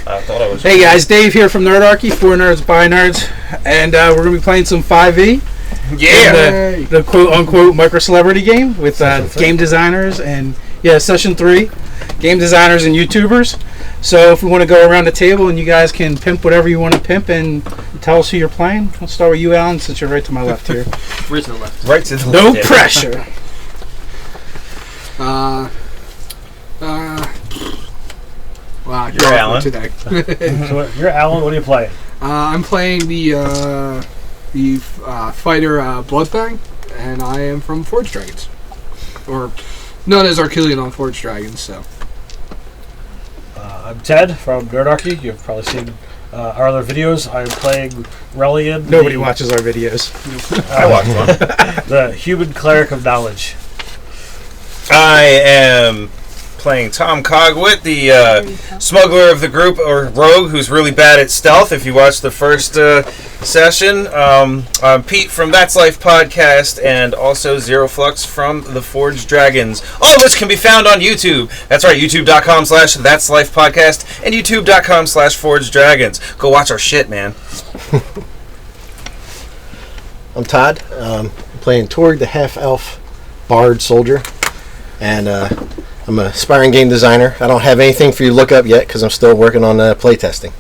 I thought I was. Hey guys, Dave here from Nerdarchy, for nerds by nerds, and we're going to be playing some 5e. Yeah! The quote-unquote micro-celebrity game with game designers and, session 3, game designers and YouTubers. So if we want to go around the table and you guys can pimp whatever you want to pimp and tell us who you're playing. We'll start with you, Alan, since you're right to my left here. Right to the left. Right to the No left. pressure! Wow, You're Alan. today. So you're Alan. What are you playing? I'm playing the fighter Bloodfang, and I am from Forge Dragons, or known as Archelion on Forge Dragons. So I'm Ted from Nerdarchy. You've probably seen our other videos. I'm playing Relian. Nobody watches our videos. I watched one. The human cleric of knowledge. I am playing Tom Cogwit, the smuggler of the group, or rogue, who's really bad at stealth. If you watched the first session, I'm Pete from That's Life Podcast, and also Zero Flux from the Forged Dragons, all of which can be found on YouTube. That's right, youtube.com/That's Life Podcast and youtube.com/Forged Dragons. Go watch our shit, man. I'm Todd. I'm playing Torg, the half-elf bard soldier, and I'm an aspiring game designer. I don't have anything for you to look up yet because I'm still working on playtesting.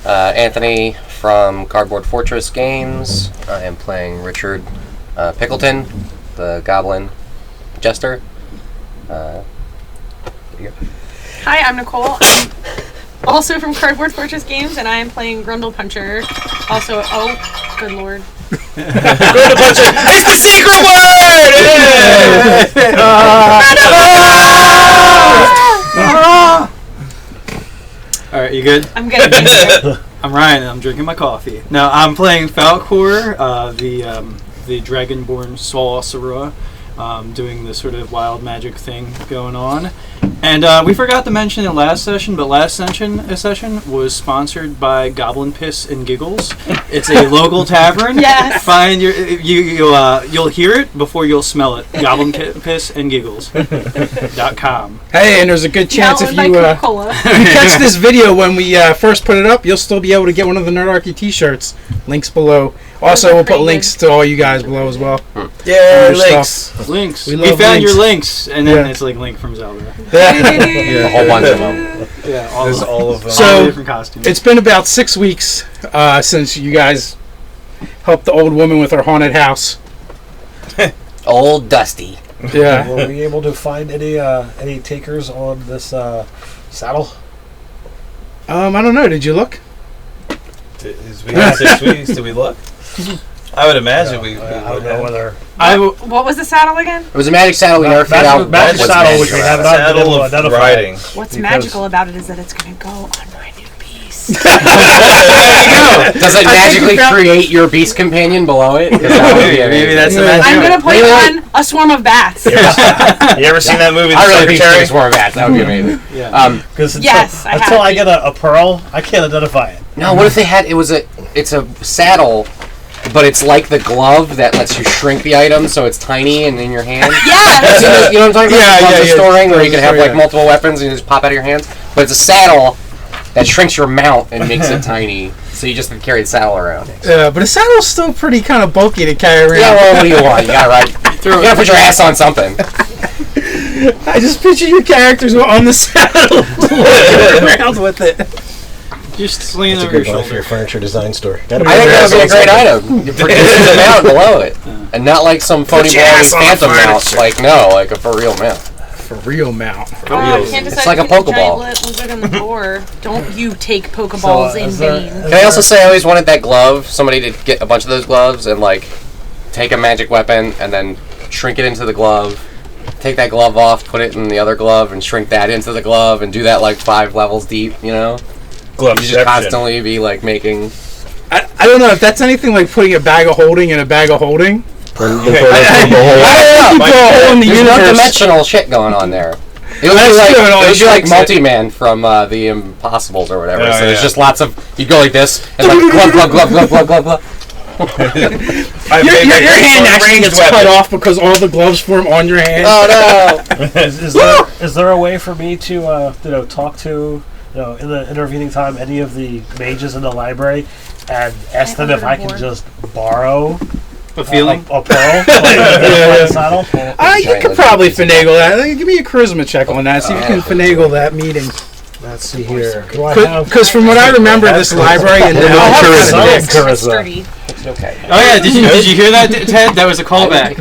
Anthony from Cardboard Fortress Games. I am playing Richard Pickleton, the Goblin Jester. Hi, I'm Nicole. I'm also from Cardboard Fortress Games, and I am playing Grundle Puncher. Also, oh, good lord. Grundle Puncher! It's the secret word! Alright, you good? I'm getting there. I'm Ryan, and I'm drinking my coffee. Now, I'm playing Falcor, the Dragonborn Sorcerer, doing this sort of wild magic thing going on. And we forgot to mention it last session, but last session was sponsored by Goblin Piss and Giggles. It's a local tavern. Yes. Find you'll hear it before you'll smell it. Goblin Piss and Giggles.com. Hey, and there's a good chance if you Coca-Cola. catch this video when we first put it up, you'll still be able to get one of the Nerdarchy t-shirts. Links below. Also, we'll put links to all you guys below as well. Yeah, links. stuff. Links. We We love found links. your links, and then it's like Link from Zelda. A whole bunch of them. Yeah, There's all of them. So, all the different costumes. It's been about 6 weeks since you guys helped the old woman with her haunted house. Old Dusty. Yeah. Were we able to find any takers on this saddle? I don't know. Did you look? We had 6 weeks. Did we look? I would imagine we I don't know whether What was the saddle again? It was a magic saddle we never figured out. magic what's saddle, which we magic have about. not been able to Saddle of identify. riding. What's Because- magical about it is that it's going to go on my new piece. Does it magically create your beast companion below it? 'Cause that would be Maybe amazing. that's the magic. I'm going to play Wait. on a swarm of bats. You ever seen that movie, The I really think Secretary? it's more of that. That would be amazing. Yeah. Because Yes, I until have. I get a pearl, I can't identify it. No, what if they had? It's a saddle, but it's like the glove that lets you shrink the item so it's tiny and in your hand. Yeah. You know what I'm talking about? Yeah, The gloves yeah, of yeah. storing where you can have Yeah. like multiple weapons and you just pop out of your hands. But it's a saddle that shrinks your mount and makes it tiny, so you just carry the saddle around. Yeah, but a saddle's still pretty kind of bulky to carry around. Yeah, well, what do you want? You gotta ride. You gotta put your ass on something. I just picture your characters on the saddle walking around with it. Just lean That's a over your good one for shoulder. your furniture design store. I think that would be a great item. You produce a mount below it, and not like some phony your baloney ass on the phantom mount. furniture. Like no, like a for real mount. For real mount. I can't decide It's like a between the Pokeball. giant lizard and the boar. Don't you take Pokeballs in vain. Can I also say I always wanted that glove? Somebody to get a bunch of those gloves and like take a magic weapon and then shrink it into the glove. Take that glove off, put it in the other glove, and shrink that into the glove, and do that like 5 levels deep. You know, you just constantly be like making. I don't know if that's anything like putting a bag of holding in a bag of holding. I don't know. There's one-dimensional shit going on there. It would be like Multi-Man from the Impossibles or whatever. So there's just lots of. You go like this, and like glove, glove, glove, glove, glove, glove, glove. Your hand actually gets cut off because all the gloves form on your hand. Oh no! Is there a way for me to talk to in the intervening time, any of the mages in the library, and ask them if I can just borrow A feeling? a pearl. Saddle. You could probably finagle that. Give me a charisma check on that. See if you can finagle that meeting. Let's see here. Do I have? Because from what I remember, this library and Charisma. Sturdy. Okay. Oh yeah, did you hear that, Ted? That was a callback.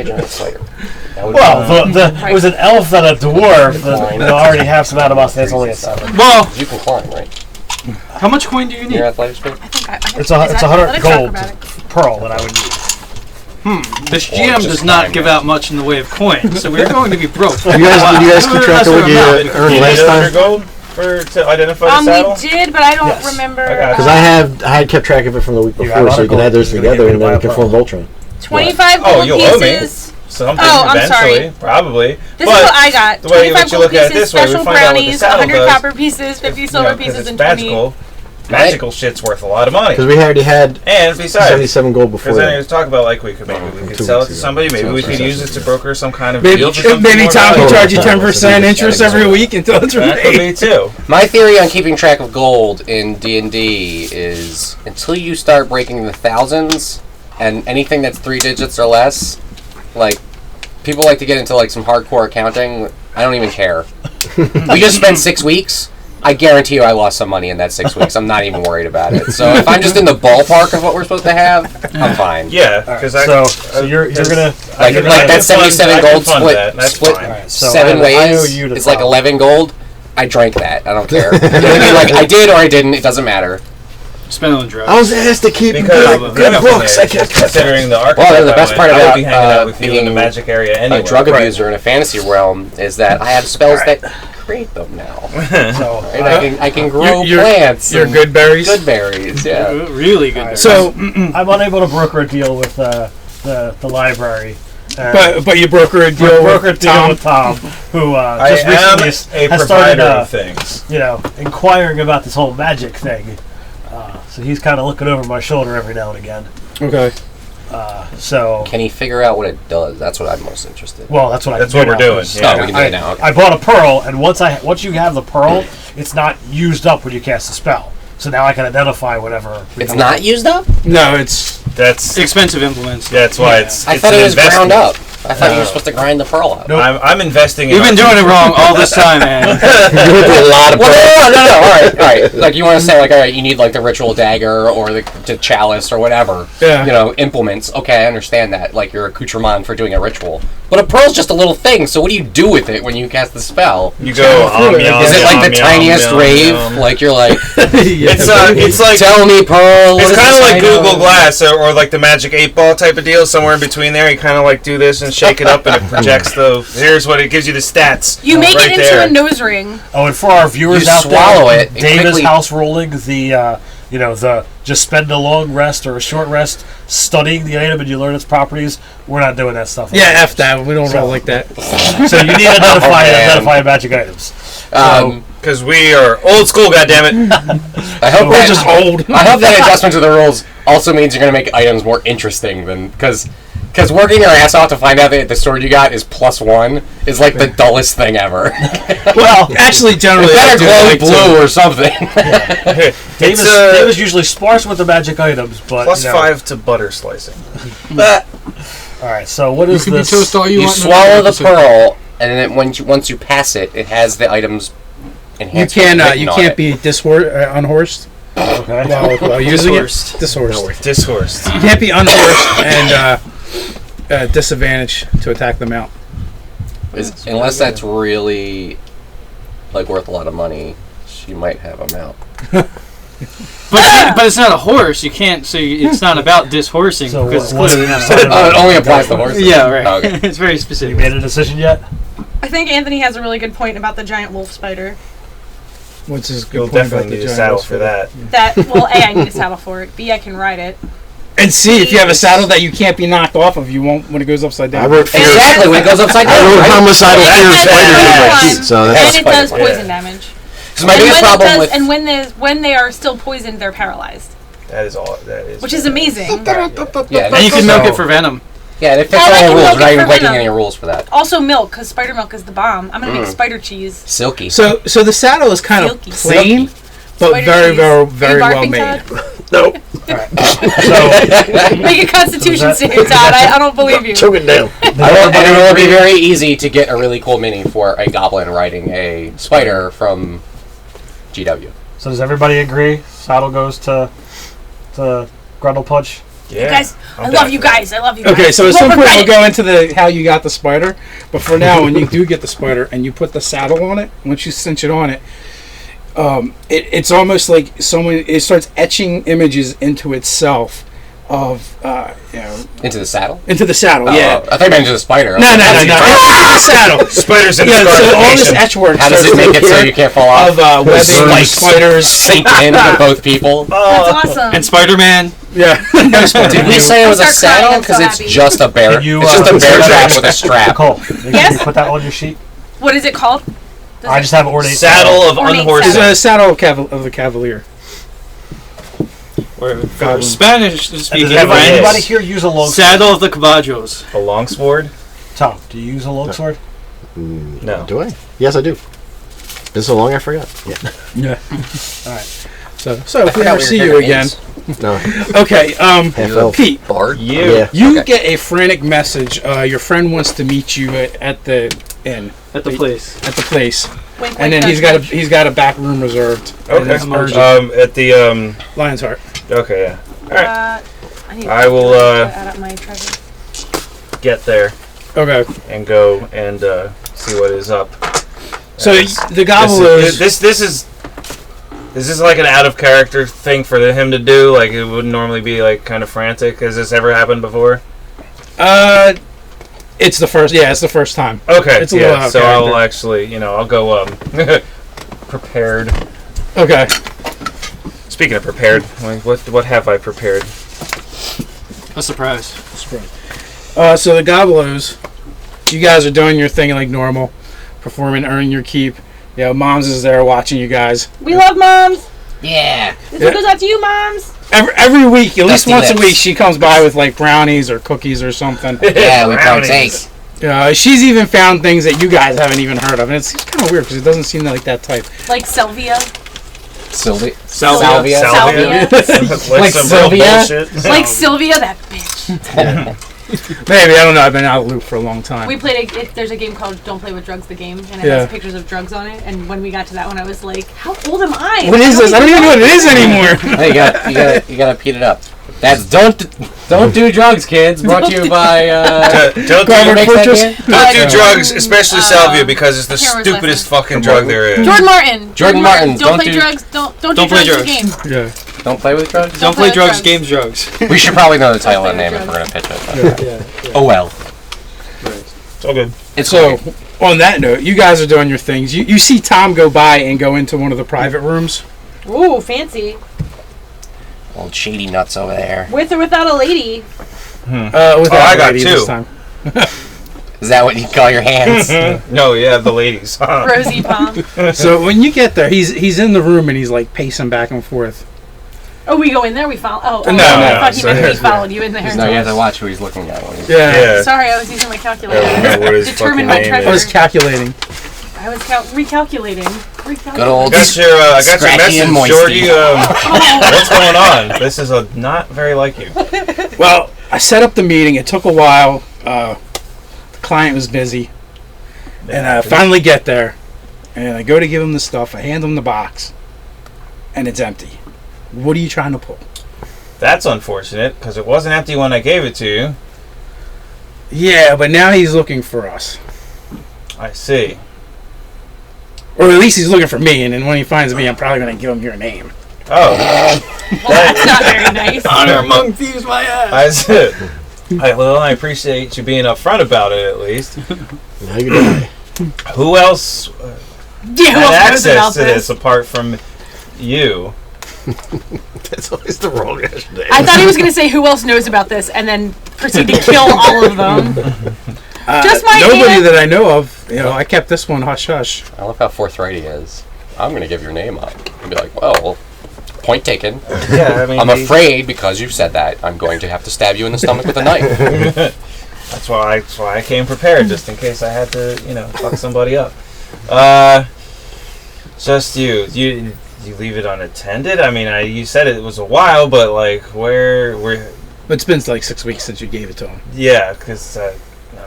Well, it was an elf and a dwarf that already have some animosity. It's only a 7. Well, You can climb, right? how much coin do you need? Your athletics grade? I think It's a 100 gold Acrobatics? pearl that I would use. This GM just does not climb give it. out much in the way of coins, so we're going to be broke. Did you guys keep track of what you earned last time? Gold to identify the saddle? We did, but I don't Yes. remember. Because I had kept track of it from the week You before, have so you can add those you're gonna together get and me to then buy we a can form pearl. Voltron. 25 Oh, gold you'll owe me. pieces. Something Oh, I'm eventually, sorry. probably. This But is what I got. the way 25 you gold look at it pieces, this way, we special find out what the brownies, saddle 100 does. copper pieces, 50 you know, silver 'cause pieces, it's and 20. magical. Magical shit's worth a lot of money. Because we already had And besides, 77 gold before because then that. he was talking about like we could sell it to somebody. Maybe we could use it to broker some kind of deal for something Maybe more Tom can valuable. charge you 10% interest every week until it's That could repaid. be too. My theory on keeping track of gold in D&D is until you start breaking the thousands and anything that's 3 digits or less, like people like to get into like some hardcore accounting. I don't even care. We just spent 6 weeks. I guarantee you I lost some money in that 6 weeks. I'm not even worried about it. So if I'm just in the ballpark of what we're supposed to have, I'm fine. Yeah, because So you're gonna Like that 77 gold split That's split fine. Alright, so 7 I owe ways. you to It's like follow. 11 gold. I drank that. I don't care. You know what I mean? Like I did or I didn't. It doesn't matter. Spend on drugs. I was asked to keep Because the good other thing books. is, I kept considering the archetype, Well, the best I part would about be hanging out with you in the being magic area anyway. A drug abuser in a fantasy realm is that I have spells that create them now. So And I can grow You're- plants. Your and good berries. good berries. Yeah. Really good. So, I'm unable to broker a deal with the library. but you broker a deal broker a with deal Tom. with Tom, who I just am recently a has started, provider of things. inquiring about this whole magic thing. So he's kind of looking over my shoulder every now and again. Okay. So, Can he figure out what it does? That's what I'm most interested in. well, that's what I That's can do what we're now, doing. 'cause Yeah. Oh, we can do it now. Okay. I bought a pearl, and once you have the pearl, it's not used up when you cast a spell. So now I can identify whatever. It's not used up? No, it's That's Expensive implements. why it's. I it's thought an it was ground investment. up. I thought you were supposed to grind the pearl up. Nope. I'm investing. in You've been doing it wrong all this time, man. a lot of Well, no. All right. Like you want to say, like, all right, you need like the ritual dagger or the chalice or whatever. Yeah. You know, implements. Okay, I understand that. Like your accoutrement for doing a ritual. But a pearl's just a little thing. So what do you do with it when you cast the spell? You go. Is it like the tiniest rave? Like you're like, It's like. tell me, pearl. It's what is kind of this like item? Google Glass or like the Magic 8-Ball type of deal. Somewhere in between there, you kind of like do this and shake it up, and it projects the. Here's what it gives you the stats. You make right it into there. a nose ring. Oh, and for our viewers You out swallow there, it and Dave is quickly- house rolling the the just spend a long rest or a short rest studying the item and you learn its properties. We're not doing that stuff. yeah. F that. We don't roll like that. So you need to identify man. identify magic items. Because we are old school, goddammit. I hope We're that, just old. I hope that adjustment to the rules also means you're going to make items more interesting than because working your ass off to find out that the sword you got is +1 is like the dullest thing ever. Well, actually, generally, I Better do glow like blue to. or something. Dave is usually sparse with the magic items, but +5 to butter slicing. All right, so what You is can be this? toast all you You want. swallow the pearl, and then once you pass it, it has the items You enhanced. you can't be unhorsed Okay. while using Dishorsed. it. Dishorsed. Dishorsed. You can't be unhorsed and disadvantage to attack the mount. Unless that's really like worth a lot of money, she might have a mount. But it's not a horse. You can't. So it's not about dishorsing So because what it's are we clearly not. talking Oh, it about? only applies to horses. Yeah, right. Okay. It's very You specific. made a decision yet? I think Anthony has a really good point about the giant wolf spider. What's his good You'll point about definitely the need a giant saddle wolf for that. That, well, A, I need a saddle for it. B, I can ride it. And see, if you have a saddle that you can't be knocked off of, you won't when it goes upside down. I wrote fear. Exactly when it goes upside down. I wrote right? homicidal fear of spiders in my sheet, so that's And it does spider, poison damage. Because my biggest problem with when they are still poisoned, they're paralyzed, That is all. That is. which is amazing. yeah, And you can milk it for venom. Yeah, it fits Oh, I all can the rules. milk We're not it even for breaking venom. any rules for that. Also milk, because spider milk is the bomb. I'm gonna make spider cheese. Silky. So the saddle is kind of Silky. plain. but Spider very, cheese. very, Are very you well barfing, made. Todd? Nope. So Make a Constitution save, Todd. I don't believe you. Choke it down. And it will be very easy to get a really cool mini for a goblin riding a spider from GW. So does everybody agree? Saddle goes to Grundle Punch. Yeah. You guys, I'm I down love for you that. guys. I love you guys. Okay, so at You some won't point regret we'll it. go into the how you got the spider. But for now, when you do get the spider and you put the saddle on it, once you cinch it on it, it's almost like it starts etching images into itself of Into the saddle? into the saddle. Yeah. I thought you meant into the spider. No, the saddle. Spiders in Yeah, so all this disqualification. etch work How does it starts make it so to you can't fall off? of webbing, Like spiders. sink into both people? That's awesome. And Spider-Man. Yeah. Did we say it was a I'm so crying, saddle? I'm so Because it's happy. just a bear. Can you, It's just a bear trap with a strap. Nicole, Yes? can you put that on your sheet? What is it called? I just have ornate Saddle of Ornate unhorsed. It's a saddle of the cavalier. Or for Spanish And speaking does anybody, Yes. anybody here use a longsword? Saddle of the Caballos. A longsword? Tom, do you use a longsword? No. Do I? Yes, I do. Been so long, I forgot. Yeah. Yeah. All right. So if we forgot ever we see were you doing again. names. No. Okay, Half elf. Pete, Bard? Yeah. you Okay. get a frantic message. Your friend wants to meet you at the inn. At the place. At the place. Wink, And wink, then nudge, he's got a back room reserved. And Okay. it's urgent. At the Lion's Heart. okay, yeah. All right. I need I will, to add up my treasure. Get there Okay. and go and see what is up. So Yes. the Goblin Is this like an out of character thing for him to do? Like it wouldn't normally be like kind of frantic. Has this ever happened before? it's the first. Yeah, it's the first time. Okay, It's a little out yeah. of So character. I'll actually, I'll go prepared. Okay. Speaking of prepared, what have I prepared? A surprise. So the Goblins, you guys are doing your thing like normal, performing, earning your keep. Moms is there watching you guys. We love moms. Yeah. This one goes out to you, moms. Every week, at least Dusty once a lips. week, she comes by with like brownies or cookies or something. Yeah, we Brownies. partake. She's even found things that you guys haven't even heard of, and it's kind of weird because it doesn't seem like that type. Like Salvia. Salvia. Salvia. Like some real Sylvia? bullshit. Like Sylvia, that bitch. Maybe, I don't know. I've been out of the loop for a long time. We played there's a game called Don't Play with Drugs, the game, and it Yeah. has pictures of drugs on it. And when we got to that one, I was like, "How old am I? What is this? I don't even know what it is anymore. Hey, you gotta put it up. That's don't do drugs, kids. Brought to you by Don't Garden makes that Fortress? game? Don't do drugs, especially salvia, because it's the can't remember his stupidest last fucking drug there is. Jordan Martin. Jordan Martin, Don't don't play do- drugs. Don't do Don't play drugs. drugs. The game. Yeah. Don't play with drugs. Don't play play drugs, drugs. games drugs. We should probably know the title Don't and play name with if we're gonna pitch it. Oh well. It's all good. It's So, okay. on that note, you guys are doing your things. You see Tom go by and go into one of the private rooms. Ooh, fancy. Old shady nuts over there. With or without a lady. Without I got ladies two. this time. Is that what you call your hands? No, yeah, the ladies. Rosy palm. So when you get there, he's in the room and he's like pacing back and forth. Oh, we go in there. We follow. Oh, No, I thought he sorry. meant we followed you in there. No, you have to watch who he's looking at. When he's Yeah. Sorry, I was using my calculator. I don't know what his Determine fucking my name treasure. I was calculating. I was recalculating. Good old- I got your Scratchy and message, moisty. Jordy. What's going on? This is not very like you. Well, I set up the meeting. It took a while. The client was busy. And I finally get there. And I go to give him the stuff. I hand him the box. And it's empty. What are you trying to pull? That's unfortunate, because it wasn't empty when I gave it to you. Yeah, but now he's looking for us. I see. Or at least he's looking for me. And then when he finds me, I'm probably going to give him your name. Oh. Well, that's not very nice. Honor among thieves, my ass. I said. I appreciate you being upfront about it, at least. Now you die. Who else Yeah, who else had knows access about to this apart from you? That's always the wrong answer. I thought he was going to say who else knows about this and then proceed to kill all of them. Just my Nobody hand. that I know of. I kept this one hush hush. I love how forthright he is. I'm gonna give your name up and be like, well, point taken. Yeah, I mean, I'm afraid because you said that I'm going to have to stab you in the stomach with a knife. That's why I came prepared, just in case I had to, fuck somebody up. Just you. You leave it unattended? I mean, you said it was a while, but like, where? It's been like 6 weeks since you gave it to him. Yeah, because I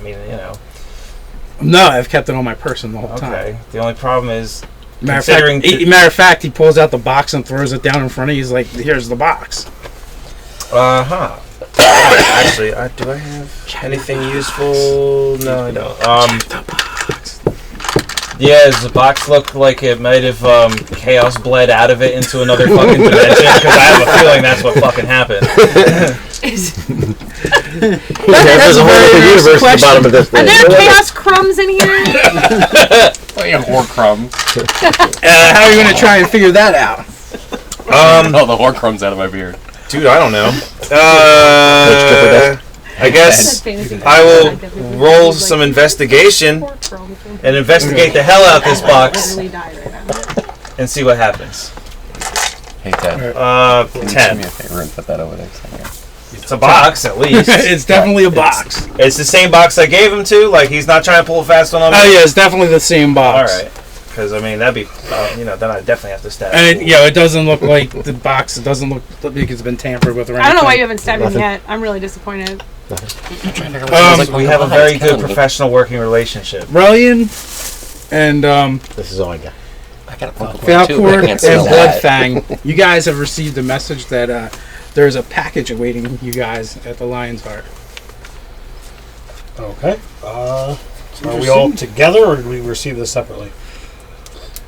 mean, No, I've kept it on my person the whole time. Okay. The only problem is, matter of fact, he pulls out the box and throws it down in front of you. He's like, "Here's the box." Actually, do I have anything useful? No, I don't. Yeah, does the box look like it might have chaos bled out of it into another fucking dimension? Because I have a feeling that's what fucking happened. There's a whole other universe at the bottom of this Are thing. there chaos crumbs in here? Whore crumbs. How are you going to try and figure that out? Oh, the whore crumbs out of my beard. Dude, I don't know. I guess I will roll some investigation and investigate the hell out this box and see what happens. Hey, Ted. 10. Do me a favor and put that over there somewhere. It's a box, at least. It's definitely a box. It's the same box I gave him to. Like, he's not trying to pull a fast one on me. Oh yeah, it's definitely the same box. All right. Because I mean, that'd be, then I definitely have to stab. And it doesn't look like the box. It doesn't look like it's been tampered with or anything. I don't know why you haven't stabbed him yet. I'm really disappointed. We have a very good professional working relationship. Relian and This is all I got. I got a Falcor Falcor and Bloodfang, you guys have received a message that there's a package awaiting you guys at the Lion's Heart. Okay. So are we all together, or do we receive this separately?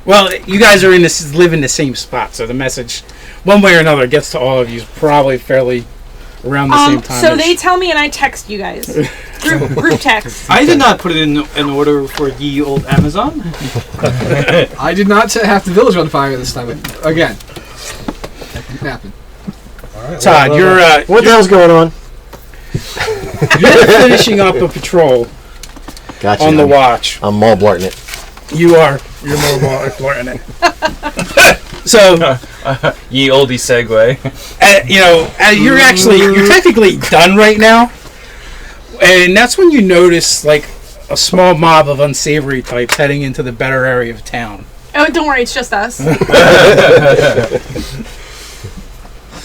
Well, you guys are live in the same spot, so the message, one way or another, gets to all of you probably fairly around the same time. So they tell me and I text you guys. Group text. I did not put it in order for ye old Amazon. I did not have the village on fire this time. Again. That didn't happen. All right. Todd, What the hell's going on? you're finishing up a patrol Gotcha. on the watch. I'm mall blarting it. You're more important it. So, Ye oldie segue. you're technically done right now, and that's when you notice like a small mob of unsavory types heading into the better area of town. Oh, don't worry, it's just us.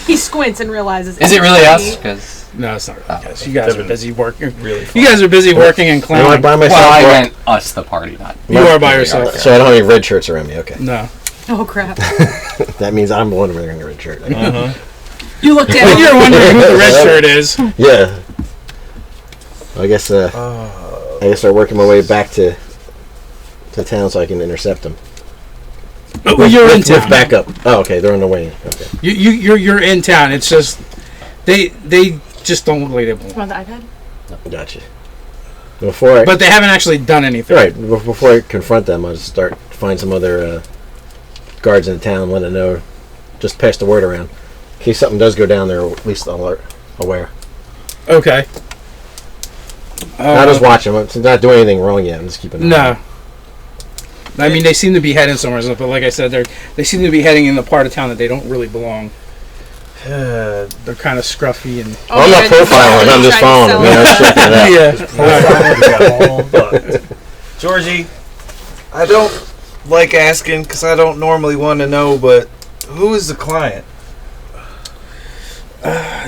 He squints and realizes. Is it really us? Because No, it's not really guys. You guys are busy working. Really You guys are busy working and Am I clowning. by myself? I or- meant us, the party, not. You are by yourself. So I don't have any red shirts around me. Okay. No. Oh crap! That means I'm the one wearing a red shirt. You look When down. you're wondering who the red shirt is, Yeah. I guess I'm working my way back to town so I can intercept them. well, you're in With town. backup. Oh, okay. They're on the way. Okay. You're in town. It's just they just don't look like they belong. Want the iPad? Gotcha. Before I, But they haven't actually done anything. right before I confront them, I'll just start to find some other guards in the town, let them know, just pass the word around in case something does go down there. At least they're aware. Okay. I'll just watch them. I'm not doing anything wrong yet. I'm just keeping an eye. No. I mean, they seem to be heading somewhere, but like I said, they seem to be heading in the part of town that they don't really belong. They're kind of scruffy and. Well, I'm not profiling. I'm just following them. Man. I'm checking it out. Yeah. Georgie, I don't like asking because I don't normally want to know, but who is the client?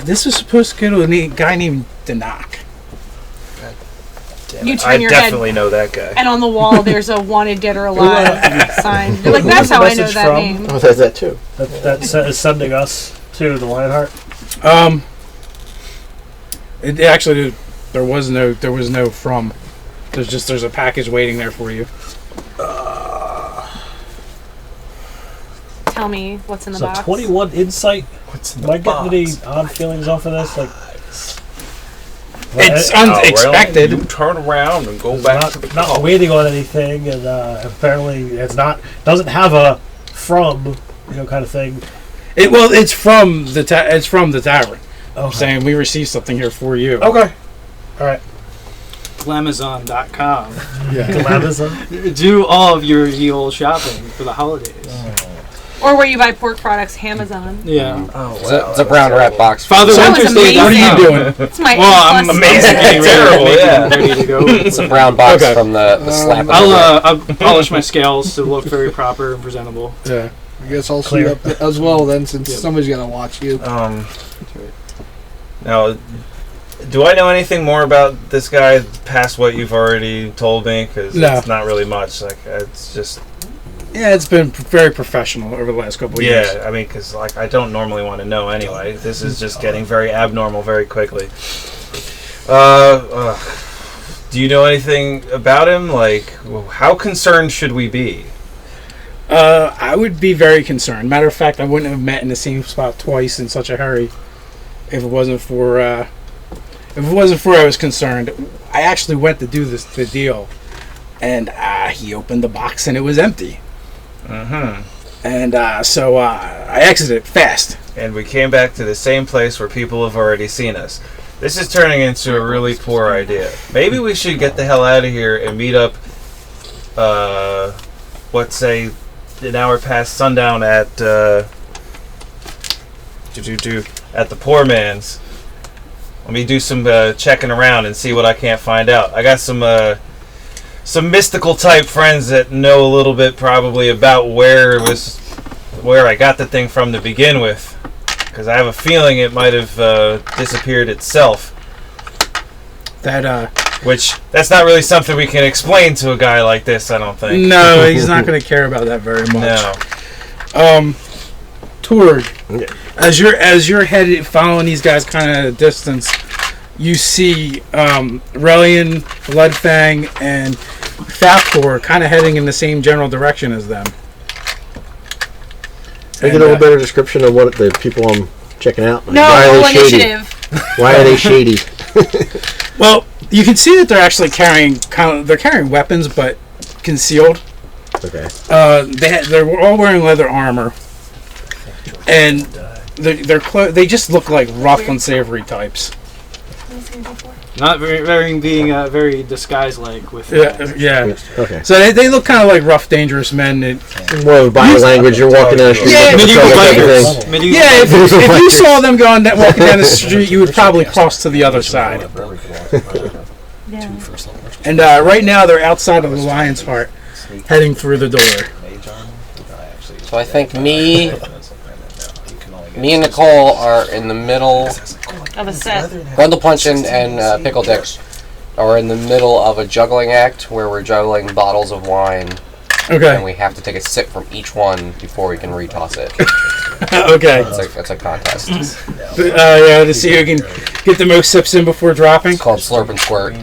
This was supposed to go to a guy named Danak. Damn You it, turn I your definitely know that guy. And on the wall, there's a wanted dead or alive sign. You're like, that's how I know that name. Oh, that's that too. That is sending us to the Lionheart. It actually there was no from. There's a package waiting there for you. Tell me what's in the So box. 21 insight. What's in Am I the getting any box? odd feelings off of this? Like, It's Oh, well, unexpected. you turn around and go back to the not call. waiting on anything, and apparently doesn't have a from kind of thing. It's from the tavern. I'm Okay. saying we received something here for you. Okay. All right. Glamazon.com. Yeah. Do all of your ye old shopping for the holidays. Or where you buy pork products, Amazon. Yeah. Oh, It's a brown rat box. Father That was Winter's Day. What are you doing? It's my Well, I'm A+. amazingly Terrible, yeah. ready to go. It's a brown box Okay. from the slap. I'll polish my scales to look very proper and presentable. Yeah. I guess I'll Clear. shoot up as well then, since somebody's gonna watch you. Now, do I know anything more about this guy past what you've already told me? Because No. it's not really much. Like, it's just... Yeah, it's been very professional over the last couple of years. Yeah, I mean, because like I don't normally want to know anyway. This is just getting very abnormal very quickly. Do you know anything about him? Like, how concerned should we be? I would be very concerned. Matter of fact, I wouldn't have met in the same spot twice in such a hurry if it wasn't for I was concerned. I actually went to do the deal, and he opened the box and it was empty. And so I exited fast. And we came back to the same place where people have already seen us. This is turning into a really poor idea. Maybe we should get the hell out of here and meet up, let's say, an hour past sundown at the Poor Man's. Let me do some checking around and see what I can't find out. I got some mystical type friends that know a little bit probably about where I got the thing from to begin with, because I have a feeling it might have disappeared itself. That's not really something we can explain to a guy like this, I don't think. No, he's not going to care about that very much. No. Torg, as you're headed following these guys kind of at a distance, you see Relian, Bloodfang, and Falcor kind of heading in the same general direction as them. Can I get a little better description of what the people I'm checking out? Like, No, roll initiative. Why are they shady? Well, you can see that they're actually carrying weapons, but concealed. Okay. They're all wearing leather armor, and they just look like rough, unsavory types. Not being very disguise-like with. Yeah. Okay. So they look kind of like rough, dangerous men. More of a body language. You're walking down the street. Yeah, looking medieval for bikers. everything. Medieval Yeah, bikers. if you saw them walking down the street, you would probably cross to the other side. Yeah. And right now, they're outside of the Lion's Heart, heading through the door. So I think me and Nicole are in the middle. Of a set. Grundle Punch and Pickle Dick are in the middle of a juggling act where we're juggling bottles of wine, and Okay. we have to take a sip from each one before we can retoss it. Okay. It's a contest. Yeah, to see who can get the most sips in before dropping. It's called Slurp and Squirt.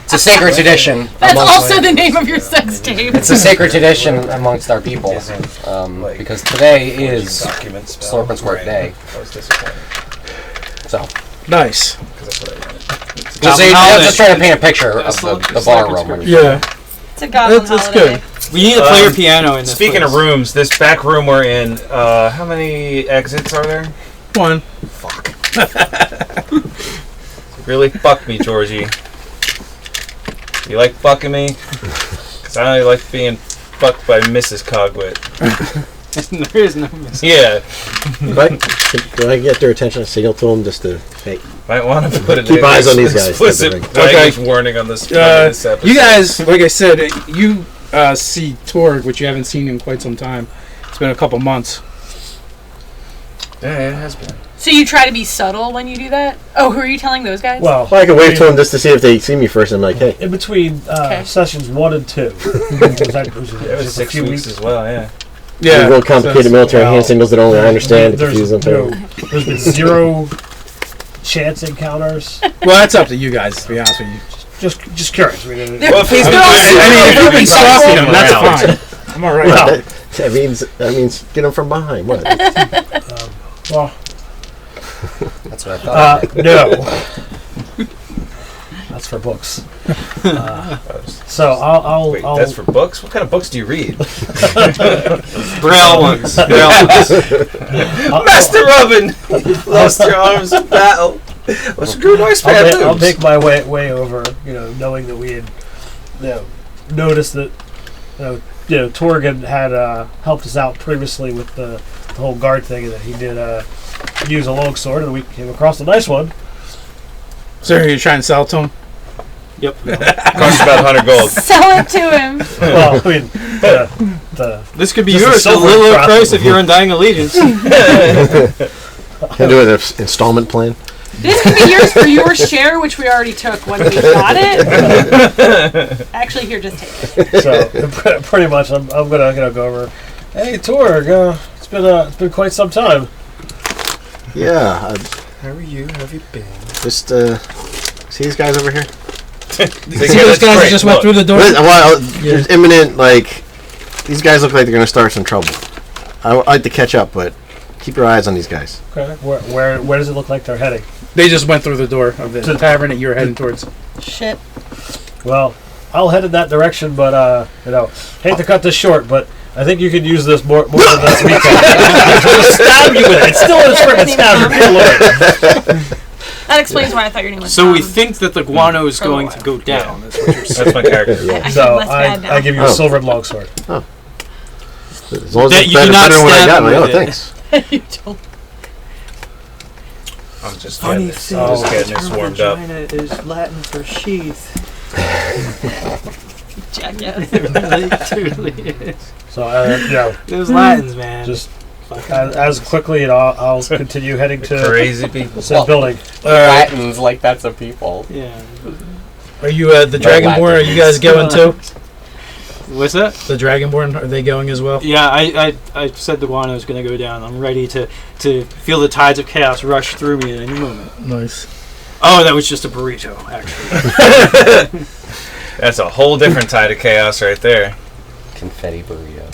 It's a sacred tradition. That's also the name of your sex tape. It's a sacred tradition amongst our people, because today is Slurp and Squirt Day. So, Nice. just trying to paint a picture of the bar room. Yeah. It's a goblin That's holiday. good. We need a player piano in this. Speaking of place. rooms, this back room we're in, how many exits are there? One. Really fuck me, Georgie. You like fucking me? Because I only like being fucked by Mrs. Cogwit. There is no mistake. Yeah. Do I get their attention? Signal to them just to hey. Might want to put it Keep in eyes on these guys. explicit Okay. language warning on this episode. You guys, like I said, you see Torg, which you haven't seen in quite some time. It's been a couple months. Yeah, it has been. So you try to be subtle when you do that? Oh, who are you telling those guys? Well, Well, I can wave to them just to see if they see me first. I'm like, hey. in between Okay. sessions 1 and 2, It was 6 weeks as well, yeah. Yeah. Real complicated military well, hand signals that only I understand to there's confuse them. there's been 0 chance encounters. Well, that's up to you guys, to be honest with you. Just curious. I mean, Well, if he's They're been all doing it, I mean, if you've been stalking them, that's around. fine. I'm all right. well, That means get them from behind. What? well, That's what I thought. no. That's for books. So I'll Wait, that's for books? What kind of books do you read? Braille ones. Braille ones. Master Robin! Lost your arms in battle. What's your good noise I'll make my way over, knowing that we had noticed that Torgan had helped us out previously with the whole guard thing, and that he did use a longsword, and we came across a nice one. So you're trying to sell it to him? Yep. Costs about 100 gold. Sell it to him. Well, I mean, This could be Just a yours for a silver little low drop. price of your Undying Allegiance. Can I do an installment plan? This could be yours for your share, which we already took when we got it. Actually, here, just take it. So pretty much, I'm gonna go over. Hey, Torg, it's been quite some time. Yeah. How are you? How have you been? Just see these guys over here. See those guys that just went through the door? Well, there's imminent, like, these guys look like they're going to start some trouble. I'd like to catch up, but keep your eyes on these guys. Okay. Where does it look like they're heading? They just went through the door of the tavern that you were heading towards. Shit. Well, I'll head in that direction, but hate to cut this short, but I think you could use this more than this weekend. It'll stab you with it. It's still in its freaking stab. Good Lord. That explains why I thought your name was So Tom. we think that the guano is going to go down. That's what you're saying. That's my character. I So feel less bad now. I give you a silvered longsword. As long as That it's you do not better than what I stab got. him Oh, with it. thanks. You don't. I'm just getting this warmed up. is Latin for sheath. Jackass. It truly is. So Those Latins, man. just as quickly, and I'll continue heading to Crazy people. said building. Latins, like that's a people. Yeah. Are you the Dragonborn? Are you guys going too? What's that? The Dragonborn, are they going as well? Yeah, I said the guano is going to go down. I'm ready to feel the tides of chaos rush through me at any moment. Nice. Oh, that was just a burrito, actually. That's a whole different tide of chaos right there. Confetti burrito.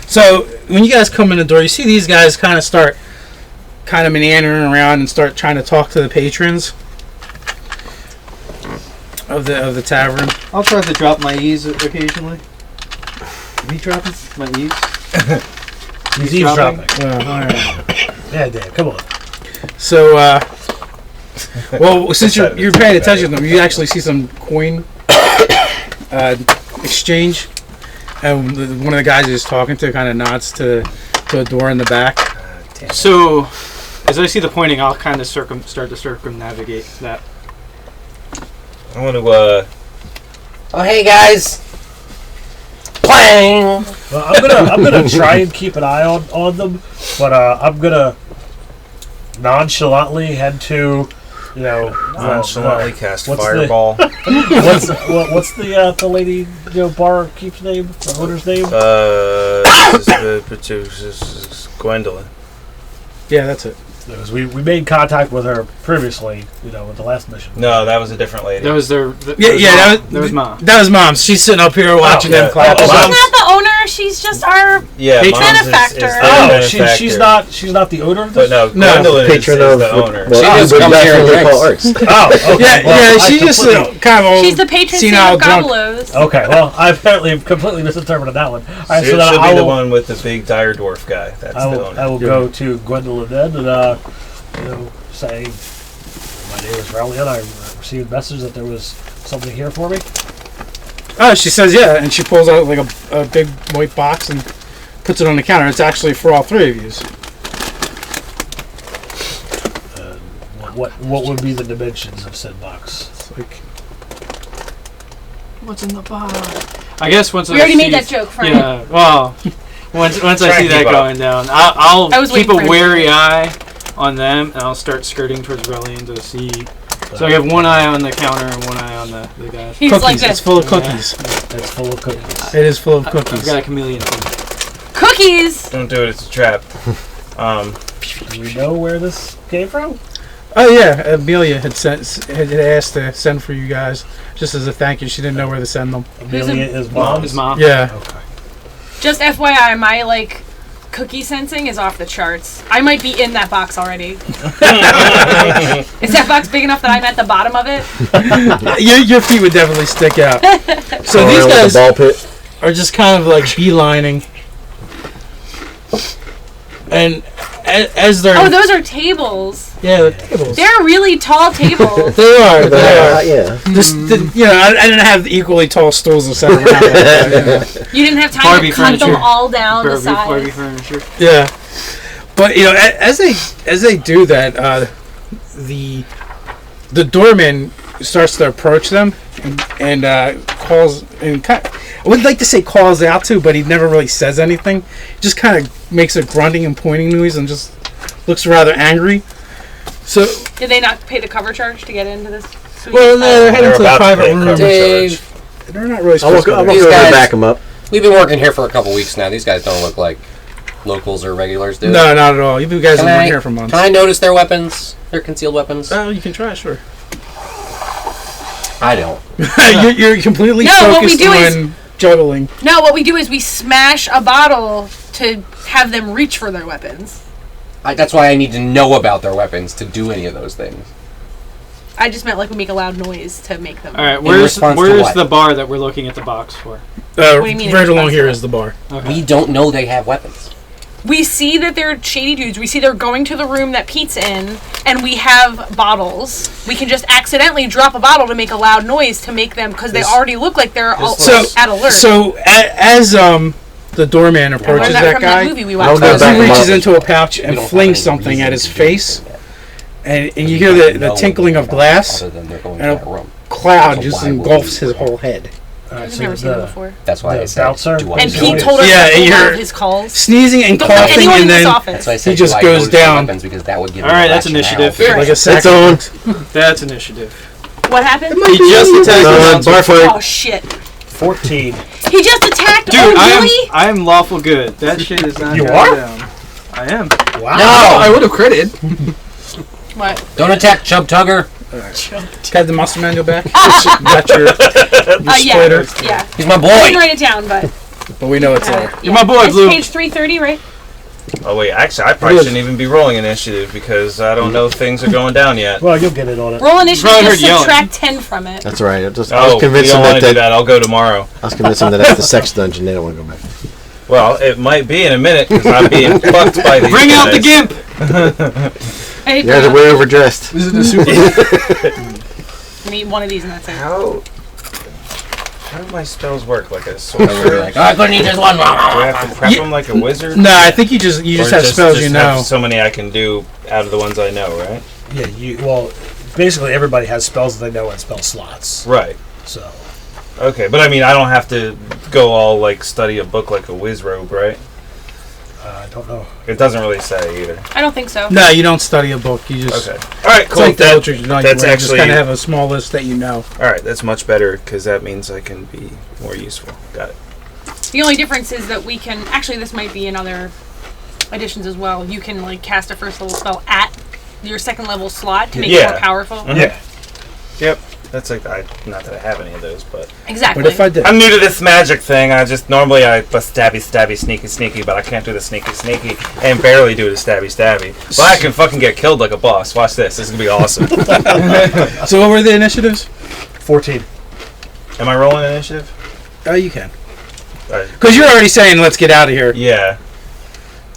So when you guys come in the door, you see these guys kind of meandering around and start trying to talk to the patrons of the tavern. I'll try to drop my E's occasionally. Are you dropping? My E's? He's eavesdropping. Well, all right. Yeah, Dan, come on. So, well, since you're paying attention to them, you actually see some coin exchange, and one of the guys he's talking to kind of nods to a door in the back. So, as I see the pointing, I'll kind of start to circumnavigate that. I want to, Oh, hey guys! Clang! Well, I'm gonna try and keep an eye on them, but I'm gonna nonchalantly head to, nonchalantly cast what's fireball. what's the lady barkeep's name? The owner's name? Gwendolyn. Yeah, that's it. Because we made contact with her previously, with the last mission. No, that was a different lady. That was their. That was Mom. That was Mom. She's sitting up here watching them clap. She's not the owner. She's just our Yeah, Patron. Mom's Benefactor. She's not the owner of But this? no, Gwendolyn is Patron of the owner. Well, She I just would comes here and definitely call drinks. arts. Oh, okay. Well, I she's just completely- kind of old. She's the patron saint senile of drunk. Gobblos. Okay, well, I apparently completely misinterpreted that one. All right, She'll so then be I the will, one with the big dire dwarf guy. That's I the will, owner. I will go to Gwendolyn then and say, my name is Rowley, I received a message that there was something here for me. Oh, she says yeah, and she pulls out like a big white box and puts it on the counter. It's actually for all three of you. What would be the dimensions of said box? It's like What's in the box? I guess once We I already see, made that joke, Frank. Yeah, well, once I Try see and that keep up. going down, I'll I was keep waiting a for him. wary eye on them, and I'll start skirting towards Relian to see. So I have one eye on the counter and one eye on the guys. He's cookies. like It's this. full of cookies. It's full of cookies. It is full of I've cookies. got a chameleon thing. Cookies! Don't do it. It's a trap. Do we know where this came from? Oh yeah, Amelia had asked to send for you guys just as a thank you. She didn't know where to send them. Amelia is mom. His mom. Yeah. Okay. Just FYI, my cookie sensing is off the charts. I might be in that box already. Is that box big enough that I'm at the bottom of it? Your feet would definitely stick out. So Go these around with guys the ball pit. are just kind of like beelining, and as they're Oh, those are tables. yeah, the tables. They're really tall tables. They are. They are. Yeah. Just I didn't have equally tall stools to set around. But, You didn't have time Barbie to cut them furniture. all down the Barbie size. furniture. yeah, but as they do that, the doorman starts to approach them, and calls and I would like to say calls out to, but he never really says anything. Just kind of makes a grunting and pointing noise and just looks rather angry. So Did they not pay the cover charge to get into this suite? well, they're heading to the about to private pay room. cover Dave, They're not really I'll supposed to go go over there. and back him up. we've been working here for a couple weeks now. These guys don't look like locals or regulars, do they? No, not at all. You guys have been here for months. Can I notice their weapons? Their concealed weapons? Oh, you can try, sure. I don't. you're completely No, what we focused do is- on juggling. No, what we do is we smash a bottle to have them reach for their weapons. That's why I need to know about their weapons to do any of those things. I just meant like we make a loud noise to make them. All right, In where's response to where's what? the bar that we're looking at the box for? do you mean in Right along response here to is the bar. Okay. We don't know they have weapons. We see that they're shady dudes. We see they're going to the room that Pete's in, and we have bottles. We can just accidentally drop a bottle to make a loud noise to make them, because they already look like they're all at alert. So as the doorman approaches Learned that that from guy, that movie we I'll watched. go back he and reaches look. into a pouch We and don't have flings any something reason at his to do face, that. and you We hear don't the know tinkling of anything glass, other than they're going and to a that room. cloud So just why would engulfs we- his whole head. I've never seen them before. That's why The I said, bouncer? do I And know Pete it? told us Yeah, to pull you're- out his calls. Sneezing and Don't let coughing, anyone in and this then office. That's why I said, he just do I goes notice their down. weapons, because that would give All me right, the that's rationale initiative. for- like a sack. It's on. That's initiative. What happened? He just attacked the bouncer. Bar fight. Oh shit! 14. He just attacked. Dude, oh really? I am lawful good. That shit is not You going are? down. I am. Wow. No! I would have critted. What? Don't attack Chub Tugger. Had the muscle man go back. Got your Yeah. splitter, Yeah. He's my I didn't boy. write it down, but but we know it's there. You're my boy, It's Blue. page 330, right? Oh wait, actually, I probably shouldn't even be rolling initiative because I don't know if things are going down yet. Well, you'll get it on it. Roll initiative. Probably Just heard yelling. subtract 10 from it. That's right. I was Oh, we convinced don't him want to do that, that. I'll go tomorrow. I was convinced him that that's the sex dungeon. They don't want to go back. Well, it might be in a minute because I'm being fucked by these Bring out the guys. gimp. Hey, Yeah, they're way overdressed. This is the super. I need one of these and that's it. How do my spells work? Like a sorcerer? We're like, oh, I couldn't eat this one. Do I have to prep them like a wizard? No, I think you just Or have spells just you have know. so many I can do out of the ones I know, right? Yeah, well, basically everybody has spells that they know and spell slots. Right. So, Okay, but I mean, I don't have to go all like study a book like a whiz robe, right? I don't know. It doesn't really say either. I don't think so. No, you don't study a book. You just Okay. All right, it's cool. like the That- literature. Like, that's where you just actually kind of have a small list that you know. all right. That's much better because that means I can be more useful. Got it. The only difference is that we can actually this might be in other editions as well. You can like cast a first level spell at your second level slot to make it Yeah. more powerful. Mhm. Yeah. Yep. That's like not that I have any of those, but Exactly. But if I did, I'm new to this magic thing. I just normally I bust stabby, sneaky, but I can't do the sneaky, and barely do the stabby. But I can fucking get killed like a boss. Watch this. This is gonna be awesome. so what were the initiatives? 14. Am I rolling initiative? Oh, you can. Because You're already saying let's get out of here. Yeah.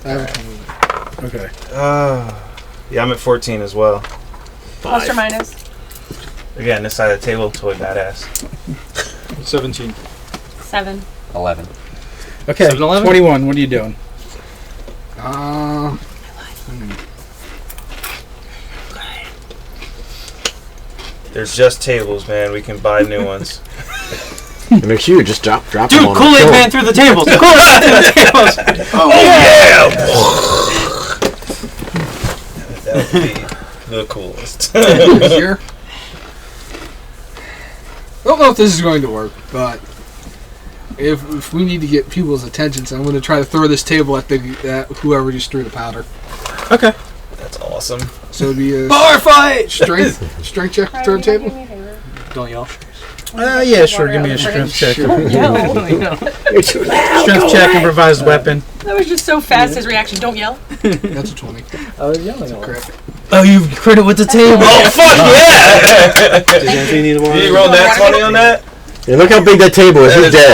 Okay. Yeah, I'm at 14 as well. Plus or minus. Again, this side of the table, totally badass. 17. 7. 11. Okay. 7-Eleven? 21. What are you doing? There's just tables, man. We can buy new ones. And make sure you just drop them Dude, on Kool-Aid the Man through the tables. Kool-Aid Man through the tables. Oh yeah! That would be the coolest. Here. I don't know if this is going to work, but if we need to get people's attention, so I'm going to try to throw this table at whoever just threw the powder. Okay. That's awesome. So it'd be a Bar fight. strength check to throw the table. Don't yell. Yeah, sure. Give me a strength check. Don't yell. Strength check, improvised weapon. That was just so fast, his reaction. Don't yell. That's a 20. I was yelling. Crit. Oh, you crit it with the table. Oh fuck yeah! Does Anthony need one? Did you roll that 20 on that? Yeah, look how big that table is. That He's is dead.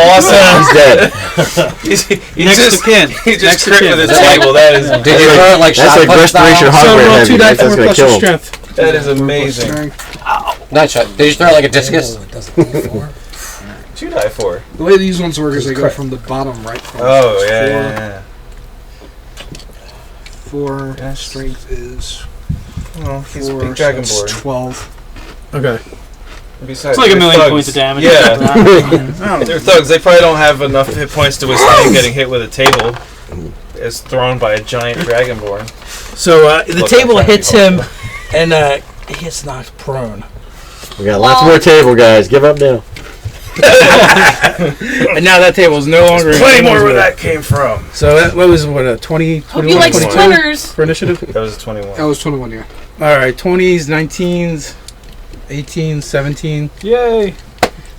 awesome. He's dead. He Next just to kin. He just Next to crit kin. with his table. That is Did you throw it like That's shot like put restoration style? So hardware roll heavy. 2 die That's 4 gonna plus your kill him. strength. that is amazing. Not shot. Did you throw it like a discus? 2 die 4. The way these ones work is they go from the bottom right. First. Oh yeah. 4 Yes. strength is Oh, he's a 4. big So dragon it's board. 12. Okay. Besides, It's like a they're million thugs. points of damage. Yeah. Yeah. They're thugs. They probably don't have enough hit points to withstand getting hit with a table. It's thrown by a giant dragonborn. So the Look, table I'm trying hits to be him, hopeful. and he gets knocked prone. We got lots more table, guys. Give up now. And now that table is no longer. There's plenty more where that came from. So that was a 20, Hope 21, you like 22 splinters. for initiative. That was a 21. That was 21, yeah. All right, 20s, 19s, 18s, 17. Yay!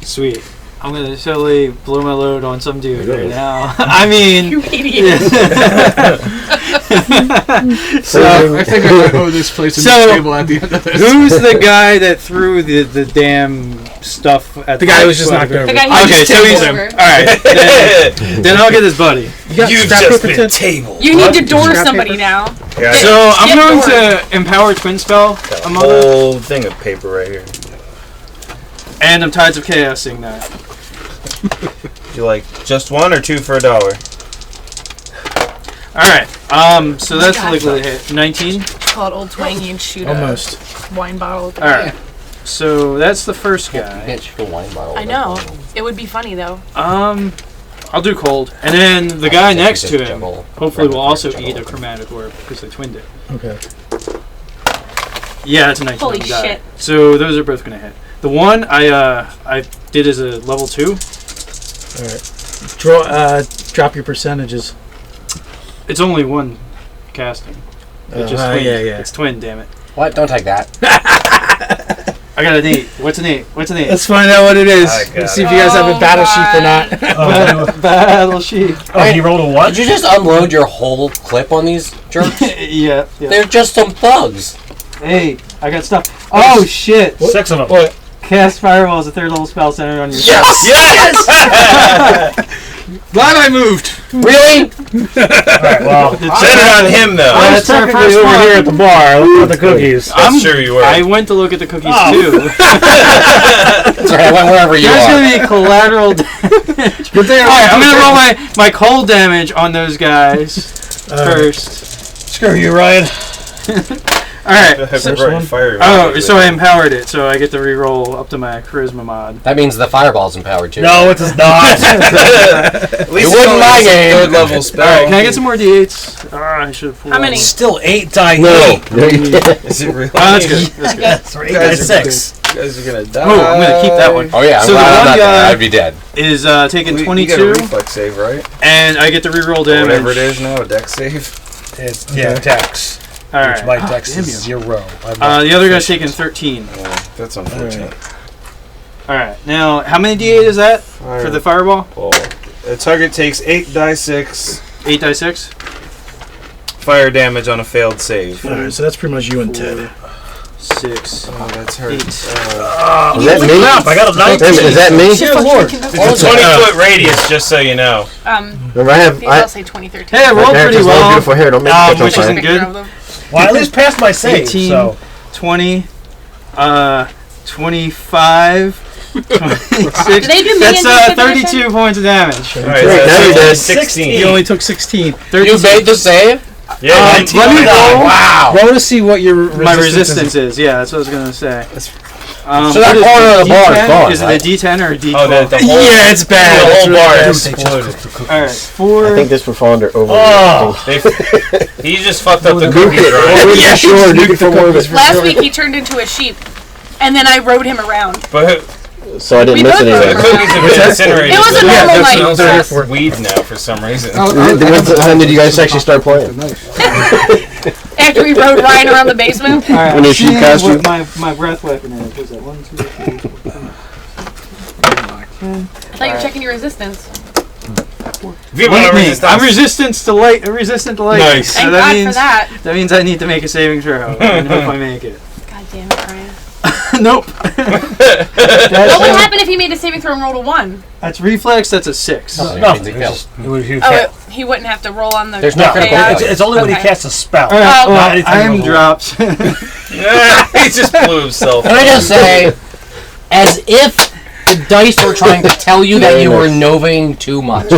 Sweet. I'm gonna totally blow my load on some dude Good. right now. I mean, You idiot. So I think I might owe this place a new table at the end of this. who's the guy that threw the damn stuff at The guy who was just knocked over. The guy who Okay, just so tipped he's over. all right. Then I'll get his buddy. You got You've scrap just paper been tip? tabled. You need to door Scrap somebody paper? now. Yeah, So I'm Get going bored. to empower twin spell got a a mother, whole thing of paper right here. and I'm Tides of Chaosing that. You like just one or two for $1? All right. So that's God. likely to hit 19. Call it old twangy and shoot Almost. a wine bottle at the All guy. right. So that's the first You guy. can't shoot a wine bottle. I know. It would be funny though. I'll do cold, and then the guy next to him Juggle. hopefully will also Juggle. eat a chromatic orb because they twinned it. Okay. Yeah, it's a 19 Holy on the die. shit. So those are both gonna hit. The one I did as a level 2. All right. Drop your percentages. It's only one casting. It just twinned. yeah. It's twin, damn it. What? Don't take that. I got an 8. What's an 8? What's an 8? Let's find out what it is. I got Let's see if it. you guys have a Oh, battle sheet or God. not. Battle sheet. Oh, he rolled a what? Did you just unload your whole clip on these jerks? Yeah. They're just some thugs. Hey, I got stuff. Oh shit! 6 of them. What? Cast Fireball is a 3rd level spell centered on your Glad I moved. Really? Alright, well, Set it on him though. I was That's our technically first over one. here at the bar looking at the cookies. I'm sure you were. I went to look at the cookies Oh. too. That's right. I went wherever you There's are. gonna be collateral damage. Good thing Alright, I'm gonna roll my cold damage on those guys first. Screw you, Ryan. Alright. Have one? fire. Oh, so I empowered it, so I get to reroll up to my charisma mod. That means the fireball's empowered too. No, it does not. At least It wouldn't my game. 3rd level spell. Alright, can I get some more d8s? I should have pulled How many? Still 8 die. No. No, you can't. Is it really? Oh, that's good. That's good. 3 die 6. You guys are gonna die. Oh, I'm gonna keep that one. Oh yeah, I'm So the glad I'm one not there. guy- I'd be dead. Is taking You get a 22, reflex save, right? and I get to reroll Or damage. whatever it is now, a dex save. It's, yeah, Dex. Alright. Which my Dex damn is you. 0. The other guy's taking 13. Yeah, that's unfortunate. Alright, now how many d8 is that for the fireball? Oh, the target takes 8 die 6 8 die 6? fire damage on a failed save. All right, so that's pretty much you and Ted. 6. Oh, that's hurt. 8. Is that me? I got a 19. Is that me? Yeah, Lord. It's a 20-foot radius, just so you know. Remember, I Maybe I'll say 2013. Hey, I rolled pretty character's long, well. beautiful hair. Don't make me catch on which fire. isn't good. Well, I at least passed my save, 18, so. 20, 25, 26. Do they do me That's into the 32 points of damage. All Right, right, now you're dead. 16. He only took 16. You 36. made the save? Yeah, 19 let me on the die. roll. Wow. Roll to see what your My resistance is. Yeah, that's what I was going to say. So that corner of the bar is gone, Is it right? a D10 or a D12? Oh, the whole, Yeah, it's bad. the It's whole really bar bad. exploded. All right, 4. I think this would fall under over. Oh. He just fucked up the Nuke cookies, it. right? Oh, yeah, sure. Nuke it for more of it. Last week he turned into a sheep, and then I rode him around. But So I didn't We miss both any of the were. that. cookies have been incinerated. It was a so normal it night. smells Yes. like weed now for some reason. When did you guys actually start playing? After we rode Ryan around the basement. All right, When you shoot seeing costume? what my breath weapon is. Was that 1, 2, 3, 4, 5, I thought you were checking your resistance. Viva la resistance. I'm resistant to light. Resistant to light. Nice. So Thank that God means for that. that means I need to make a saving throw and hope I make it. God damn it, Ryan. Nope. What would That's, happen if he made a saving throw and rolled a 1? that's reflex. That's a 6. Nothing. It's just, he Oh, he wouldn't have to roll on the. There's no critical chaos. failure. it's only when he Okay. casts a spell. All right. Oh, Well, anything I am with a dropped. He just blew himself. Can I just say, as if the dice were trying to tell you that you were novaing too much.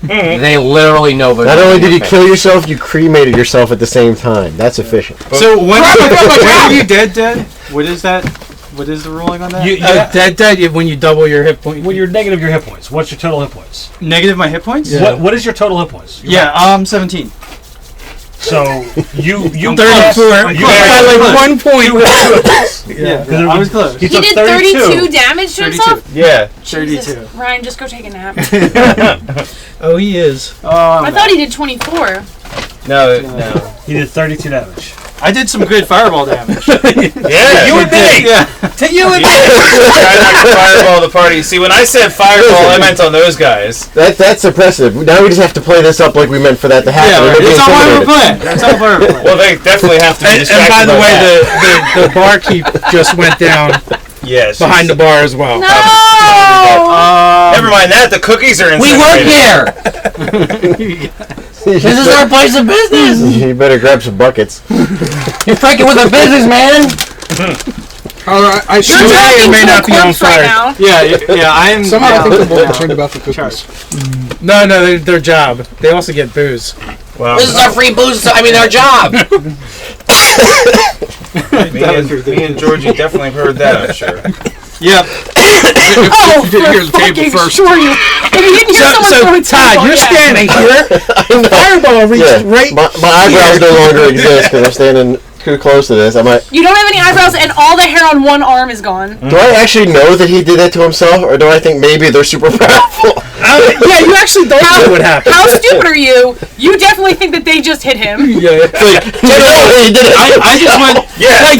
They literally novaed. Not only did you kill yourself, you cremated yourself at the same time. That's efficient. So when are you dead? What is that? What is the ruling on that? That when you double your hit point. When you're negative your hit points, what's your total hit points? Negative my hit points? Yeah. What is your total hit points? Yeah, 17. So you 34. You got like 1 point. Yeah, I was close. He did 32 damage to 32. himself? Yeah. 32. Ryan, just go take a nap. Oh, he is. I thought he did 24. No. He did 32 damage. I did some good fireball damage. Yeah. You and me. Yeah. To you and me. Fireball the party. See, when I said fireball, I meant on those guys. That's impressive. Now we just have to play this up like we meant for that to happen. Yeah, We're it's being all why we're intimidated. playing. That's all why we're playing. Well, they definitely have to be And distracted by the way, that. the barkeep just went down Yes. behind the bar as well. No! Never mind that. The cookies are We work incinerated. here. This is our place of business. You better grab some buckets. You're freaking with the business, man. All right, I You're should. talking may to not a be on corpse right fire. now. Yeah, I am. Somehow I think the more yeah. concerned about the cookies. Charlie. No, their job. They also get booze. Wow. This is our free booze. I mean, our job. Me and Georgie definitely heard that, I'm sure. Yep. Oh, You didn't hear the for table fucking first. sure you. If you didn't hear someone So throw a Todd, table, you're yeah. standing here. Fireball reached right. My eyebrows no longer exist because I'm standing too close to this. I might. You don't have any eyebrows, and all the hair on one arm is gone. Do I actually know that he did that to himself, or do I think maybe they're super powerful? Yeah, you actually don't know what happened. How stupid are you? You definitely think that they just hit him. Yeah. Generally, he did it. I just went. Yeah. Like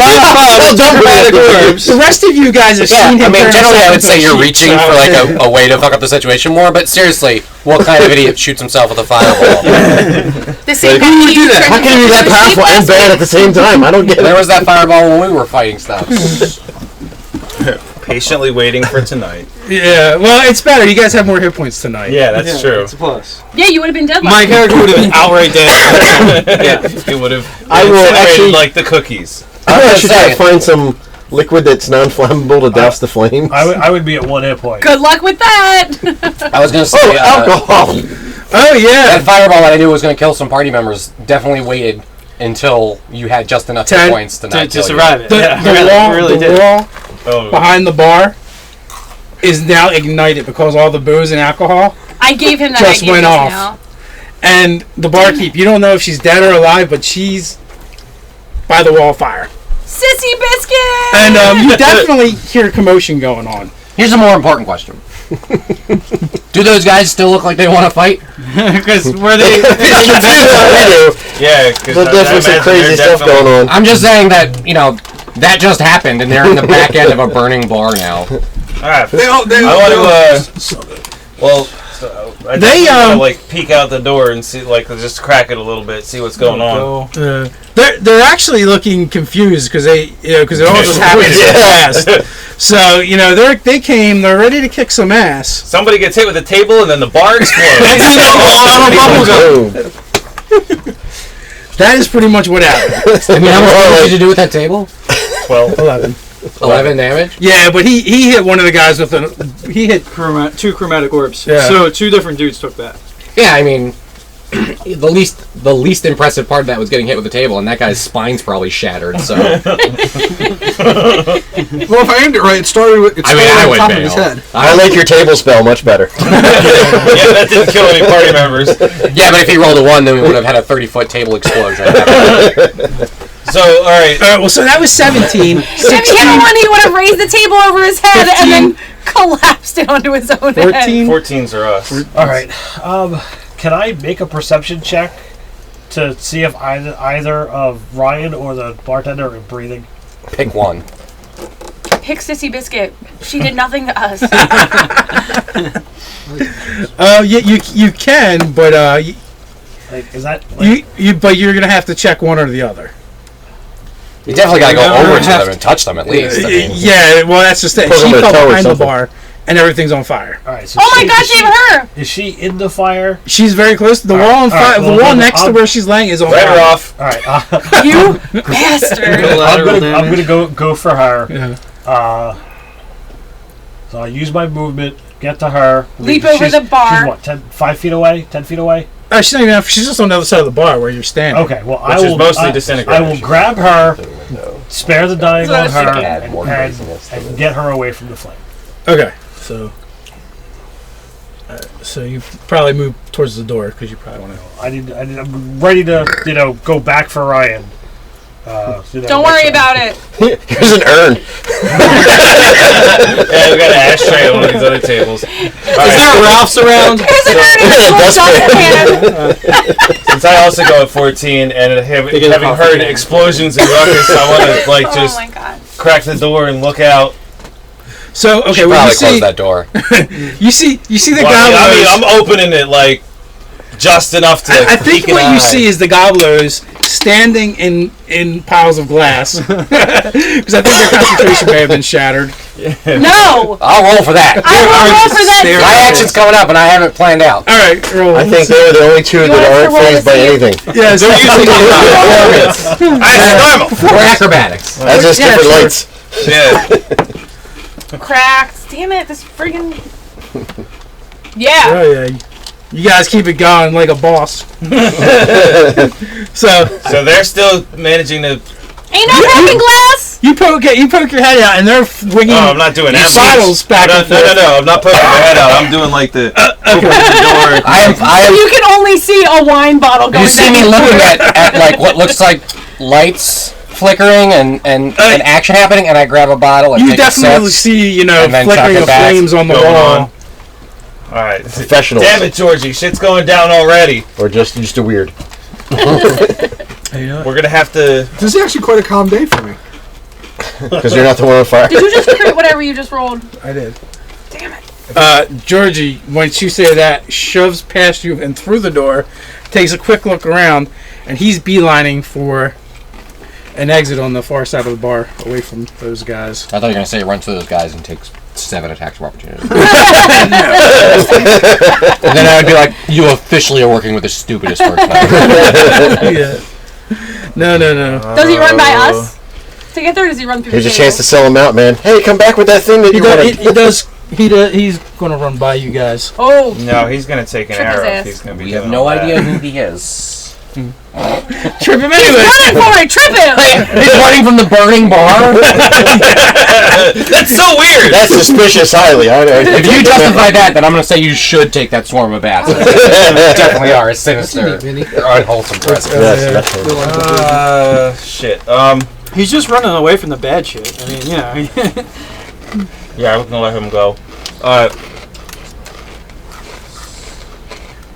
the rest of you guys have seen I him. mean, turn generally, I would himself say you're into a reaching sheep, for so- like a way to fuck up the situation more. But seriously, what kind of idiot shoots himself with a fireball? The same Like, guy who would you do that? How turned can he be into that a sheep powerful and last bad week. at the same time? I don't get There it. was that fireball when we were fighting stuff. Patiently waiting for tonight. Yeah, well, it's better. You guys have more hit points tonight. Yeah, that's true. It's a plus. Yeah, you would have been dead. My character would have been outright dead. Yeah, he would have. I will actually- like the cookies. I should saying. find some liquid that's non-flammable to douse the flames. I would be at 1 hit point. Good luck with that. I was gonna say alcohol. Oh yeah. that fireball that I knew was gonna kill some party members definitely waited until you had just enough hit 10 points to not to kill survive it. The, Yeah, the wall, really the did. wall Oh, behind the bar is now ignited because all the booze and alcohol. I gave him that. Just I gave went this off. now. And the barkeep, you don't know if she's dead or alive, but she's by the wall fire. Sissy biscuit. And you definitely hear commotion going on. Here's a more important question. Do those guys still look like they want to fight? Because were they? yeah, because There's definitely some crazy stuff going on. I'm just saying that, that just happened and they're in the back end of a burning bar now. All right. They I want to. They, like peek out the door and see, like, just crack it a little bit, see what's going on. They're actually looking confused because because it all just happened so fast. So they came, they're ready to kick some ass. Somebody gets hit with a table and then the bar explodes. That is pretty much what happened. I mean, how much damage did you do with that table? 12. 11. 11 damage? Yeah, but he hit one of the guys with he hit. Two chromatic orbs. Yeah. So 2 different dudes took that. Yeah, I mean, the least impressive part of that was getting hit with the table, and that guy's spine's probably shattered. So Well, if I aimed it right, it started on would top bail. of his head. I like your table spell much better. Yeah, that didn't kill any party members. Yeah, but if he rolled a 1, then we would have had a 30-foot table explosion. So, all right. Well, so that was 17. If he hit one, he would have raised the table over his head 15. and then collapsed it onto his own head. 14. 14s are us. All right. Can I make a perception check to see if either of Ryan or the bartender are breathing? Pick one. Pick Sissy Biscuit. She did nothing to us. You can, but Like, is that like, but you're gonna have to check one or the other. You definitely got to go You're over gonna to have them and touch them at least. I mean, Yeah, well that's just it. Put She them in a fell tow or behind the something. bar, and everything's on fire. all right? So Oh my she- God, is she- save her! Is she in the fire? She's very close. The All wall right, on all right, fire. well, The wall then next to I'll- where she's laying is on Let her fire. off. All right. You bastard! I'm gonna go for her. Yeah. So I use my movement, get to her. Leap over She's- the bar. She's what? 5 feet away? 10 feet away? She's not even. She's just on the other side of the bar where you're standing. Okay. Well, Which is mostly disintegration. I will grab her, spare the dying on That's what I her was Add more craziness to and it. get her away from the flame. Okay, so you probably move towards the door because you probably want to. I'm ready to, go back for Ryan. Don't worry about it. Here's an urn. Yeah, we got an ashtray on one of these other tables. Is there Ralph's around? Here's an Since I also go at 14 and having heard explosions and ruckus, I want to Oh my god. crack the door and look out. So okay, Probably well you close see, that door. you see the Well, gobblers. I'm opening it just enough to. I think peek what an you eye. see is the gobblers standing in piles of glass because I think their concentration may have been shattered. No! I'll roll for that. I will roll for that My too! action's coming up, and I haven't planned out. All right, roll. I think they're the only two You want that us to aren't roll phased to by see? anything. Yeah, so That's normal. Or acrobatics. That's just Yeah, different sure. lights. Yeah. Cracked. Damn it, this friggin'. Yeah. Oh yeah, you guys keep it going like a boss. So So they're still managing to. Ain't no broken glass! you poke your head out, and they're winging Oh, I'm not doing that. bottles back and forth. No. I'm not putting my head out. I'm doing like the opening the door. I am. You can only see a wine bottle going You see me looking at like what looks like lights flickering and action happening, and I grab a bottle and You take a definitely sip. see, and then flickering chuck it of back. flames on the Going wall. on. All right. Professionals. Damn it, Georgie. Shit's going down already. Or just a weird. We're going to have to. This is actually quite a calm day for me. Because you're not the one on fire. Did you just crit whatever you just rolled? I did. Damn it. Georgie, once you say that, shoves past you and through the door, takes a quick look around, and he's beelining for an exit on the far side of the bar, away from those guys. I thought you were gonna say run through those guys and take 7 attacks of opportunity. And then I would be like, you officially are working with the stupidest person. Yeah. No. Does he run by us? To get there, or does he run through Here's the a chance to table? sell them out, man. Hey, come back with that thing that you wanted. He's gonna run by you guys. Oh, No, he's going to take an Trip his arrow ass. if he's going to be We doing have no all that. idea who he is. Trip him anyway. running for it! Trip him! He's running from the burning bar. That's so weird. That's suspicious highly. If you justify that, then I'm gonna say you should take that swarm of bats. You definitely are a sinister, or unwholesome presence. Yes, Shit. He's just running away from the bad shit. I mean, Yeah, I'm going to let him go.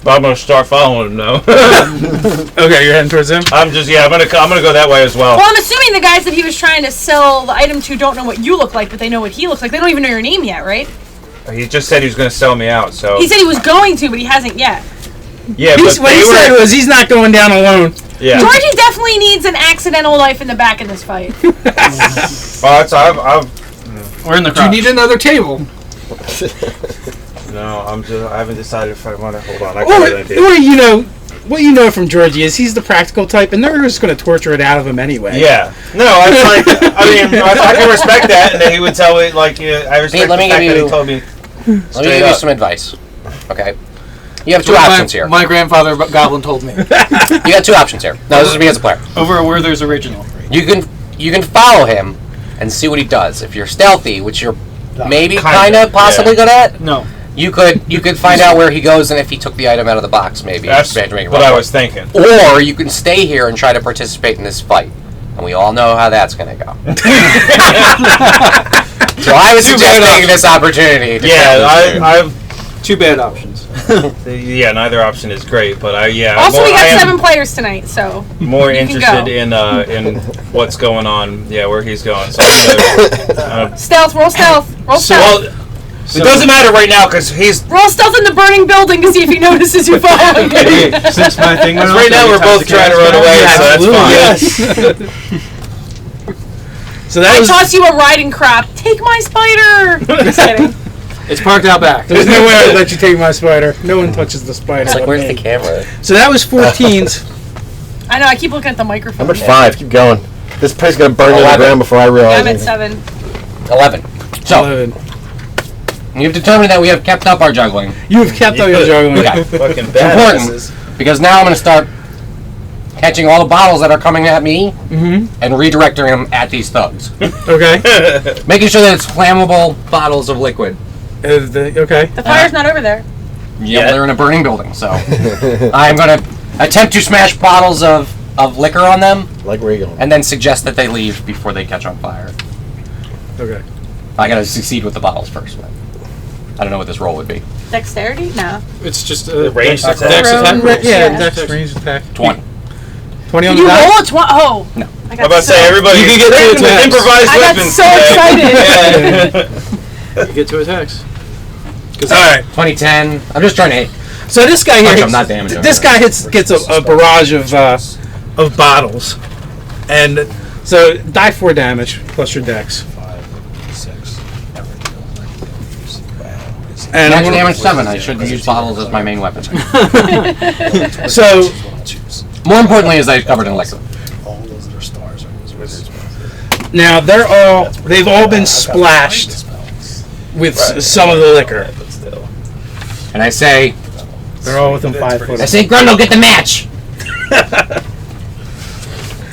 But I'm going to start following him now. Okay, you're heading towards him. I'm gonna go that way as well. Well, I'm assuming the guys that he was trying to sell the item to don't know what you look like, but they know what he looks like. They don't even know your name yet, right? He just said he was gonna sell me out, so He said he was going to, but he hasn't yet. yeah. But What he said was he's not going down alone. yeah. Georgie definitely needs an accidental life in the back in this fight. we're in the Do you crowd. need another table? No, I haven't decided if I want to. Hold on, I got an idea. What you know from Georgie is he's the practical type, and they're just going to torture it out of him anyway. Yeah. No, I can respect that, and then he would tell me I respect let me the fact give that you- he told me. Let me Straight give you up. some advice. Okay. You have 2 options here. My grandfather Goblin told me. You got 2 options here. Now this is me as a player. Over a Werther's original. You can follow him and see what he does. If you're stealthy, which you're maybe kind of possibly good at, No. you could find out where he goes and if he took the item out of the box. Maybe That's Make it what run. I was thinking. Or you can stay here and try to participate in this fight. And we all know how that's going to go. So I was suggesting this opportunity. To Yeah, 2 bad options. yeah. Neither option is great, but Also, we got I am 7 players tonight, so more you can interested go. in what's going on. Yeah, where he's going. So, stealth, roll stealth, roll stealth. well, it doesn't matter right now because he's. Roll stealth in the burning building to see if he notices you following him. Since my thing went Because right now we're both trying to run away, so that's fine. So that I was. toss you a riding crop. Take my spider. Just kidding. It's parked out back. There's no way I'd let you take my spider. No one touches the spider. It's like, but where's me. the camera? So that was 14s. I know. I keep looking at the microphone. I'm at 5. Keep going. This place is going to burn to the 11. ground before I realize I'm at anything. 7. 11. So 11. you've determined that we have kept up our juggling. You have kept all your juggling. Okay. Fucking Important. badasses. Because now I'm going to start catching all the bottles that are coming at me Mm-hmm. and redirecting them at these thugs. Okay. Making sure that it's flammable bottles of liquid. Okay. The fire's not over there. Yeah, well, they're in a burning building, so I'm going to attempt to smash bottles of liquor on them, Like where you going? and then suggest that they leave before they catch on fire. Okay. I got to succeed with the bottles first, but I don't know what this roll would be. Dexterity? No. It's just range dex attack. attack. Throw- Yeah, dex range attack. 20. 20 on Did the you die? roll a 20? Oh. No. I I'm got about to say, everybody. You can get two attacks. Improvised I got weapons. so excited. You get 2 attacks. Alright. 2010. I'm just trying to hit. So this guy here, Punch him, hits, not damage him. this guy gets a barrage of bottles, and so die 4 damage plus your dex. 5, 6, And Max damage 7. I should use bottles as my main weapon. So More importantly, is that it's covered in liquor. all those that are stars are those wizards. now they've all been splashed with some of the liquor. But still. And I say, They're all within 5 foot. I say, Grundle, get the match.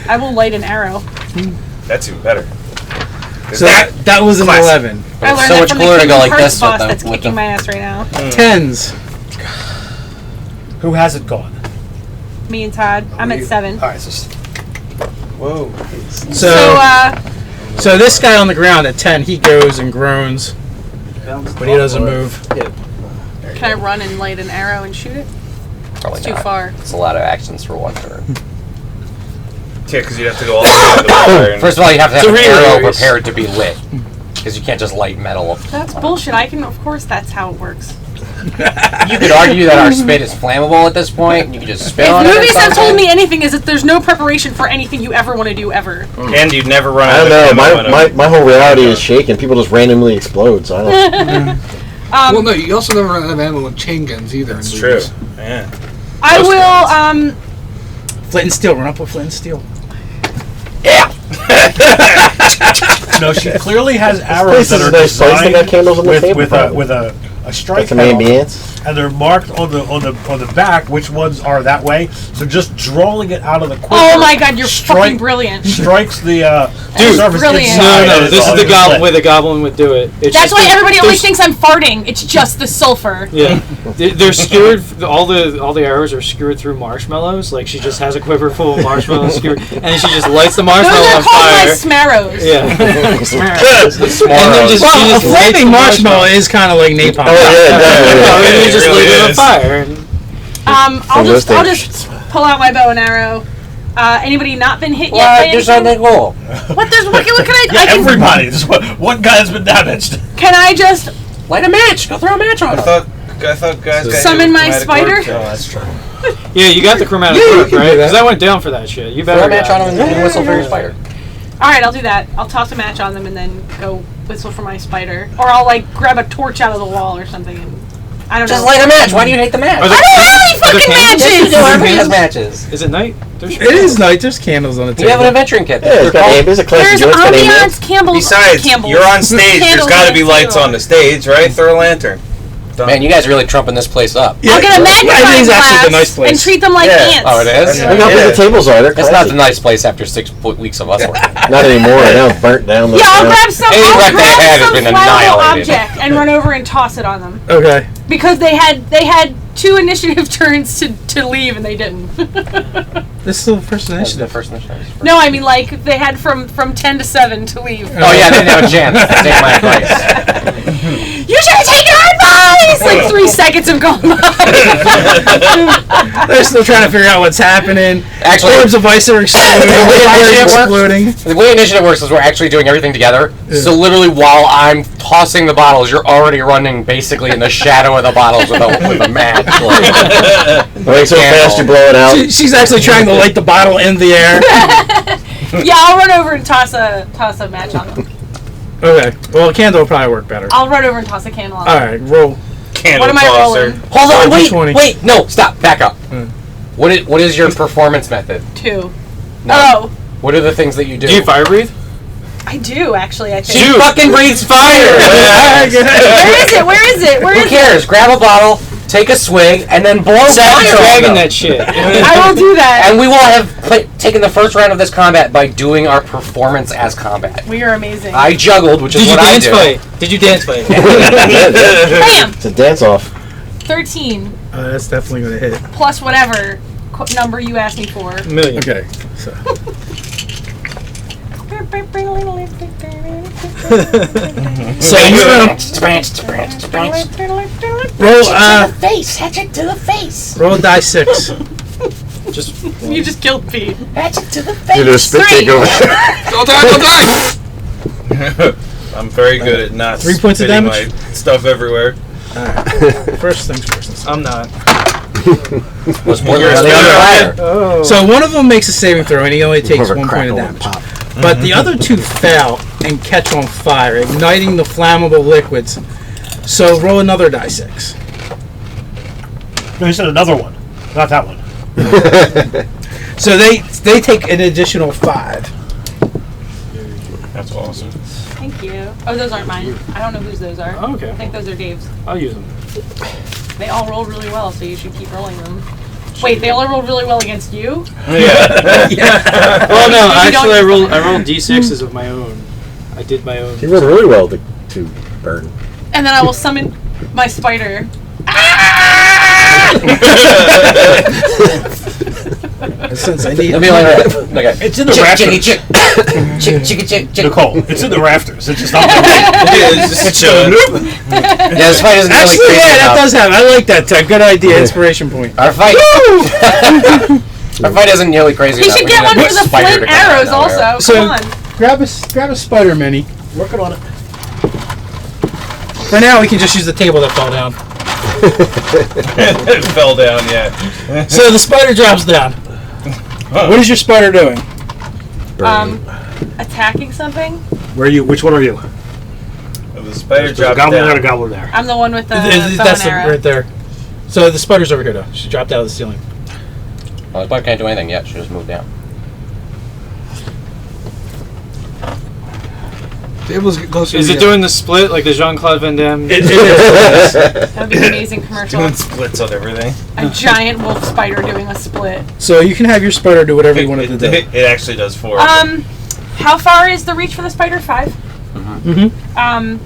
I will light an arrow. That's even better. So that was an Classic. 11. I learned so that much from cooler the to go Kingdom like Hearts this with boss the- that's with kicking the- my ass right now. 10s. Who has it gone? Me and Todd. I'm at 7. All right, so Whoa. So this guy on the ground at 10, he goes and groans, but he doesn't move. Can I run and light an arrow and shoot it? Probably It's too not. far. It's a lot of actions for one turn. Yeah, because you'd have to go all the way to the fire. and- First of all, you have to have an It's a arrow relay. prepared to be lit. Because you can't just light metal. That's bullshit. Of course that's how it works. You could argue that our spit is flammable at this point. And you could just spit If on it. or movies have told something. me anything, is that there's no prepreparation for anything you ever want to do ever. And you'd never run I out don't of know. ammo in My whole reality is shaken. People just randomly explode. So I don't. Well, no, you also never run out of ammo with chain guns either. That's in true. movies. Yeah. I Most will, Flint and steel. Run up with flint and steel. no, she clearly has This arrows place that is are a nice place. They got candles on the table. with a strike Got some helm, ambience. and they're marked on the back which ones are that way. So just drawing it out of the quiver. oh my god, you're strike- fucking brilliant. Strikes the Dude, surface brilliant. inside. No, and this is it's the goblin lit. way the goblin would do it. It's That's just why that everybody always there's- thinks I'm farting. It's just the sulfur. Yeah, they're skewered. All the arrows are skewered through marshmallows. Like she just has a quiver full of marshmallows skewered, and she just lights the Those marshmallow are on called my fire. smarrows. Yeah, S'mores. and then just, she Well, a just lights flaming the marshmallow is kind of like napalm. Oh yeah, No, definitely. you just really leave it on is. fire. And I'll those just pull out my bow and arrow. Anybody not been hit yet? by What? There's anything? something cool. What can I? Yeah, I can, everybody. This one guy has been damaged. can I just Light a match. Go throw a match on I it. thought guys got Summon my chromatic spider? orb. that's true. yeah, you got the chromatic Yeah, you orb, can do right? that. Because I went down for that shit. You Throw better a match on him and whistle for your spider. All right, I'll do that. I'll toss a match on them and then go whistle for my spider, or I'll like grab a torch out of the wall or something. And I don't Just know. light a match. Why do you hate the match? Are I don't have any fucking candles? matches. Everybody has matches. Is it night? There's It is night. There's candles on the You table. have an adventuring kit. Yeah, it's got ambience. There's a classic There's joint. It's got ambience. ambiance, Campbell's. Besides, Campbell's. you're on stage. There's Candles got to on be the lights table. on the stage, right? Throw a lantern. Done. Man, you guys are really trumping this place up. Yeah, I'll get a it magnifying is actually glass the nice place. and treat them like Yeah. ants. Oh, it is? Yeah. Look how big the tables are. They're It's not classy. the nice place after 6 weeks of us working. Not anymore. Now it's burnt down. Yeah, I'll grab some. Any I'll wreck they grab had has some been flammable annihilated. object and run over and toss it on them Okay. because they had 2 initiative turns to leave and they didn't. This is the first That's the initiative. first initiative. No, I mean like they had from 10 to 7 to leave. Oh yeah, they didn't have a chance to take my advice. You should have taken our advice. Like 3 seconds have gone by. They're still trying to figure out what's happening. Actually, Orbs of ice are exploding. The way Fire initiative is works- exploding. the way initiative works is we're actually doing everything together. So literally, while I'm tossing the bottles, you're already running basically in the shadow of the bottles with a match. Right, so fast you blow it out. She's actually trying to light the bottle in the air. Yeah, I'll run over and toss a match on them. Okay. Well, a candle will probably work better. I'll run over and toss a candle on All them. right. Roll. Candle What am I tosser. rolling? Hold on, wait, 20. wait, no, stop, back up. What is your performance method? 2. No. Oh, What are the things that you do? Do you fire breathe? I do actually. I think. She fucking breathes fire. Where is it? Where is it? Where Who is it? cares? Grab a bottle, take a swing, and then blow fire on dragging them. that shit. I will do that. And we will have taken the first round of this combat by doing our performance as combat. We are amazing. I juggled, which is Did you what I dance do. fight? Did you dance fight? Bam! It's a dance off. 13 That's definitely going to hit. plus whatever number you asked me for. $1 million. Okay. So. So you're gonna roll a die 6. You just killed Pete. You do a spit take over. Don't die! I'm very good at not 3 points of spitting damage? my stuff everywhere. First things first. I'm not. Was more You're than a fire. Oh. So one of them makes a saving throw, and he only takes More of a 1 point of crackle and damage. pop. But the other 2 fail and catch on fire, igniting the flammable liquids. So roll another die 6. No, you said another one, not that one. So they take an additional 5. That's awesome. Thank you. Oh, those aren't mine. I don't know whose those are. Oh, okay. I think those are Dave's. I'll use them. They all roll really well, so you should keep rolling them. Wait, they all rolled really well against you? Yeah. Well, no, You actually, don't- I rolled d6s of my own. I did my own. He rolled really well to burn. And then I will summon my spider. Since I need Let me like okay. It's in the rafters. Nicole, it's in the rafters. It's just not there. It's just chilling. Yeah, this fight isn't really Actually, crazy yeah, that enough. does happen. I like that. Good idea. Inspiration point. Our fight. Our fight isn't nearly crazy He enough. should We get need one a for the spider flint to come out of arrows nowhere. also. So- Come on. Grab a spider mini. Working on it. For now, we can just use the table that fell down. It fell down, yeah. So the spider drops down. What is your spider doing? Attacking something? Where are you? Which one are you? The spider There's a dropped goblin and a down. goblin there. I'm the one with the bow That's and arrow. right there. So the spider's over here, though. She dropped out of the ceiling. Well, the spider can't do anything yet. She just moved down. Table's closer. Is it doing the split like the Jean-Claude Van Damme? It is. That would be an amazing commercial. Doing splits on everything. A giant wolf spider doing a split. So you can have your spider do whatever you want it to do. It actually does 4. How far is the reach for the spider? 5? Mm-hmm.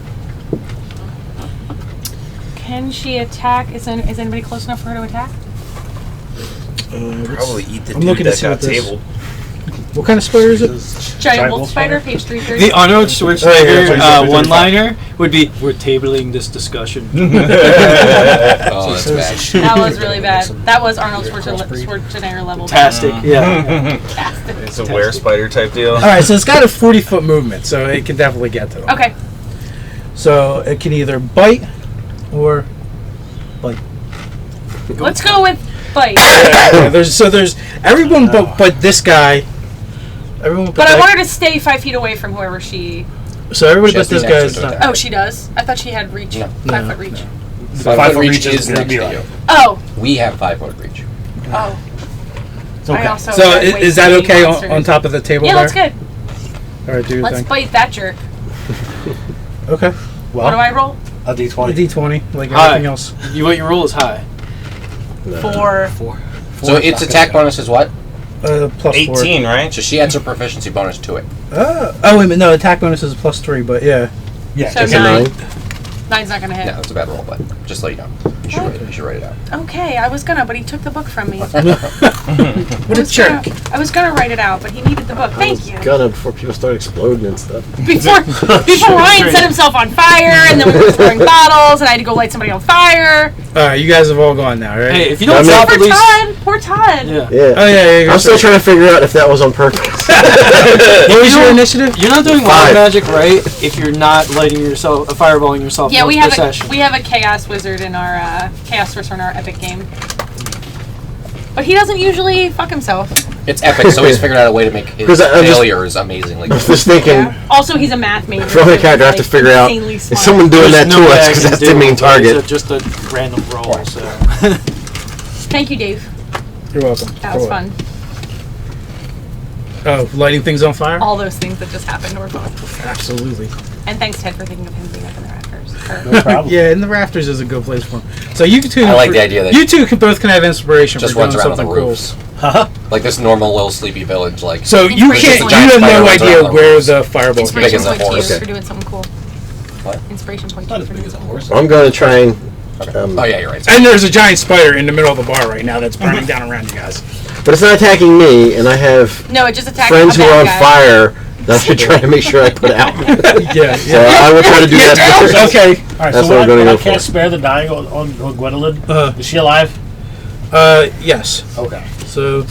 Can she attack? Is anybody close enough for her to attack? Probably eat the I'm dude looking to that see got what this- tabled. What kind of spider is it? Giant wolf spider, page 330. The Arnold Oh, Schwarzenegger yeah, one-liner would be, "We're tabling this discussion." Oh, that's bad. That was really bad. That was Arnold Schwarzenegger level. Fantastic. Yeah. It's a were spider type deal. All right, so it's got a 40-foot movement, so it can definitely get to them. Okay. So it can either bite or bite. Let's go with bite. Yeah, there's everyone but this guy. Everyone but But I that- want her to stay 5 feet away from whoever she. So everybody She but has to this be guy next is to not. it. Oh, she does. I thought she had reach. No. 5 foot reach. 5 foot reach is is next to melee. you. Oh. We have 5 foot reach. Oh. It's okay. I also So have is that waist-beating okay monsters. on top of the table Yeah, there? that's good. All right, do your Let's thing. bite that jerk. Okay. What do I roll? A A D20. D20, like Hi. everything else. What your roll is high. For. So its attack bonus is what? Plus 18, right? So she adds her proficiency bonus to it. 4. Oh, wait a minute. No, attack bonus is +3, but yeah. Yeah. So Take a 9. 9. 9's not gonna hit. No, that's a bad roll, but just let you know. You should write it out. Okay, I was gonna, but he took the book from me. What a jerk. I was gonna write it out, but he needed the book. Thank you. Gonna before people start exploding and stuff. Before Ryan set himself on fire, and then we were throwing bottles, and I had to go light somebody on fire. All right, you guys have all gone now, right? Hey, if you don't I mean- drop Poor at least. Todd. Poor Todd. Yeah. Yeah. Oh, yeah. I'm still trying to figure out if that was on purpose. What was your initiative? You're not doing 5. wild magic right if you're not lighting yourself, fireballing yourself. Yeah, once we per have session. a chaos wizard in our chaos sorcerer in our epic game, but he doesn't usually fuck himself. It's epic, so he's figured out a way to make his 'Cause I'm just- failures amazingly I was just thinking, Yeah. Also, he's a math major. for only so character, I have he's, to figure out insanely is smart. someone doing There's that no to way us I because can that's do the main it, but target. It's just a random roll. So. Thank you, Dave. You're welcome. That was fun. Oh, lighting things on fire? All those things that just happened were fun. Absolutely. And thanks, Ted, for thinking of him being up in the rafters. No problem. Yeah, and the rafters is a good place for him. So you two, I like the idea that you two can both can have inspiration just for doing runs around on the something cool. roofs. Huh? Like this normal little sleepy village. Like So you It's can't. just You a have giant no spider idea runs around where the the fireball. big Inspiration as a point to you horse. for doing something cool. What? Inspiration point to Not you as for big doing as a something horse. I'm going to try and. Oh yeah, you're right. And there's a giant spider in the middle of the bar right now that's burning down around you guys. But it's not attacking me, and I have No, it just attacked friends a who are on bad guy. fire that I should try to make sure I put out. Yeah. So I will try to do that first. Okay. All right, That's so what I'm gonna when I go can't for. spare the dying on Gwendolyn, is she alive? Yes. Okay. So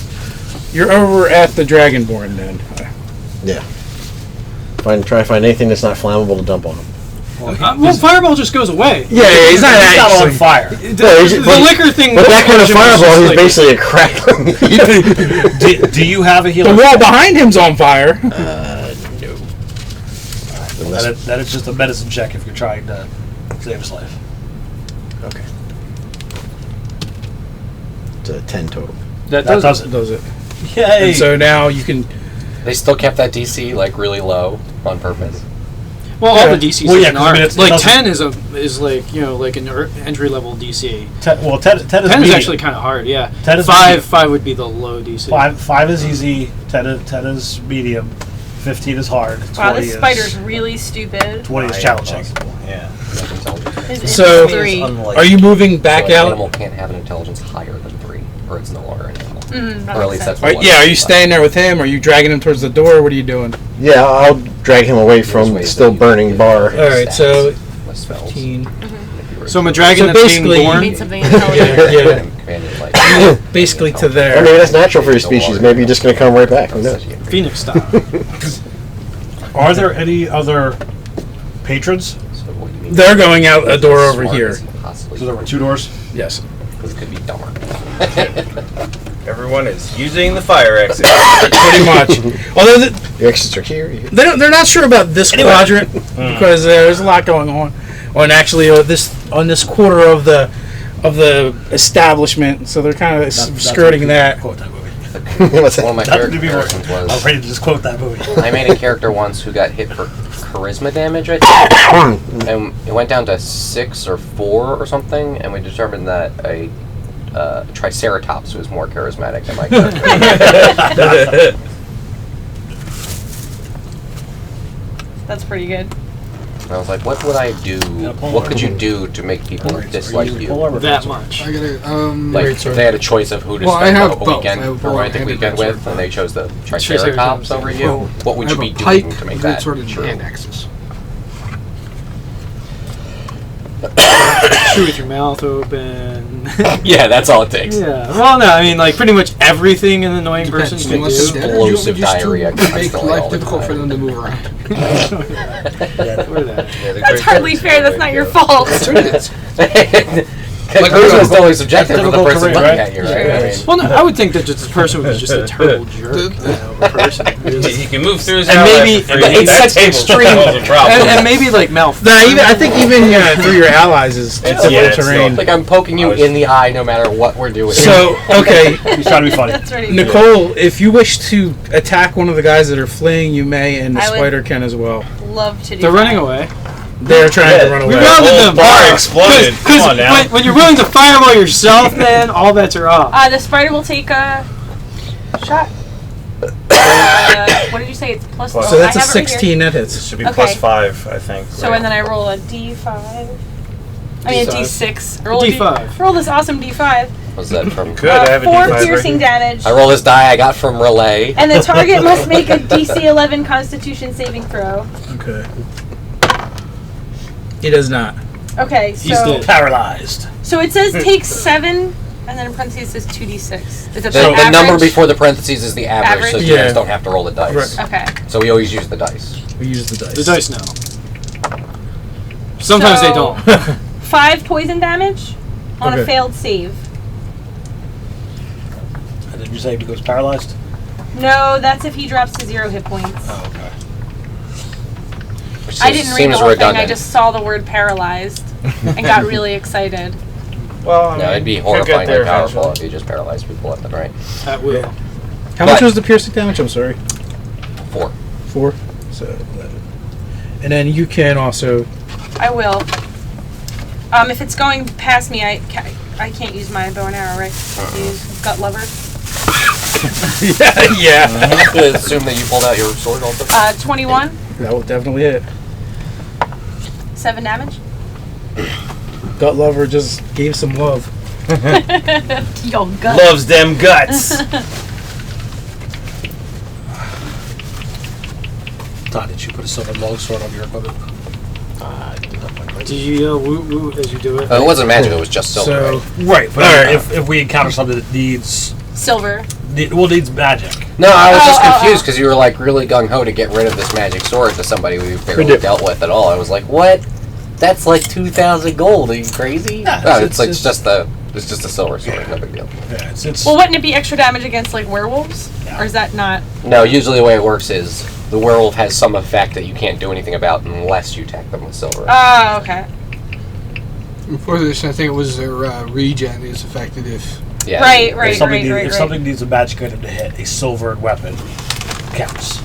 you're over at the Dragonborn then. Yeah. Try to find anything that's not flammable to dump on him. Well, fireball just goes away. Yeah, he's not He's not on actually. fire. The liquor thing. But that kind of fireball, he's basically a crackling. do you have a healer? The wall behind him's on fire. That is just a medicine check if you're trying to save his life. Okay. It's a 10 total. That does it. Does it? Yay! And so now you can. They still kept that DC like really low on purpose. Well, all the DCs Well, yeah, are 'cause I mean, it like doesn't- 10 is like like an entry level DC. 10 is 10 is medium. actually kind of hard. Yeah. 10 is five would be the low DC. Five is easy. 10 is medium. 15 is hard. 20 Wow, this is, spider's really stupid. 20 is challenging. Yeah. His So- intelligence is 3. Are you moving back So an out? animal can't have an intelligence higher than 3, or it's no longer an animal. That Or at makes least sense. that's what it was. Yeah, are you staying there with him? Are you dragging him towards the door? What are you doing? Yeah, I'll drag him away There's from the ways still that you burning can bar. get All right, so with spells. 15. So I'm a dragon So that's being basically- born. Made something intelligent. Yeah. Companion, like, Basically to I there. mean, that's natural for your species. Maybe you're just going to come right back. Who knows? Phoenix style. Are there any other patrons? So what do you mean? They're going out a door over Smart here. as he possibly So there were 2 doors. Yes. This could be dumber. Everyone is using the fire exit. Pretty much. Although Your exits are here. they're not sure about this quadrant because there's a lot going on. Actually, on this quarter of the establishment, so they're kind of skirting that. Quote that movie. What's One of my Nothing favorite to be comparisons I was was ready to just quote that movie. I made a character once who got hit for charisma damage, I think, and it went down to 6 or 4 or something, and we determined that a Triceratops was more charismatic than my character. That's pretty good. And I was like, what would I do? What could you do to make people dislike you? That much. I gotta Like, if they had a choice of who to Well, I spend have a both. I weekend, have a a romantic one-handed weekend sword. with, and they chose the Triceratops, Triceratops over you, Well, what would I you have be a doing pike, to make great that sword, and true? hand axes. Shoot with your mouth open. Yeah, that's all it takes. Yeah. Well, no, I mean, like pretty much everything an annoying person can Unless do. they're dead, Explosive you just diarrhea to make constantly life all the difficult for time. them to move around. Or that. That's hardly fair. That's not your fault. Like, charisma is totally subjective for the Typical person terrain, looking right? at you, right? I mean, Well, no, I would think that just this person was just a terrible jerk. Person. He can move through his And hour maybe- after free. but it's That such table's extreme- a problem. And maybe like mouth. I think even through your allies is typical it's terrain. like I'm poking you in the eye no matter what we're doing. So okay, He's trying to be funny. That's right. Nicole, if you wish to attack one of the guys that are fleeing, you may, and the I would- spider can as well. Love to do They're that. running away. They're trying to run We away. rounded whole them. bar exploded. Come on now. When you're willing to fireball yourself, man, all bets are off. The spider will take a shot. What did you say? It's plus. So So that's I a have it right here. 16 that This hits. should be Okay. plus 5, I think. So and then I roll a D5. I mean a D6. I roll a D5. Roll this awesome D5. Was that from? Good, I have a 4 D5 right piercing here. damage. I roll this die I got from Relay. And the target must make a DC 11 Constitution saving throw. Okay. He does not. Okay, He's so dead. Paralyzed. so it says take 7, and then in parentheses it says 2d6. Is it The the number average? before the parentheses is the average, so Average? you Yeah. guys don't have to roll the dice. Right. Okay. So we always use the dice. We use the dice. The dice know. Sometimes they So- don't. 5 poison damage on a Okay. failed save. And did you say he goes paralyzed? No, that's if he drops to 0 hit points. Oh, okay. Which I didn't read the seems whole redundant. thing. I just saw the word paralyzed and got really excited. Well, I No, mean, it'd be could get horrifyingly there powerful eventually. if you just paralyze people left and right. At will. How much But- was the piercing damage? I'm sorry. 4. 4. So 11. And then you can also. I will. If it's going past me, I can't use my bow and arrow, right? I have to use gut lover. Yeah. I'm going to assume that you pulled out your sword also. 21. That will definitely hit. 7 damage. Gut Lover just gave some love. Yo, gut. Loves them guts. Todd, did you put a silver longsword on your equipment? Do you yell woo woo as you do it? It wasn't magic, it was just silver. Right, but if we encounter something that needs Silver. needs magic. No, I was just confused because you were like really gung ho to get rid of this magic sword to somebody we barely dealt with at all. I was like, what? That's like 2,000 gold. Are you crazy? No, it's just a silver sword. No big deal. Yeah, it's Well, wouldn't it be extra damage against like werewolves? Or is that not? No, usually the way it works is the werewolf has some effect that you can't do anything about unless you attack them with silver. Oh, okay. For this, I think it was their regen is affected if. Yeah. Right. if something needs a magic item to hit, a silver weapon counts.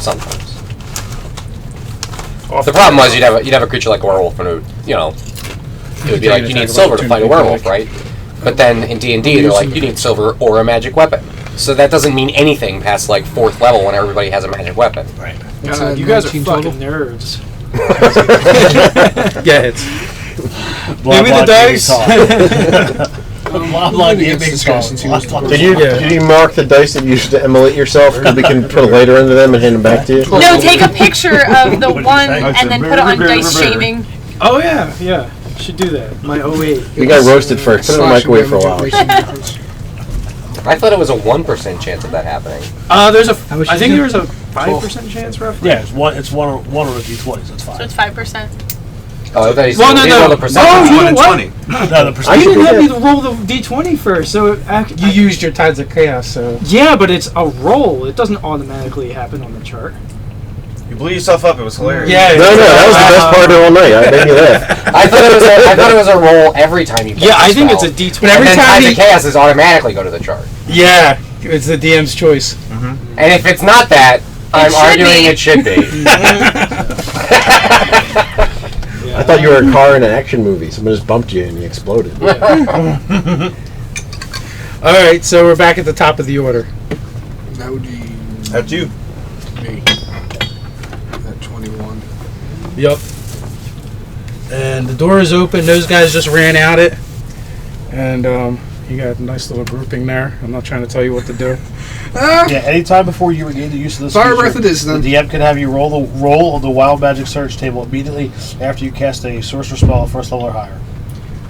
Sometimes. The problem was you'd have a creature like a werewolf, and it would be like you need silver to fight a werewolf, right? But then in D&D, they're like you need silver or a magic weapon. So that doesn't mean anything past like 4th level when everybody has a magic weapon. Right. God, you guys are fucking nerds. Yeah, it's. Give me the dice. Did you mark the dice that you used to emulate yourself? Because we can put a lighter into them and hand them back to you. No, take a picture of the one and then put it on dice shaving. Oh yeah. Should do that. My 08. You got roasted first. Put it in the microwave for a while. I thought it was a 1% chance of that happening. I think there's a 5% chance roughly. Yeah, it's one on a d20, so it's fine. So it's 5%. Oh, I thought you said no. the percentage. Oh, you know what? No, the You percentage. didn't have me roll the d20 first, so You used your Tides of Chaos, so. yeah, but it's a roll. It doesn't automatically happen on the chart. You blew yourself up. It was hilarious. Yeah. No, that was the best part of the whole night. I made you laugh. I thought it was a roll every time you cast Yeah, I a think spell. it's a d20. But every and then time Tides he- of Chaos is automatically go to the chart. Yeah, it's the DM's choice. And if it's not that, I'm should arguing be. it should be. I thought you were a car in an action movie. Someone just bumped you and you exploded. All right, so we're back at the top of the order. That would be That's you. me. At 21. Yep. And the door is open. Those guys just ran out it. And you got a nice little grouping there. I'm not trying to tell you what to do. Yeah, anytime before you regain the use of this Fire feature, breath it is, then. the DM can have you roll of the wild magic search table immediately after you cast a sorcerer spell at 1st level or higher.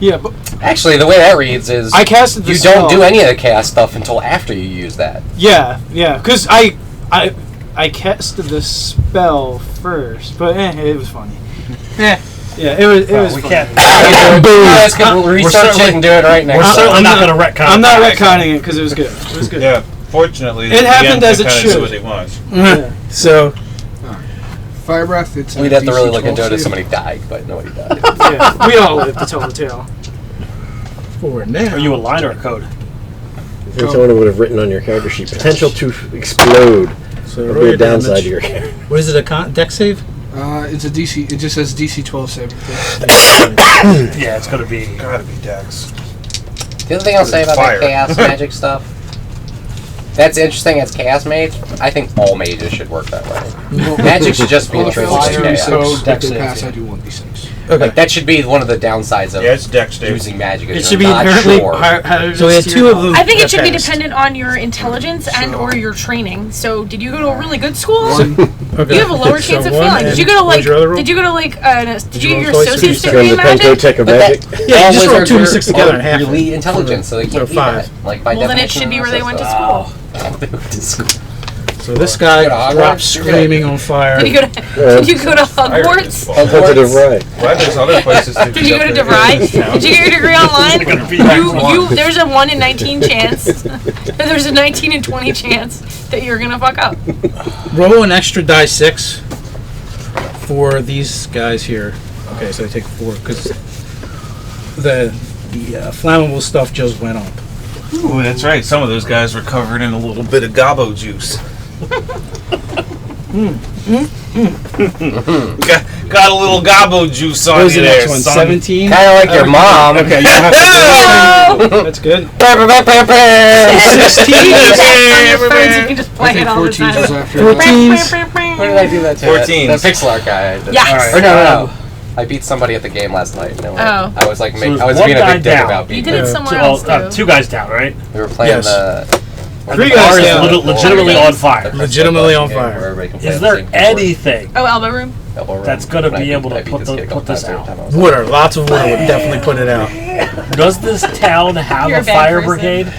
Yeah, but Actually, the way that reads is I casted the you spell. don't do any of the chaos stuff until after you use that. Yeah, because I casted the spell first, but it was funny. Yeah, it was we funny. can't. Let's go research it and do it right now. We're certainly not going to retcon. I'm not retconning it because it was good. It was good. Yeah. Fortunately, It happened as it kind of should. knew what it was. Yeah. So, Fire breath, it's We'd a have to really DC look into it 12 if save. somebody died, but nobody died. Yeah, we all live to tell the tale. for now. Are you a line or a code? I think someone would have written on your character sheet, potential to explode. So That would roll be your a downside damage. to your character. What is it, a deck save? It's a DC. It just says DC 12 save. Yeah, it's going to be. Gotta be Dex. The other thing I'll say about Fire. that chaos magic stuff, that's interesting as chaos mage. I think all mages should work that way. Magic should just be All the intrinsic fails to to chaos. so Dex if they save, pass, yeah. I do 1d6. Okay. Like, that should be one of the downsides of Yeah, it's Dex, dude. using magic. It Is should you're be not inherently sure. hazardous So we had to two your of them. I think it that should be passed. dependent on your intelligence and or your training. So, did you go to a really good school? Okay. You have a lower So chance of one, failing. Did and you go to what was your other roll? Did you get your roll twice or associate's did you degree Go in to the Penco magic? Tech of But Magic. that, Yeah, you all just roll wizards 2 and are- 6 together are and half it. elite intelligence, so they So can't be 5. that. Like by Well, then it definition, should be where they went to that's- school. They went to school. So this guy Go to Hogwarts? drops screaming on fire. Did you go to Hogwarts? I went to DeVry. Glad there's other places to Did you go to DeVry? Did you get your degree online? There's a 1 in 19 chance. There's a 19 in 20 chance that you're gonna fuck up. Roll an extra die 6 for these guys here. Okay, so I take 4 because the flammable stuff just went up. Oh, that's right. Some of those guys were covered in a little bit of gobbo juice. Got a little gobbo juice on What was you the there, next one? son. 17? Kind of like your mom. Okay, you don't have to do it. That's good. 16. You can just I play think it all the 14 was time. after. 14's. Where did I do that to? 14. The pixel art guy. Yes. Or no. I beat somebody at the game last night. No, Oh. I was like, So I was there's one being a guy big dick down. about You beating. did it somewhere else too. 2 guys down, right? We were playing Yes. the. Three the guys bar down. is Legitimately on fire. the Legitimately on game fire. where everybody can play Is the there same keyboard. anything Oh, elbow room. Elbow room. that's gonna When I be beat- able to I beat put this the- kid a couple put this times every out? time I was like- Water. Lots of water would definitely put it out. Does this town have You're a a bad fire person. brigade?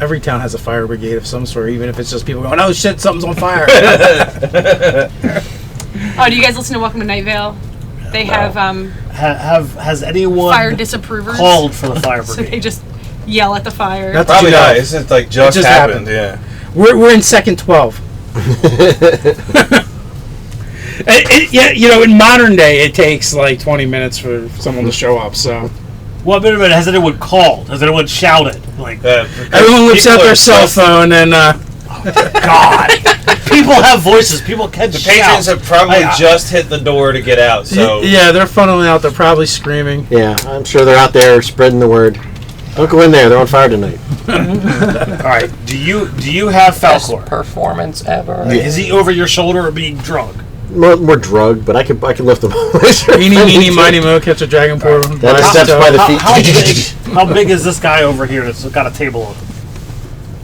Every town has a fire brigade of some sort, even if it's just people going, "Oh shit, something's on fire." Oh, do you guys listen to Welcome to Night Vale? They have Has anyone fire disapprovers. called for the fire So they brigade? just yell at the fire. That's Probably what you not. know. It's just like just just happened. happened. Yeah. We're in second 12. Yeah, you know, in modern day, it takes like 20 minutes for someone to show up. So Well, wait a minute. Has anyone called? Has anyone shouted? Like, everyone whips out People their are cell so- phone and God. People have voices. People can The shout. patrons have probably I- just hit the door to get out. So yeah, they're funneling out. They're probably screaming. Yeah, I'm sure they're out there spreading the word. Don't go in there. They're on fire tonight. All right. Do you have Best Falcor? performance ever. Is he over your shoulder or being drunk? More drugged, but I could lift them. Eeny, meeny, miny, mo, catch a dragon portal. That is steps by the feet. How big is this guy over here that's got a table on him?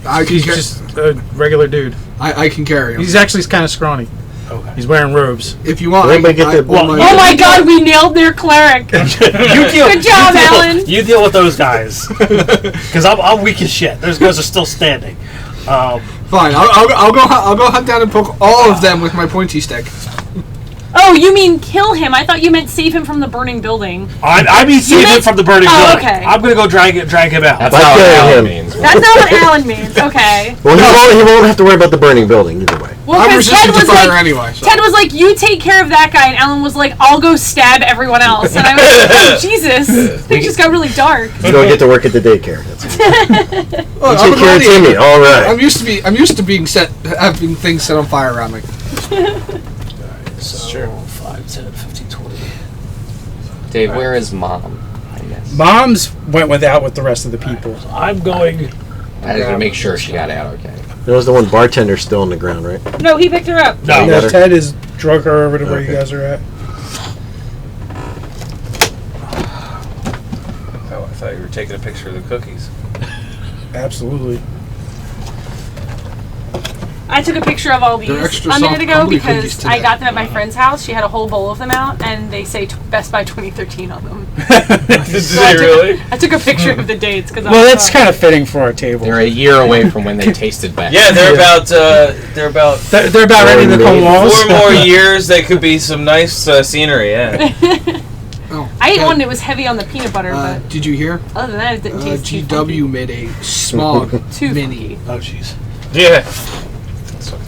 I can He's ca- just a regular dude. I can carry him. He's actually kind of scrawny. Okay. He's wearing robes. If you want, Does anybody get the- well, Oh my God, we nailed their cleric. Good Good job, Alan. You deal with those guys, because I'm weak as shit. Those guys are still standing. Fine, I'll go hunt down and poke all of them with my pointy stick. Oh, you mean kill him? I thought you meant save him from the burning building. I mean, save him meant- from the burning Oh, building. okay. I'm gonna go drag him out. That's By not what killing Alan him. means. That's not what Alan means. Okay. Well, he won't have to worry about the burning building either way. Well, I'm because Ted resistant to was fire like, anyway. So. Ted was like, you take care of that guy, and Alan was like, I'll go stab everyone else. And I was like, oh, Jesus. Things just got really dark. You don't get to work at the daycare. That's Look, I'm Take a care of gladiator. Timmy. All right. I'm used to being having things set on fire around me. So 5, 10, 15, 20. Dave, where is mom? I guess. Moms went without with the rest of the people. I'm going. I had to make sure she got out okay. There was the one bartender still on the ground, right? No, he picked her up. No. No, better. Ted is drug her over to where you Okay. guys are at. Oh, I thought you were taking a picture of the cookies. Absolutely. I took a picture of all these They're extra a minute soft ago crumbly because cookies I today. got them at my friend's house. She had a whole bowl of them out, and they say Best Buy 2013 on them. Did So they I took, really? I took a picture of the dates because Well, that's kind of fitting for our table. They're a year away from when they tasted bad. Yeah, they're about They're about ready to come walls. 4 more years. They could be some nice scenery. Yeah. Oh, I ate okay. one that was heavy on the peanut butter, but Did you hear? other than that, it didn't taste too GW made a smog Too mini. Oh jeez. Yeah.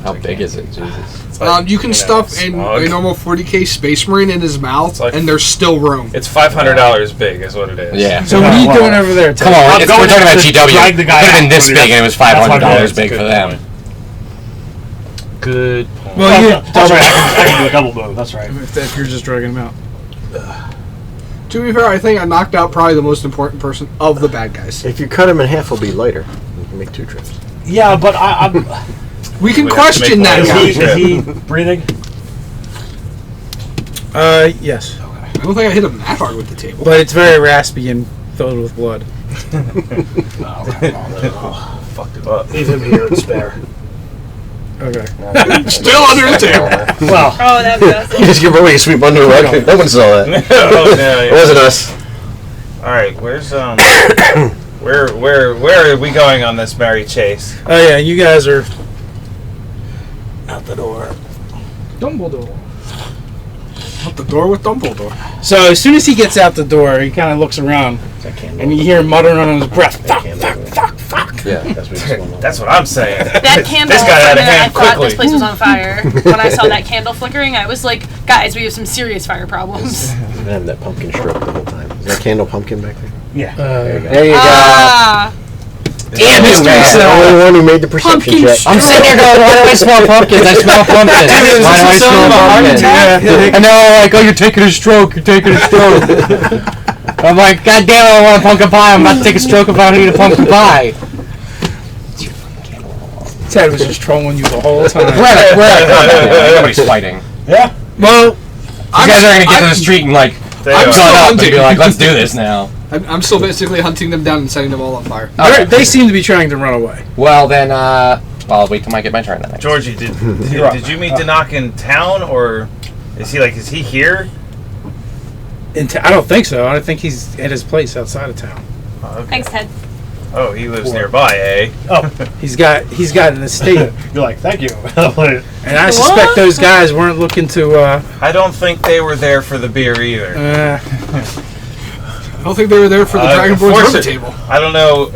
How big is it? Jesus. It's like, You can stuff a normal 40k Space Marine in his mouth, like- and there's still room. It's $500 big, is what it is. Yeah. So what are you doing over there, Ted? Come on, I'm we're going talking about to GW. drag the guy Could have been out. this I mean, big and it was that's $500 a big good for them. Good point. Well, you, That's right. I can do a double move. That's right. if you're just dragging them out. To be fair, I think I knocked out probably the most important person of the bad guys. If you cut him in half, he'll be lighter. You can make 2 trips. Yeah, but I'm. We can We'd have to question make that one guy. of Is he breathing? Yes. I don't think I hit him that hard with the table. But it's very raspy and filled with blood. Fucked it up. Leave him here and spare. Okay. Still under the table. Well, Oh, that'd be awesome. You just give away, sweep under the rug. No one saw that. Oh, no, It yeah. wasn't us. All right, where's where are we going on this merry chase? Oh yeah, you guys are out the door. Dumbledore. Out the door with Dumbledore. So as soon as he gets out the door, he kind of looks around, and you hear him muttering under his breath. Fuck, fuck, fuck, fuck. Yeah. That's what I'm saying. That candle, This got out of for a minute, I hand thought quickly. this place was on fire. When I saw that candle flickering, I was like, guys, we have some serious fire problems. I've been having that pumpkin stroke the whole time. Is that candle pumpkin back there? Yeah. There you go. Ah, damn you, man. I'm the only one who made the perception check. I'm sitting here going, why do I smell pumpkins? I smell pumpkins. Why do I smell pumpkins? And they're all like, oh, you're taking a stroke. You're taking a stroke. I'm like, God damn it, I want a pumpkin pie. I'm about to take a stroke if I don't eat a pumpkin pie. Ted was just trolling you the whole time. Nobody's fighting. Yeah. Well, You guys are going to get to the street and like, I'm still shut up and hunting. be like, let's do this now. I'm still basically hunting them down and setting them all on fire. They seem to be trying to run away. Well, then, I'll wait till I get my turn then. Georgie, did you meet Danak in town, or is he here? I don't think so. I think he's at his place outside of town. Oh, okay. Thanks, Ted. Oh, he lives nearby, eh? Oh, He's got an estate, you're like, thank you. and I suspect those guys weren't looking to. I don't think they were there for the beer either. I don't think they were there for the Dragonborn's room table. I don't know.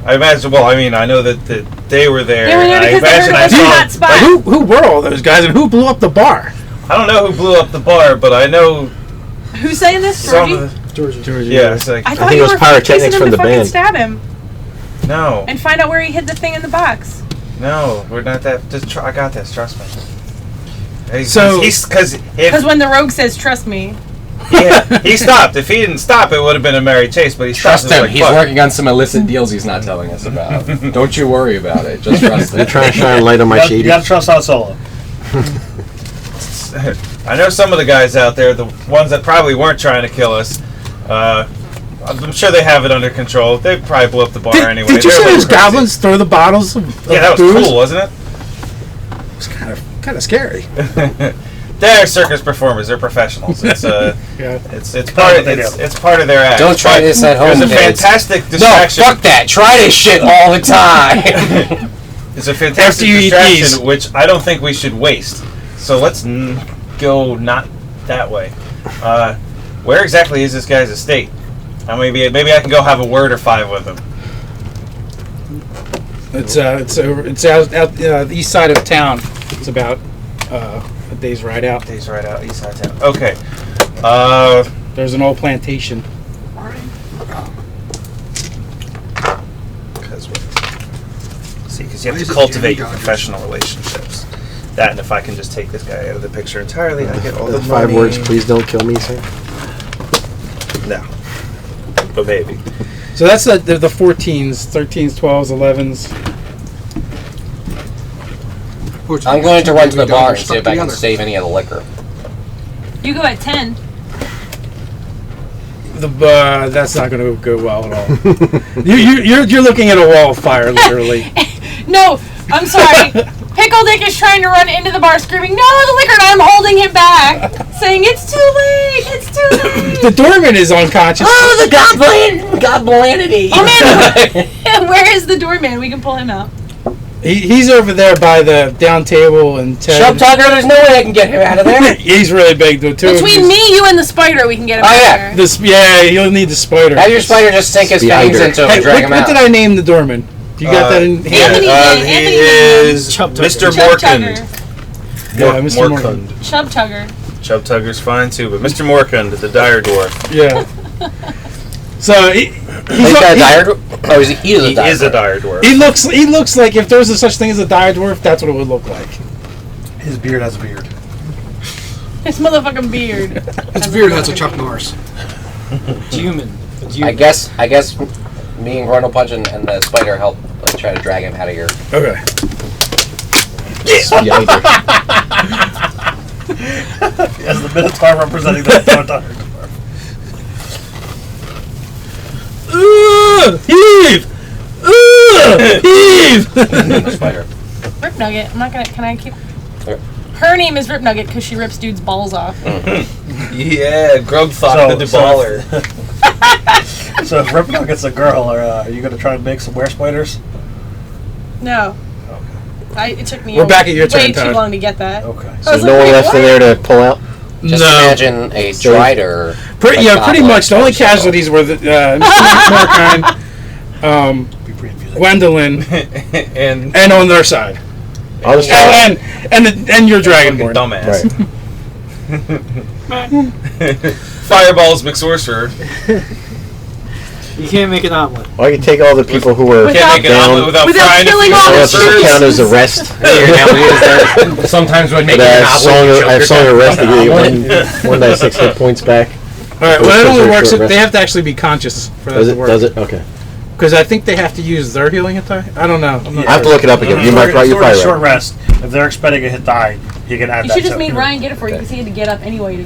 I imagine. Well, I mean, I know that they were there. They were there because they heard it was a hot spot. Who were all those guys, and who blew up the bar? I don't know who blew up the bar, but I know Who's saying this, some Georgie? of the. George. Yeah, it's like I thought think you it was were pyrotechnics chasing him from to the fucking band. stab him no, and find out where he hid the thing in the box. no, we're not that. I got this. Trust me. So- Because Because when the rogue says, "Trust me," he stopped. If he didn't stop, it would have been a merry chase. But he stopped. Trust him. He's working on some illicit deals he's not telling us about. Don't you worry about it. Just trust I'm him. trying to shine light on my You shady. gotta trust Han Solo. I know some of the guys out there, the ones that probably weren't trying to kill us. I'm sure they have it under control. They probably blew up the bar anyway. Did you They're a see little those crazy. goblins throw the bottles of Yeah, that was booze? cool, wasn't it? It was kind of scary. They're circus performers. They're professionals. It's Yeah. it's part of it's part of their act. Don't try But this at home, There's a kids. fantastic No, distraction. fuck that. Try this shit all the time. It's a fantastic After you eat distraction, these. which I don't think we should waste. So let's go not that way. Where exactly is this guy's estate? Maybe I can go have a word or five with him. It's out the east side of town. It's about a day's ride out. He's right out east side of town. Okay. There's an old plantation. Because you have to cultivate your professional relationships. That, and if I can just take this guy out of the picture entirely, I get all the The 5 money. words, please don't kill me, sir. No. But maybe. So that's the 14s, 13s, 12s, 11s. I'm going to run to the bar and see if I can save any of the liquor. You go at 10. That's not going to go well at all. You're looking at a wall of fire, literally. No, I'm sorry. Pickle Dick is trying to run into the bar screaming, "No, the liquor!" and I'm holding him back, saying, "It's too late! It's too late!" The doorman is unconscious. Oh, the goblinity! Oh man, where is the doorman? We can pull him out. He's over there by the down table and Ted. Shut up, Tucker. There's no way I can get him out of there. He's really big, though, too. Between me, you, and the spider, we can get him Oh, out yeah. there. You'll need the spider. Have your spider just sink his fangs into him Hey, and drag him what out. did I name the doorman? Do you got that in here? Anthony- He Anthony is Chub Mr. Chub Morkund. Tugger. Yeah, Mr. Morkund. Chub Tugger. Chub Tugger's fine too, but Mr. Morkund, the dire dwarf. Yeah. So He's got a dire dwarf? Oh, he is a He dire is a dire dwarf. he looks like if there's a such thing as a dire dwarf, that's what it would look like. His beard has a beard. His motherfucking beard. His beard has a Chuck Norris. Human. I guess me and Grundle Punch and the spider help try to drag him out of here. Okay. As the Minotaur representing the dire dwarf. Heave! Heave! The spider. Rip Nugget. I'm not gonna. Can I keep? Okay. Her name is Rip Nugget because she rips dudes' balls off. Yeah, Grogthok So- the so- baller. So if Ripnock gets a girl, are you going to try and make some were spiders? No. It took me We're back at your turn, way too Todd. long to get that. Okay. I So was no like, one wait, left in what? there to pull out? Just No. imagine a strider. Pretty goblin much. The only torso. casualties were the Mr. Morkine, Be pretty music. Gwendolyn, and and on their side. I'll just And your fucking dragonborn. dumbass. Right. Fireballs McSorcerer. You can't make an omelet. Or I can take all the people who were Can't make an omelet without frying killing a all few the Does it count as arrest? Sometimes when But making an omelet, I have song arrest to get 1 hit points back. All right. Well, Those it only are works short if they rest. have to actually be conscious for that Does to it? work. Does it? Okay. Because I think they have to use their healing attack. I don't know. I'm not I have to look it up again. You're Short probably short right. rest. If they're expecting a hit die, he can add You that. should just to made it. Ryan get it for you because he had to get up anyway to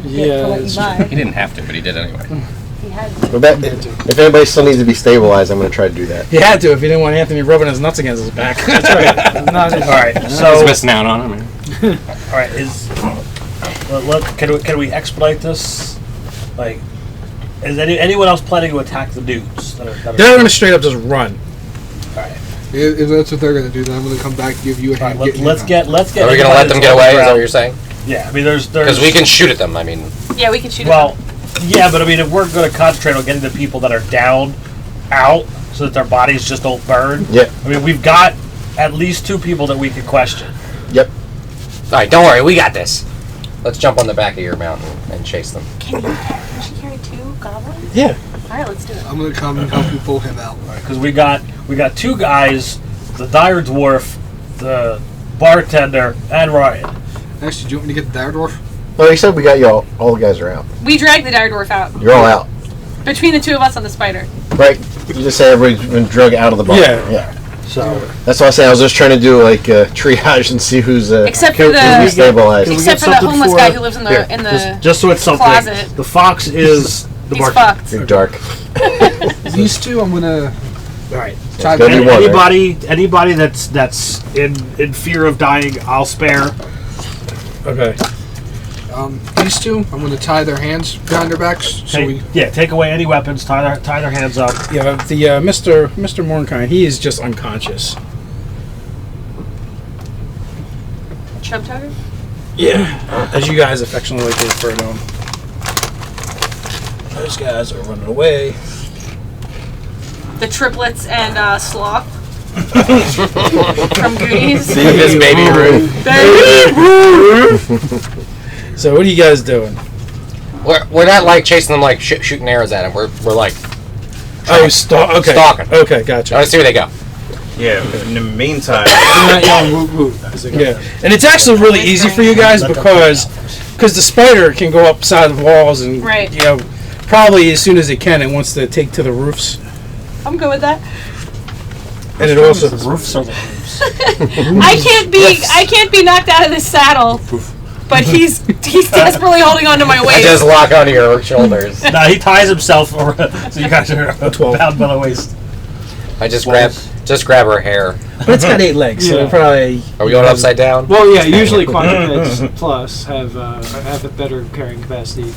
let you buy. he didn't have to, but he did anyway. He had to. Well, if anybody still needs to be stabilized, I'm going to try to do that. He had to if he didn't want Anthony rubbing his nuts against his back. That's right. All right. I So was missing out on him. all right. Can we expedite this? Like, is anyone else planning to attack the dudes? That are They're going to straight up just run. All right. If that's what they're going to do, then I'm going to come back and give you a All right. hand. Let's get. Are we going to anybody let them that's get on the away? Is that ground. what you're saying? Yeah. I mean, there's. Because we can shoot at them. I mean, Yeah, we can shoot Well, yeah, but I mean, if we're going to concentrate on getting the people that are down out so that their bodies just don't burn. Yep. I mean, we've got at least 2 people that we could question. Yep. all right, don't worry, we got this. Let's jump on the back of your mountain and chase them. Can she carry 2 goblins? Yeah. All right, let's do it. I'm going to come and help you pull him out. Because we got 2 guys, the dire dwarf, the bartender, and Ryan. Actually, do you want me to get the dire dwarf? Well, he said we got y'all. All the guys are out. We dragged the dire dwarf out. You're all out. Between the 2 of us on the spider. Right? You just say everybody's been drug out of the bar. Yeah. So That's what I said. I was just trying to do like triage and see who's Except for who's the stabilized. we except get for the something homeless for- guy who lives in the Here, just so it's something. closet. The fox is the He's bartender. fucked. You're dark. These 2, I'm going to All right. try gotta be to... one, right? Anybody that's in fear of dying, I'll spare. Okay. These 2, I'm going to tie their hands behind their backs. So we... Take away any weapons. Tie their hands up. Yeah, the Mr. Mornkind, he is just unconscious. Chub tugger? Yeah. As you guys affectionately refer to him. Those guys are running away. The triplets and Sloth from Goonies. This baby room. So what are you guys doing? We're not like chasing them like shooting arrows at them. We're like Oh, okay. Stalking. Okay, I gotcha. want to see where they go. Yeah. In the meantime, I'm not yelling woot woot. as they go. Yeah, and it's actually really easy for you guys because the spider can go up side of walls and Right. you know, probably as soon as it can, it wants to take to the roofs, I'm good with that. and it also The roofs are the roofs. I can't be knocked out of this saddle. But he's desperately holding onto my I waist. just lock onto your shoulders. No, he ties himself, so you guys are 12. bound by the waist. I just grab her hair. but it's got 8 legs, so Yeah. probably. Are we going upside down? Well, yeah, usually quadrupeds plus have a better carrying capacity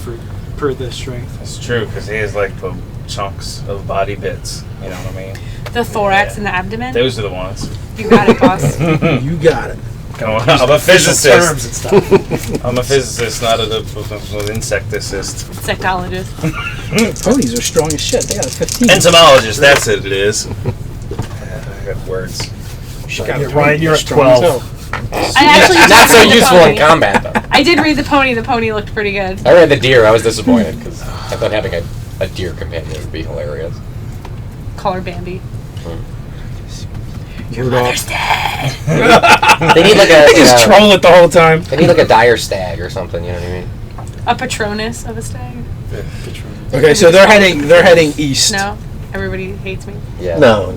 per the strength. it's true because he has like the chunks of body bits. You know what I mean? The thorax and the abdomen. Those are the ones. You got it, boss. You got it. Come on, I'm a Terms physicist. and stuff. I'm a physicist, not an insecticist. Insectologist. Ponies are strong as shit. They got a 15. Entomologist, that's it. It is. I got words. Ryan, you're at Strong as 12. I actually Not did so read the useful in pony. combat, though. I did read the pony. The pony looked pretty good. I read the deer. I was disappointed because I thought having a deer companion would be hilarious. Call her Bambi. Your mother's dead. They need like a They just troll it the whole time. they need like a dire stag or something. You know what I mean? A Patronus of a stag. Okay, so they're heading east. No, everybody hates me. Yeah. No.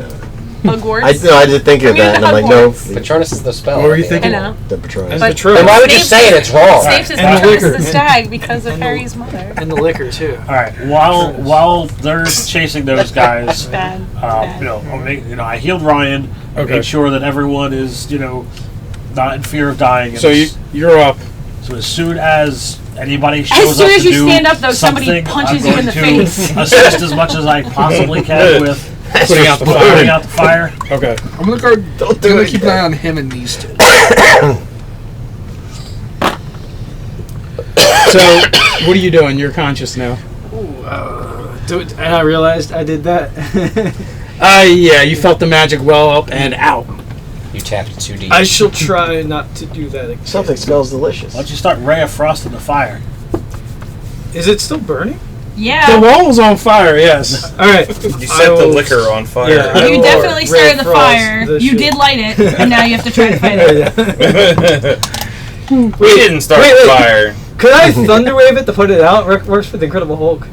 Hogwarts. I did think of Bring me that, to and I'm like, no. Hogwarts. Patronus is the spell. What were you I mean. thinking? I know. The Patronus. But Then why would you Snape's- say it? It's wrong. Snape's is And the Patronus liquor. the stag because of Harry's mother. And the liquor too. All right. While they're chasing those guys, Bad. Bad. I healed Ryan. Okay. Made sure that everyone is, not in fear of dying. So you're up. So as soon as anybody shows As soon up as to you do stand up, though, somebody something, punches I'm you in the going to face. assist as much as I possibly can with Putting out the putting fire. out the fire. Okay. I'm going to go... Don't do I'm going it to keep an eye again. on him and these 2. So what are you doing? You're conscious now. And I realized I did that. Yeah, you felt the magic well up and out. You tapped too deep. I shall try not to do that again. Something smells delicious. Why don't you start Ray of Frost in the fire? Is it still burning? Yeah. The wall was on fire. Yes. All right. You set the liquor on fire. Yeah, I You will definitely started the frost fire. this You shit. did light it, and now you have to try to fight it. We didn't start the fire. Could I thunder wave it to put it out? Works for the Incredible Hulk.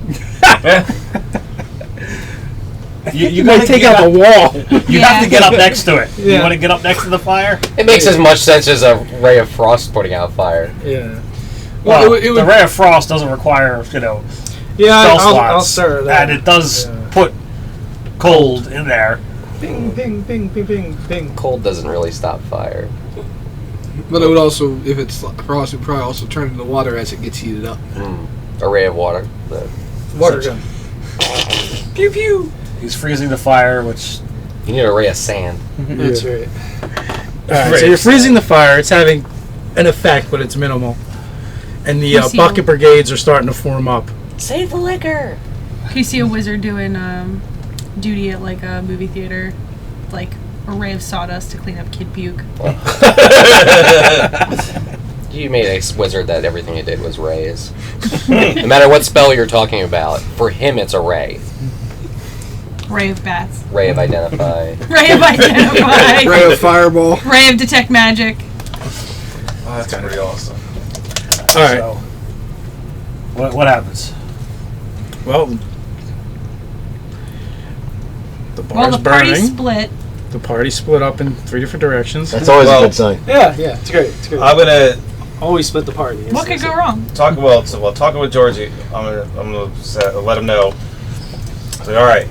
You might take out the wall. You have to get up next to it. Yeah. You want to get up next to the fire? It makes as much sense as a ray of frost putting out fire. Yeah. Well, it would- the ray of frost doesn't require, spell I'll slots, stir that. and it does Yeah. put cold in there. Ping, ping, ping, ping, ping, ping. Cold doesn't really stop fire. But it would also, if it's frost, it would probably also turn into water as it gets heated up. A ray of water. The Water gun. Pew pew. He's freezing the fire, which You need a ray of sand. That's right. All right, so you're freezing the fire. It's having an effect, but it's minimal. And the see bucket brigades are starting to form up. Save the liquor. You see a wizard doing duty at like a movie theater, like a ray of sawdust to clean up kid puke. You made a wizard that everything he did was rays. No matter what spell you're talking about, for him it's a ray. Ray of bats. Ray of identify. Ray of identify. Ray of fireball. Ray of detect magic. Oh, that's pretty awesome. All right. so. What happens? Well, the Well, bar's the party burning. split. The party split up in 3 different directions. That's always Well, a good sign. Yeah, it's great. It's great. I'm gonna Always split the party. What could go wrong? talking with Georgie. I'm gonna let him know. Say, all right,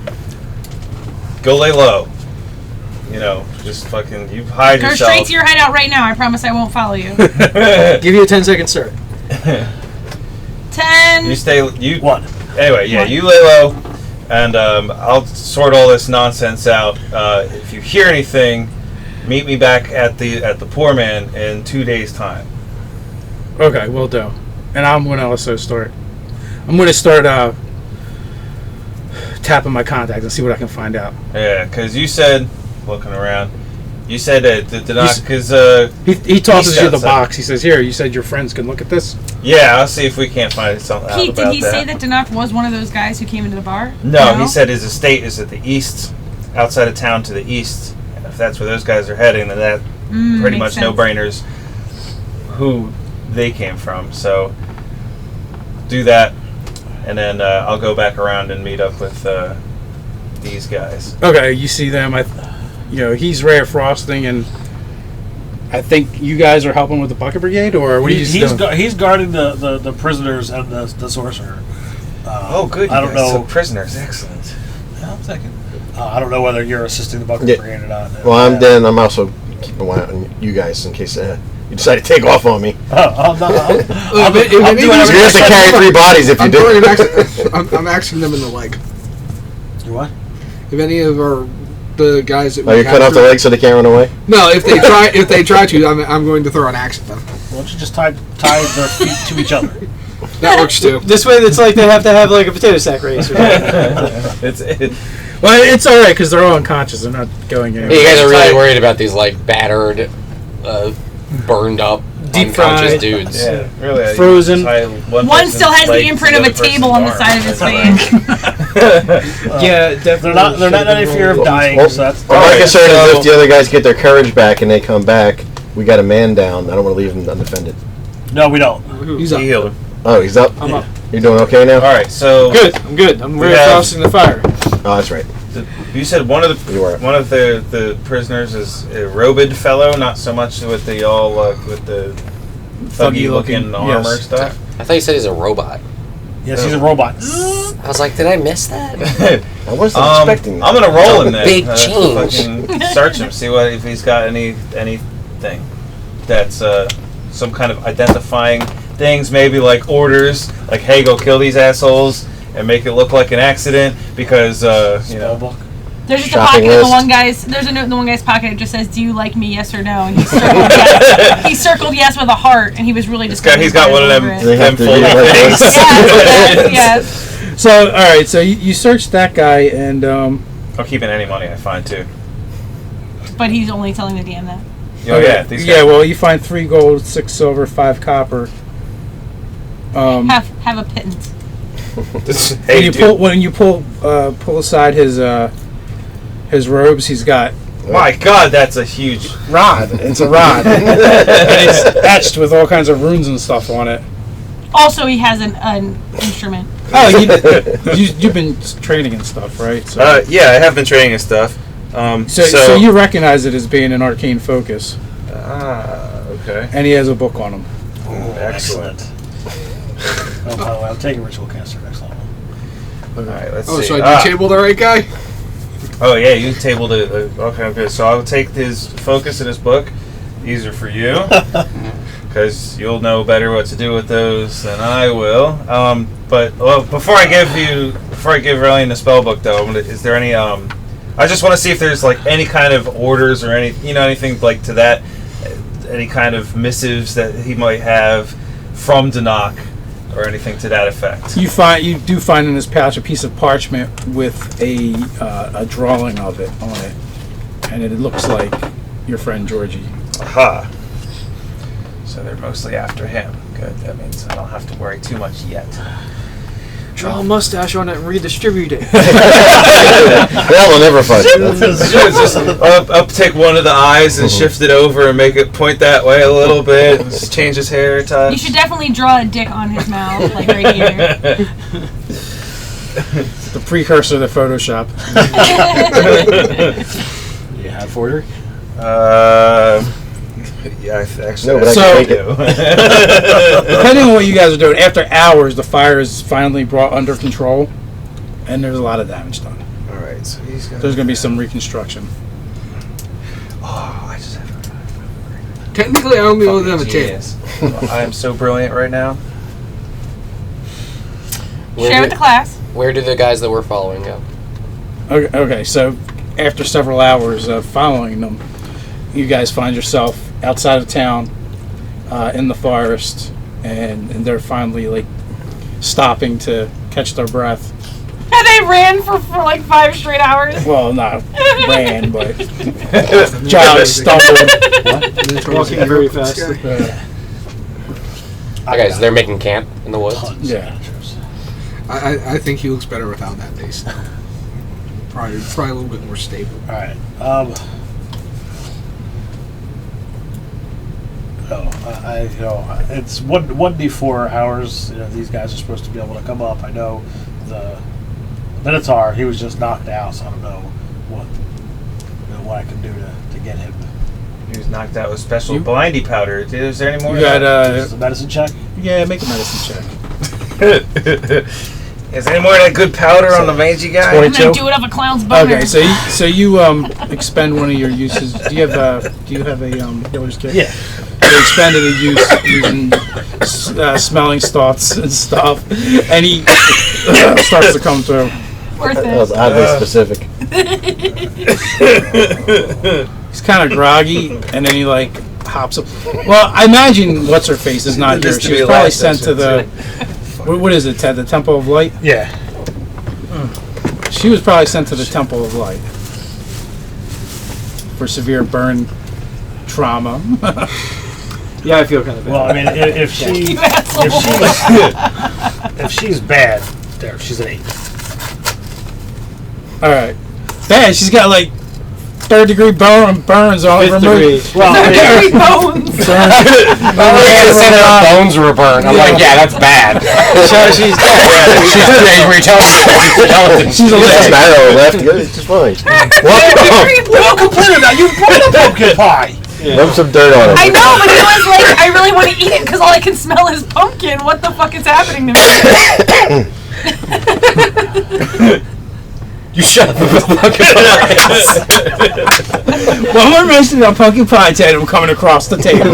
go lay low. You know, just fucking you hide Go yourself. straight to your hideout right now. I promise I won't follow you. Give you a 10-second start. 10. You stay. You What? Anyway, yeah, What? you lay low, and I'll sort all this nonsense out. If you hear anything, meet me back at the Poor Man in 2 days' time. Okay, will do. And I'm going to also start. I'm going to start tapping my contacts and see what I can find out. Yeah, because you said, looking around, you said that did not because He tosses you the outside. box. He says, "Here, you said your friends can look at this." yeah, I'll see if we can't find something out Pete, about did he that. say that Danak was one of those guys who came into the bar? No, he said his estate is at the east, outside of town to the east. And if that's where those guys are heading, then that pretty much makes sense. no-brainers who they came from. So do that, and then I'll go back around and meet up with these guys. Okay, you see them. He's Ray of Frosting, and I think you guys are helping with the Bucket Brigade, or what are you doing? He's guarding the prisoners and the sorcerer. Oh, good. I don't know. So prisoners, excellent. I'm thinking. I don't know whether you're assisting the bucket Yeah. brigade or not. Well, I'm also keeping an eye on you guys in case you decide to take off on me. I'm If doing anything- You have to carry 3 bodies if you I'm, do. I'm axing them in the leg. You what? If any of the guys that Oh, you cut off the legs so they can't run away? No, if they try to, I'm going to throw an axe at them. Why don't you just tie their feet to each other? That works too. This way, it's like they have to have like a potato sack race. Or something. Well, it's all right because they're all unconscious. They're not going anywhere. You guys are really worried about these like battered, burned up, Deep unconscious fried. dudes. Yeah, really. Frozen. One still has the imprint of a table on the side of his face. Yeah, definitely. They're not in any fear of dying. Well, So that's my Alright, concern is so- if the other guys get their courage back and they come back, we got a man down. I don't want to leave him undefended. no, we don't. He's He up. healed him. Oh, he's up? I'm up. You're doing okay now? All right, so Good. I'm good. I'm We really have- frosting the fire. Oh, that's right. you said one of You are. the prisoners is a robed fellow, not so much with the all with the thuggy looking armor yes. stuff. I thought you said he's a robot. Yes, he's a robot. I was like, did I miss that? I wasn't expecting that. I'm gonna roll him then. Big change. Fucking search him, see if he's got anything that's some kind of identifying things, maybe like orders, like hey, go kill these assholes and make it look like an accident because you know. Spellbook. There's just a Shopping pocket in the list. one guy's. There's a note in the one guy's pocket. It just says, "Do you like me? Yes or no?" And he circled yes. He circled yes with a heart, and he was really just. He's got one of them They have to folding do like things. this. Yes, yes. So, all right. So you searched that guy, and I'm keeping any money I find too. But he's only telling the DM that. Oh yeah, these guys. yeah. Well, you find 3 gold, 6 silver, 5 copper. Have a pittance. Hey, when you pull aside his robes, he's got my God, that's a huge rod. It's a rod, and it's etched with all kinds of runes and stuff on it. Also, he has an instrument. Oh, you've been training and stuff, right? So, yeah, I have been training and stuff. So you recognize it as being an arcane focus. Okay. And he has a book on him. Oh, excellent. Oh, by the way, I'm taking Ritual Caster next level. All right, let's Oh, see. so I tabled the right guy? Oh, yeah, you tabled it. Okay, good. So I'll take his focus in his book. These are for you. Because you'll know better what to do with those than I will. But before I give Relian the spell book, though, is there any? I just want to see if there's like any kind of orders or anything like to that, any kind of missives that he might have from Danak or anything to that effect. You do find in his pouch a piece of parchment with a drawing of it on it, and it looks like your friend Georgie. Aha. So they're mostly after him. Good. That means I don't have to worry too much yet. Draw a mustache on it and redistribute it. That will never fight. Just uptick one of the eyes and shift it over and make it point that way a little bit. Just change his hair touch. You should definitely draw a dick on his mouth, like right here. The precursor to Photoshop. You have order? Yeah, actually. No, but So- I can take it. Depending on what you guys are doing, after hours, the fire is finally brought under control, and there's a lot of damage done. All right, so he's gonna. There's going to be some reconstruction. Oh, I just have. Technically, I only owe them a table. Yes. I am so brilliant right now. Share with the class. Where do the guys that we're following go? Okay, so after several hours of following them, you guys find yourself outside of town, in the forest, and they're finally like stopping to catch their breath. And they ran for like 5 straight hours. Well, not ran, but jogged, stumbled. Walking very fast. Okay, so they're making camp in the woods. Tons Yeah. of adventures. I think he looks better without that base now. Probably a little bit more stable. All right. It's 1d4 hours. These guys are supposed to be able to come up. I know the Minotaur. He was just knocked out, so I don't know what I can do to get him. He was knocked out with special You- blindy powder. Is there any more? You got Just a medicine check. yeah, make a medicine check. Is there any more of that good powder on the mangy guy? I'm 22. gonna do it off a clown's boner. Okay, so you expend one of your uses. Do you have a healer's kit? Yeah. You expended a use using smelling salts and stuff, and he starts to come through. Worth That was it. oddly specific. He's kind of groggy, and then he like hops up. Well, I imagine what's her face is not It here. used to She be was probably last sent to the. What is it? The Temple of Light. Yeah. She was probably sent to the Temple of Light for severe burn trauma. Yeah, I feel kind of bad. Well, I mean, if You asshole. if she's bad, there she's an 8. All right, bad. She's got like 3rd-degree burns all over her. Well, I mean, Very bones. Her bones were burned. I'm like, yeah, that's bad. She's angry. She's a That little. marrow left. It's just fine. we don't complain about you brought a pumpkin pie. Rub some dirt on it. I know, but he was like, I really want to eat it because all I can smell is pumpkin. What the fuck is happening to me? You shut up about pumpkin pies. One more mention of pumpkin pie table coming across the table.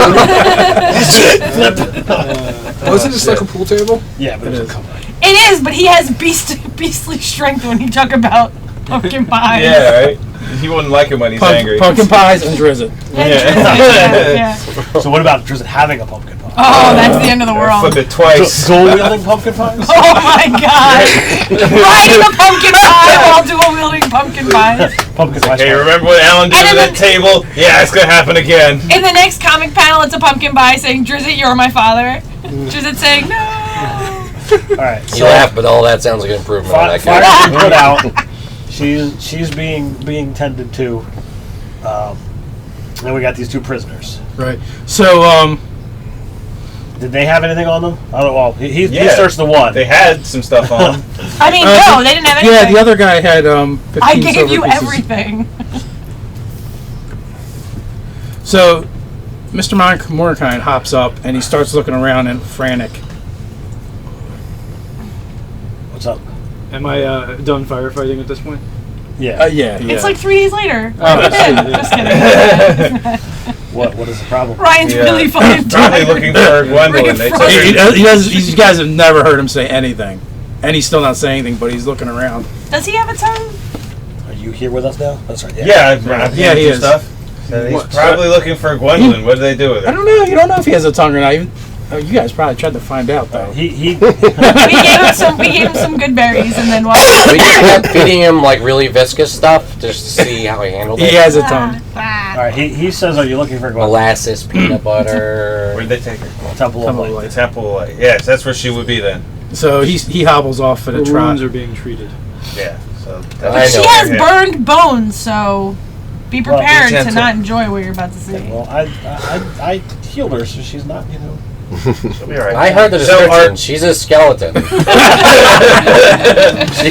Wasn't it just like a pool table? Yeah, but it doesn't come right. It is, but he has beastly strength when you talk about pumpkin pie. Yeah, right. He wouldn't like him when he's angry. Pumpkin pies and drizzit. Yeah. So what about just having a pumpkin pie? Oh, that's the end of the Flip world. it twice. Dual wielding pumpkin pies? Oh my god. Riding a pumpkin pie while dual wielding pumpkin pies. Pumpkin pie. Hey, remember what Alan did And to then that table? Yeah, it's gonna happen again. In the next comic panel, it's a pumpkin pie saying, Drizzit, you're my father. Drizzit saying, no. All right. You laugh, but all that sounds like an improvement. on that Fire's guy. been put out. She's being tended to. Then we got these 2 prisoners. Right. So, Did they have anything on them? I don't know. Well, he searched the one. They had some stuff on them. I mean, no, they didn't have anything. yeah, the other guy had 15 I gave silver you pieces. everything. So, Mr. Mordecai hops up and he starts looking around and frantic. What's up? Am I done firefighting at this point? Yeah. Yeah. It's like 3 days later. Oh, Just kidding. What is the problem? Ryan's really fucking Probably looking for Gwendolyn. They took her. he does. You guys have never heard him say anything, and he's still not saying anything, but he's looking around. Does he have a tongue? Are you here with us now? That's right. Yeah, he is. Stuff. So he's What? probably looking for Gwendolyn. What did they do with I it? don't know. You don't know if he has a tongue or not. Even you guys probably tried to find out though. He We gave him some good berries, and then We just kept feeding him like really viscous stuff just to see how he handled it. He has a tongue. all right. He says, "Are you looking for Gwendolyn?" Molasses, peanut butter. Where did they take her? Temple of Light. The Temple of Light. Yes, that's where she would be then. So he hobbles off for the The trot. wounds are being treated. Yeah. So I But she know. has burned bones, so be Well, be prepared to gentle. not enjoy what you're about to see. Well, I healed her, so she's not. she'll be all right. I heard the So description. She's a skeleton.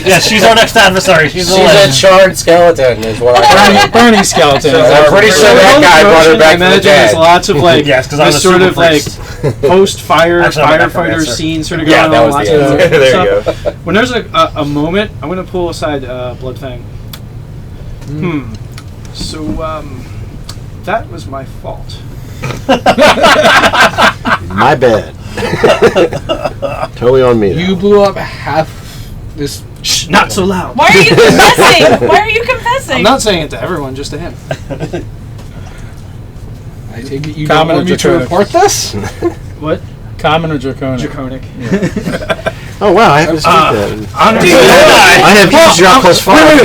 Yeah, she's our next adversary. She's She's a charred skeleton, is what I heard. Burning skeleton. So I'm pretty sure that guy brought her I back from the imagine there's dead. lots of like Yes, 'cause I'm this a sort super of like priest. post-fire Actually, I'm a firefighter necromancer. scene sort of Yeah, going that on. was Lots the of answer. There you stuff. go. When there's a moment, I'm gonna pull aside Bloodfang. So that was my fault. My bad. Totally on me. You blew up half this. Shh, not so loud. Why are you confessing? Why are you confessing? I'm not saying it to everyone, just to him. I take it you Common don't want or me to draconic? report this? What? Common or draconic? Draconic. Oh wow, I have to speak that. I I have used drop plus 5.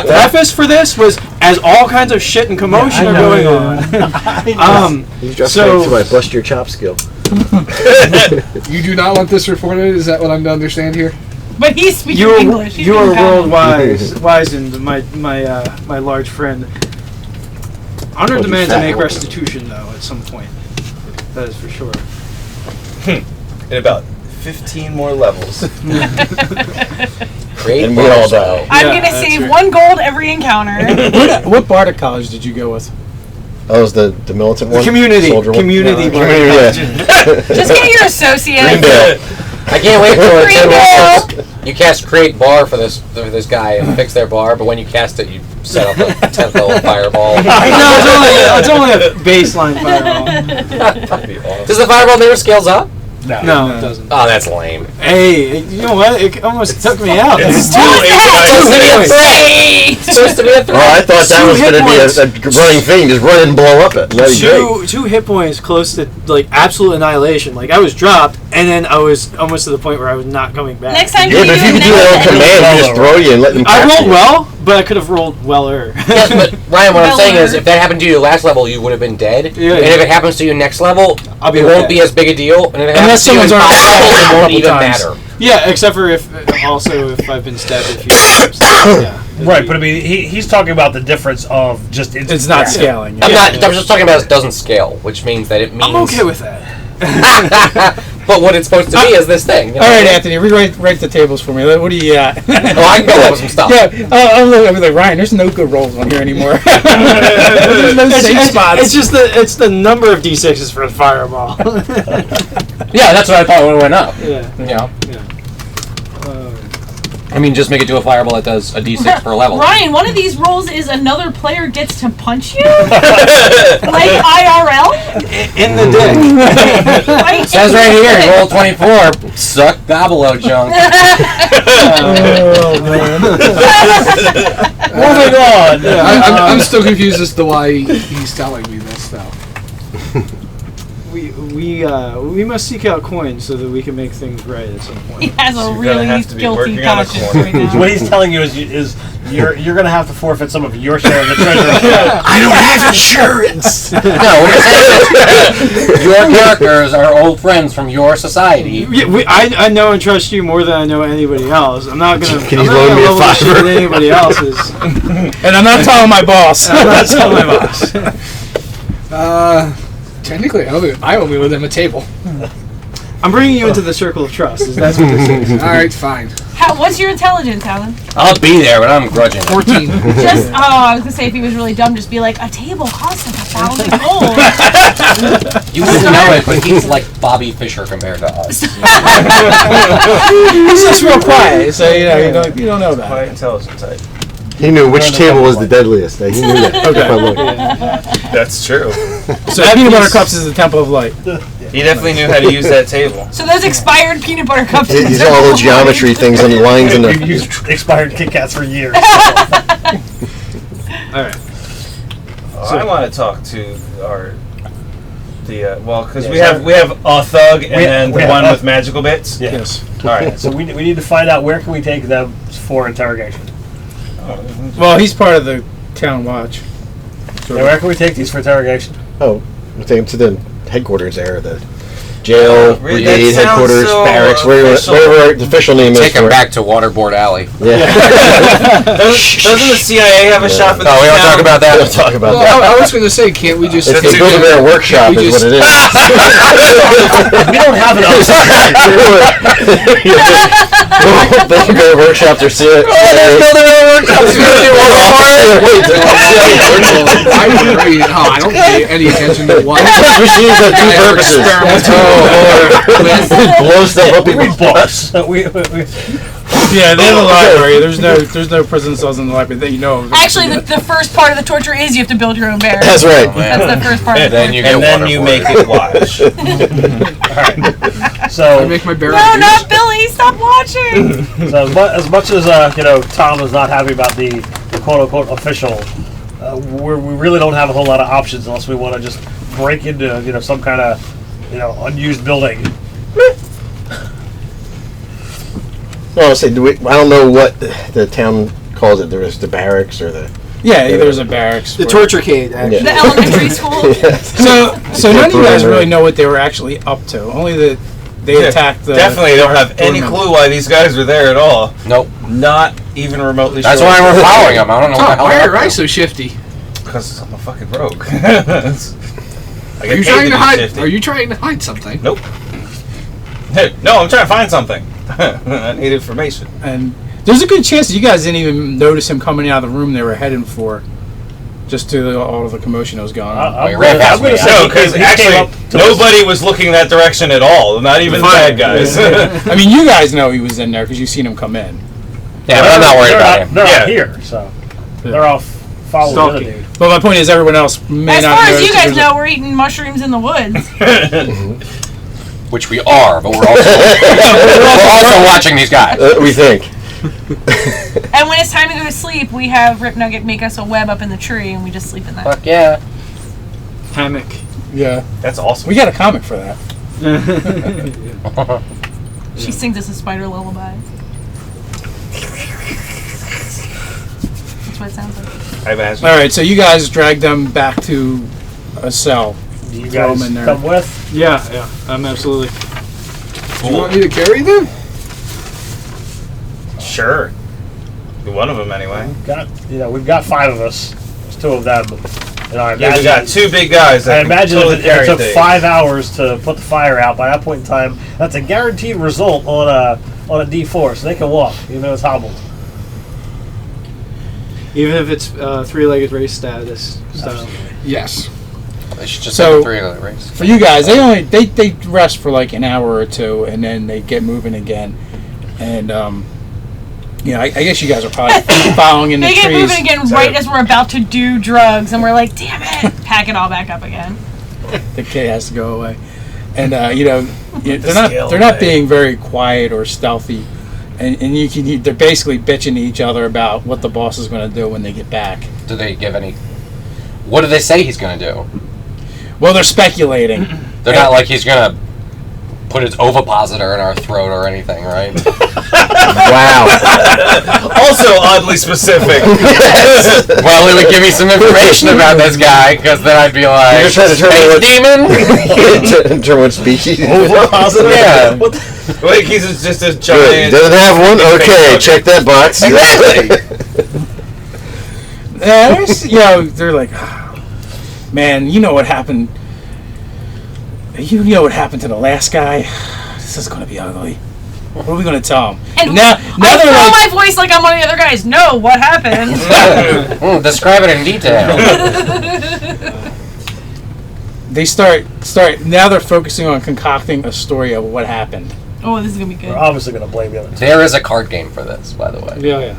The preface for this was as all kinds of shit and commotion are going on. You just So- to my bust your chop skill. You do not want this reported? Is that what I'm to understand here? But he's speaking You English. He's are being world common. wizened, my large friend. Honor you demands I fat make woman. restitution, though, at some point. That is for sure. In about 15 more levels. Great And we all bars, die. though. I'm Yeah, gonna that's save right. 1 gold every encounter. What Bardic college did you go with? Oh, was the militant one? Community. Soldier one? Community. Community, yeah. Just get your associate. Greendale. I can't wait for it. Greendale. You cast create bar for this guy and fix their bar, but when you cast it, you set up a 10th level fireball. No, it's only a baseline fireball. That'd be awesome. Does the fireball never scales up? No, it doesn't. Oh, that's lame. Hey, you know what? It almost took me out. It's What was that? It's supposed to be a threat. Oh, I thought that Two was hit going to be points. a running thing. Just run and blow up it. That'd be great. Two hit points close to like absolute annihilation. Like I was dropped, and then I was almost to the point where I was not coming back. Next time, Yeah, can but you if you do could do that on next command, you just throw you and let them I capture rolled you. well, but I could have rolled weller. Yes, but Ryan, what I'm saying is, Weller. if that happened to you last level, you would have been dead. Yeah, and yeah. if it happens to you next level, I'll be it won't okay. be as big a deal. And if it Unless happens to you in someone's 5 already levels, it won't multiple even times. matter. Yeah, except for if I've been stabbed a few times. Yeah. Right, but I mean, he's talking about the difference of just It's not scaling. I'm Yeah. not. I'm just talking about it doesn't scale, which means that it means. I'm okay with that. But what it's supposed to be is this thing. You know? All right, Anthony, rewrite the tables for me. What do you got? Oh, I can go up with some stuff. Yeah, I'm like Ryan. There's no good rolls on here anymore. There's no safe spots. It's just it's the number of d6s for a fireball. Yeah, that's what I thought when it went up. Yeah. You know? Yeah. I mean, just make it to a fireball that does a d6 per level. Ryan, one of these rolls is another player gets to punch you? Like IRL? In the dick. Right? It says right here, you roll 24, suck gobble junk. Oh man. Moving on. I'm still confused as to why he's telling me this, though. we must seek out coins so that we can make things right at some He point. has a You're gonna really have to be guilty working on a conscience corner. right now. What he's telling you is you're going to have to forfeit some of your share of the treasure. I don't have insurance. No, what you're saying is your characters are old friends from your society. Yeah, I know and trust you more than I know anybody else. I'm not gonna. Can I'm you not loan gonna me a level the shit $5? with anybody else's. And I'm not telling my boss. I'm not telling my boss. Technically, I only owe them a table. I'm bringing you into the circle of trust. That's what this is. All right, fine. What's your intelligence, Alan? I'll be there, but I'm grudging. 14. I was gonna say if he was really dumb, just be like, a table costs like 1,000 gold. You wouldn't know it, but he's like Bobby Fischer compared to us. He's just real quiet, so you don't know that. Quite intelligent type. He knew which table was the deadliest. He knew that. Okay. That's true. So peanut butter cups is the temple of light. He definitely knew how to use that table. So those expired peanut butter cups. These are all the geometry things and the lines and We've the. used expired Kit Kats for years. All right. I want to talk to because Yeah, we have a thug and then we the have one a- with magical bits. Yeah. Yes. All right. So we need to find out where can we take them for interrogation. Well, he's part of the town watch. Yeah, where can we take these for interrogation? Oh, we'll take him to the headquarters there, the jail, Really? brigade That sounds headquarters, so barracks, official. wherever the official name is. Take him for it. back to Waterboard Alley. Yeah. Doesn't the CIA have a shop at No, we don't talk about that. We'll talk about Well, that. I was going to say, can't we just... It's the Build-A-Bear workshop we is what just- it is. We don't have it outside. Build-A-Bear workshops are serious. I don't pay any attention to one. Those machines have two purposes. Blow stuff up people's butts. Yeah, they have a library. There's no prison cells in the library that you know of. Actually, the first part of the torture is you have to build your own bear. That's right. That's the first part. Of the Then you torture. get And then you make it watch. I So, make my bear No, ideas. not Billy! Stop watching. so as much as Tom is not happy about the quote unquote official, we really don't have a whole lot of options unless we want to just break into some kind of unused building. Well, I don't know what the town calls it. There was the barracks or the. Yeah, there's a barracks. The where- torturecade, actually. The elementary school. So none of you guys really know what they were actually up to. Only that they attacked the. Definitely don't have any tournament. clue why these guys were there at all. Nope. Not even remotely That's sure. why we're following him. I don't know what the Tom, hell why they're are up you to. so shifty? Because I'm a fucking rogue. I Are get you paid trying be to hide? shifty. Are you trying to hide something? Nope. Hey, no, I'm trying to find something. I need information. And there's a good chance that you guys didn't even notice him coming out of the room they were heading for, just to all of the commotion that was going on. I'm ran past gonna me. say No, he because came actually up to nobody was looking that direction at all. Not even the bad guys. I mean, you guys know he was in there because you've seen him come in. Yeah, but I'm not worried about him. They're Yeah. not here, so they're all following the other Stalking. dude. But my point is, everyone else may As not far as notice you that guys there's know, we're eating mushrooms in the woods. Which we are, but we're also watching these guys. We think. And when it's time to go to sleep, we have Rip Nugget make us a web up in the tree, and we just sleep in that. Fuck yeah. Hammock. Yeah, That's awesome. we got a comic for that. She sings us a spider lullaby. That's what it sounds like. I imagine. All right, so you guys dragged them back to a cell. Do you Throw 'em guys in there. come with? Yeah, I'm absolutely. Do you want me to carry them? Sure. One of them anyway. We've got 5 of us. There's 2 of them. I Yeah, we imagine, got 2 big guys. I That can imagine totally if it carry took things. 5 hours to put the fire out, by that point in time, that's a guaranteed result on a D4, so they can walk, even though it's hobbled. Even if it's three-legged race status style. Yes. They should just So- have a 3-legged race. For you guys, they rest for like an hour or 2, and then they get moving again. And I guess you guys are probably following in the They get trees. moving again right as we're about to do drugs, and we're like, damn it! Pack it all back up again. The kid has to go away, and they're scale not away. being very quiet or stealthy, and they're basically bitching to each other about what the boss is going to do when they get back. Do they give any... What do they say he's going to do? Well, they're speculating. They're not like he's gonna put his ovipositor in our throat or anything, right? Wow. Also oddly specific. Well, it would give me some information about this guy, because then I'd be like, You're trying to determine demon? determine what species. Ovipositor? Yeah. What the- Wait, he's just a Good. giant. Doesn't have one? Okay, check that box. They're like, "Ah, man, you know what happened. You know what happened to the last guy. This is gonna be ugly. What are we gonna tell him?" And now I they're throw like, my voice like I'm one of the other guys. No, what happened? Describe it in detail. they start. Now they're focusing on concocting a story of what happened. Oh, this is gonna be good. We're obviously going to blame the other two. There is a card game for this, by the way. Yeah.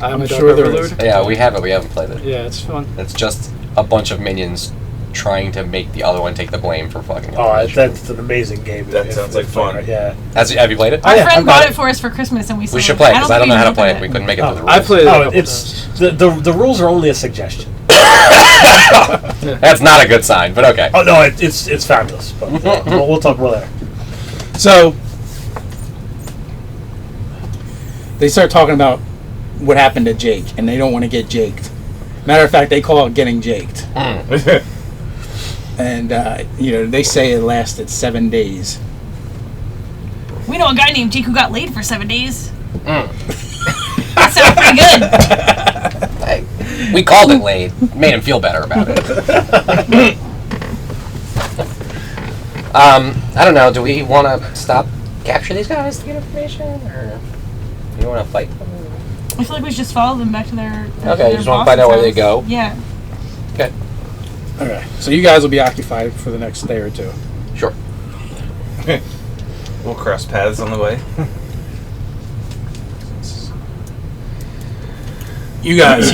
I'm sure there is. Yeah, we have it. We haven't played it. Yeah, it's fun. It's just a bunch of minions trying to make the other one take the blame for fucking. Oh, information. that's an amazing game. That sounds like fun. Yeah. Have you played it? My yeah, friend I've got bought it. it for us for Christmas, and we. We said, should play it because I don't think know how to we play should it. We couldn't make it through the rules. I played it. a Oh, couple it's the rules are only a suggestion. That's not a good sign, but okay. Oh no, it's fabulous. But we'll talk more later. So they start talking about what happened to Jake, and they don't want to get jaked. Matter of fact, they call it getting jaked. And they say it lasted 7 days. We know a guy named Jake who got laid for 7 days. That sounds pretty good. We called it laid. Made him feel better about it. I don't know. Do we want to capture these guys to get information, or do you want to fight them? I feel like we should just follow them back to their. Okay, you just want to find out where they go. Yeah. Okay. Okay, so you guys will be occupied for the next day or two. Sure. We'll cross paths on the way. You guys.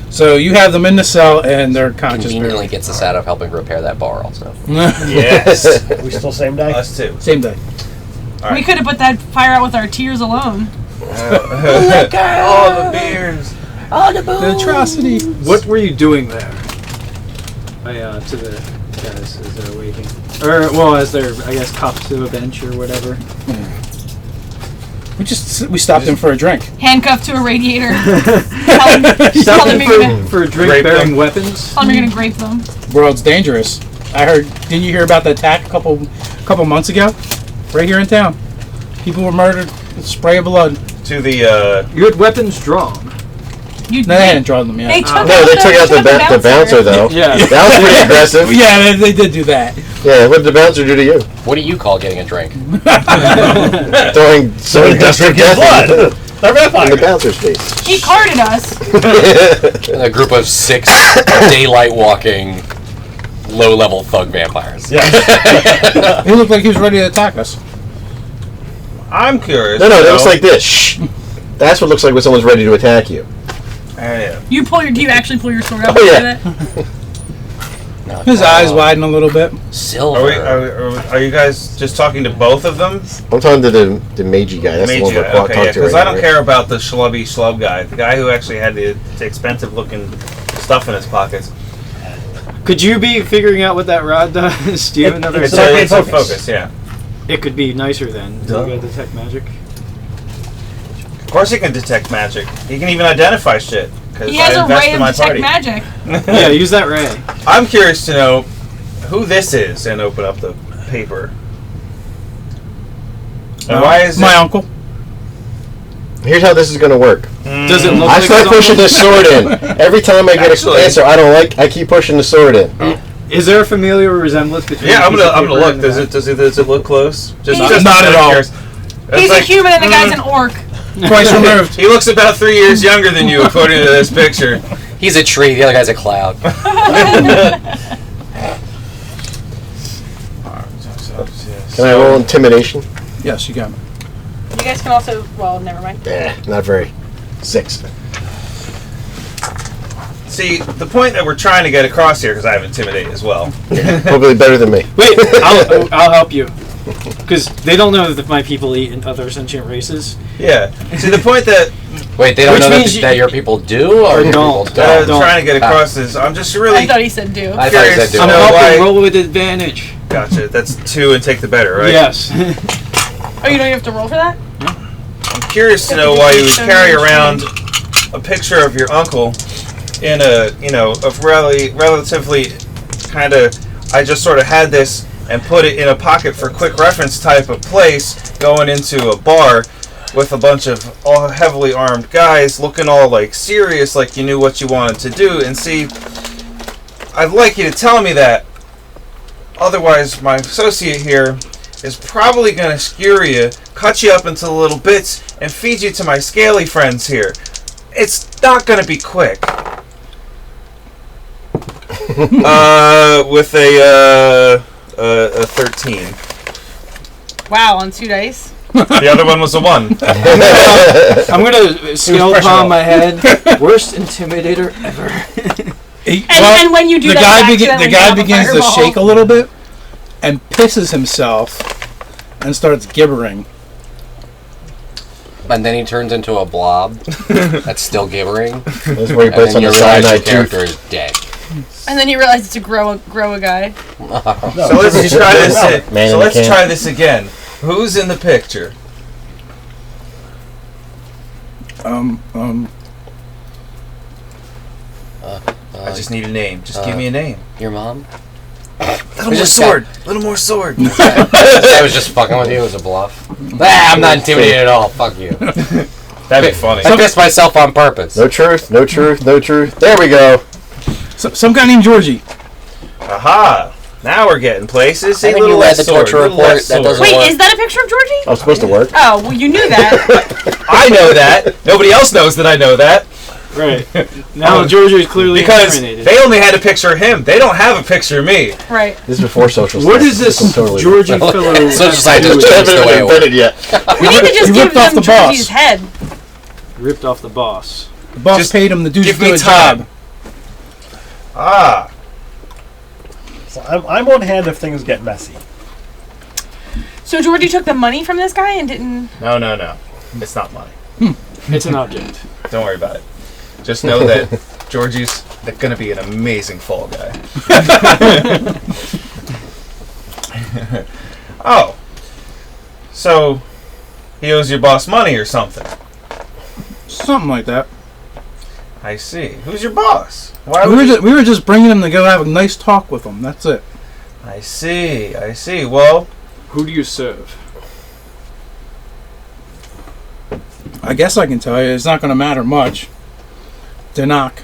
So you have them in the cell, and they're conscious. Conveniently gets us out of helping repair that bar, also. Yes. We still same day? Us too. Same day. All right. We could have put that fire out with our tears alone. All the beers. The atrocity. What were you doing there? To the guys as they're waiting, or as they're, I guess, cuffed to a bench or whatever. We stopped them for a drink. Handcuffed to a radiator. Stop them them for drink-bearing them. weapons. Tell them you're gonna grape them. World's dangerous. I heard. Didn't you hear about the attack a couple months ago? Right here in town. People were murdered. Spray of blood. To the You had weapons drawn. You No, they hadn't drawn them They yet. took No, they took out the bouncer, though. Yeah. That was pretty aggressive. Yeah, they did do that. Yeah, what did the bouncer do to you? What do you call getting a drink? Throwing dust of death blood. in They're the vampires. bouncer's face. He carded us. And a group of 6 daylight walking, low-level thug vampires. Yeah. He looked like he was ready to attack us. I'm curious. No, you that know. looks like this. Shh. That's what looks like when someone's ready to attack you. Yeah. Do you actually pull your sword out? Oh, and yeah. do that? No, His eyes widen a little bit. Silver. Are you guys just talking to both of them? I'm talking to the Meiji guy. That's the one we're Okay, talking to because right I don't now. care about the schlubby schlub guy. The guy who actually had the expensive looking stuff in his pockets. Could you be figuring out what that rod does? Do you have another? It's arcane a focus. focus, yeah. It could be nicer then. Duh. You gotta detect magic. Of course he can detect magic. He can even identify shit. Because He has I a invest ray in of my detect party. magic. Yeah, use that ray. I'm curious to know who this is and open up the paper. And why is My it? uncle. Here's how this is going to work. Does it look I like start his pushing uncle? the sword in. Every time I get Actually- an answer I don't like, I keep pushing the sword in. Is there a familiar resemblance between? Yeah, the I'm piece of gonna paper look. and the back? Does it look close? Just Not at all. curious. It's He's like, a human and the guy's an orc. Twice removed. He looks about 3 years younger than you, according to this picture. He's a tree, the other guy's a cloud. Can I roll intimidation? Yes, you got me. You guys can also. Well, never mind. Not very. 6. See, the point that we're trying to get across here, because I have intimidate as well. Probably better than me. Wait, I'll help you. Because they don't know that my people eat in other sentient races. Yeah. See, the point that Wait, they don't Which know means that your people do, or your don't. people don't? Trying to get across this. I'm just really I thought he said do. I thought he curious said do. to I'm know why. helping roll with advantage. Gotcha. That's 2 and take the better, right? Yes. Oh, you don't have to roll for that? I'm curious to know why you would carry around a picture of your uncle in a, relatively kind of, I just sort of had this and put it in a pocket for quick reference type of place, going into a bar with a bunch of all heavily armed guys looking all like serious, like you knew what you wanted to do. And see, I'd like you to tell me that. Otherwise, my associate here is probably going to skewer you, cut you up into little bits, and feed you to my scaly friends here. It's not going to be quick. With a 13. Wow, on 2 dice. The other one was a 1. I'm gonna scale upon my head. Worst intimidator ever. And when you do the that, guy begins to shake a little bit and pisses himself and starts gibbering. And then he turns into a blob that's still gibbering. That's where he And bites then on you the realize your cyanide character tooth. is dead. And then you realize it's a grow a guy. So let's try this. Man So in the let's can. try this again. Who's in the picture? I just need a name. Just give me a name. Your mom? Little more sword. Little more sword. I was just fucking with you. It was a bluff. I'm not intimidated at all. Fuck you. That'd be funny. I pissed myself on purpose. No truth, no truth, no truth. There we go. Some guy named Georgie. Aha! Now we're getting places. Haven't you read the torture report? That doesn't Wait, work. is that a picture of Georgie? I was supposed to work. Oh, well, you knew that. I know that. Nobody else knows that I know that. Right. Now Georgia is clearly Because incriminated. they only had a picture of him. They don't have a picture of me. Right. This is before social What science. is this Totally Georgie fellow? Social scientists I changed the way haven't it works. invented yet. We need to just He give ripped off them the boss. Georgie's head. Ripped off the boss. The boss Just paid him to do give do me a time. job. Ah. So I'm on hand if things get messy. So Georgie took the money from this guy and didn't... No. It's not money. It's an object. Don't worry about it. Just know that Georgie's going to be an amazing fall guy. Oh. So, he owes your boss money or something. Something like that. I see. Who's your boss? Why We would were just bringing him to go have a nice talk with him. That's it. I see. Well, Who do you serve? I guess I can tell you. It's not going to matter much. Danak.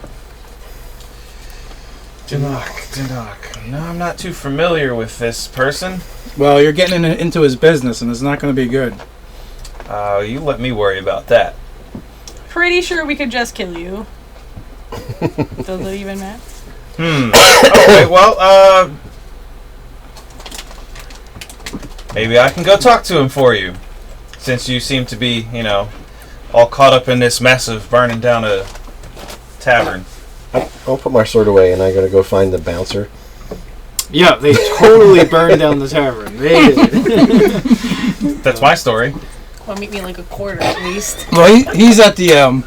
Danak. No, I'm not too familiar with this person. Well, you're getting into his business, and it's not going to be good. You let me worry about that. Pretty sure we could just kill you. Does it even matter? Okay, well, maybe I can go talk to him for you. Since you seem to be, all caught up in this mess of burning down a tavern. I'll put my sword away and I gotta go find the bouncer. Yeah, they totally burned down the tavern. They did. That's my story. Well, meet me like a quarter at least. Well, he's at the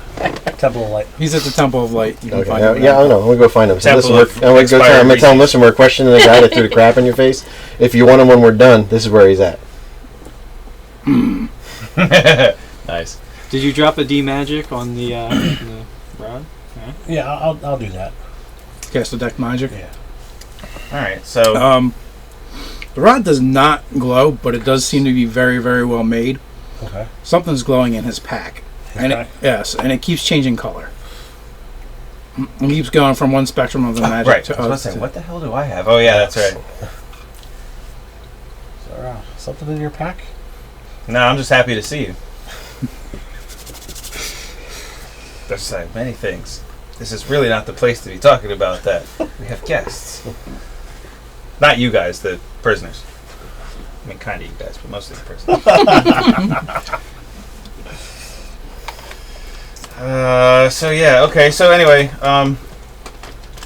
Temple of Light. he's at the Temple of Light. You can Okay. find him Yeah, there. I know. I'm gonna go find him. So Temple listen, of I'm gonna Expired tell him. Reasons. Listen, we're questioning the guy that threw the crap in your face. If you want him when we're done, this is where he's at. Nice. Did you drop a D magic on the rod? Yeah, I'll do that. Cast a deck magic. Yeah. All right, so The rod does not glow, but it does seem to be very, very well made. Okay. Something's glowing in his pack. And pack? and it keeps changing color. It keeps going from one spectrum of the magic right. to I was about to say, what the hell do I have? Oh yeah, that's right. Is there something in your pack? No, I'm just happy to see you. There's many things. This is really not the place to be talking about that. We have guests. Not you guys, the prisoners. I mean, kind of you guys, but mostly the prisoners. So yeah, okay. So anyway,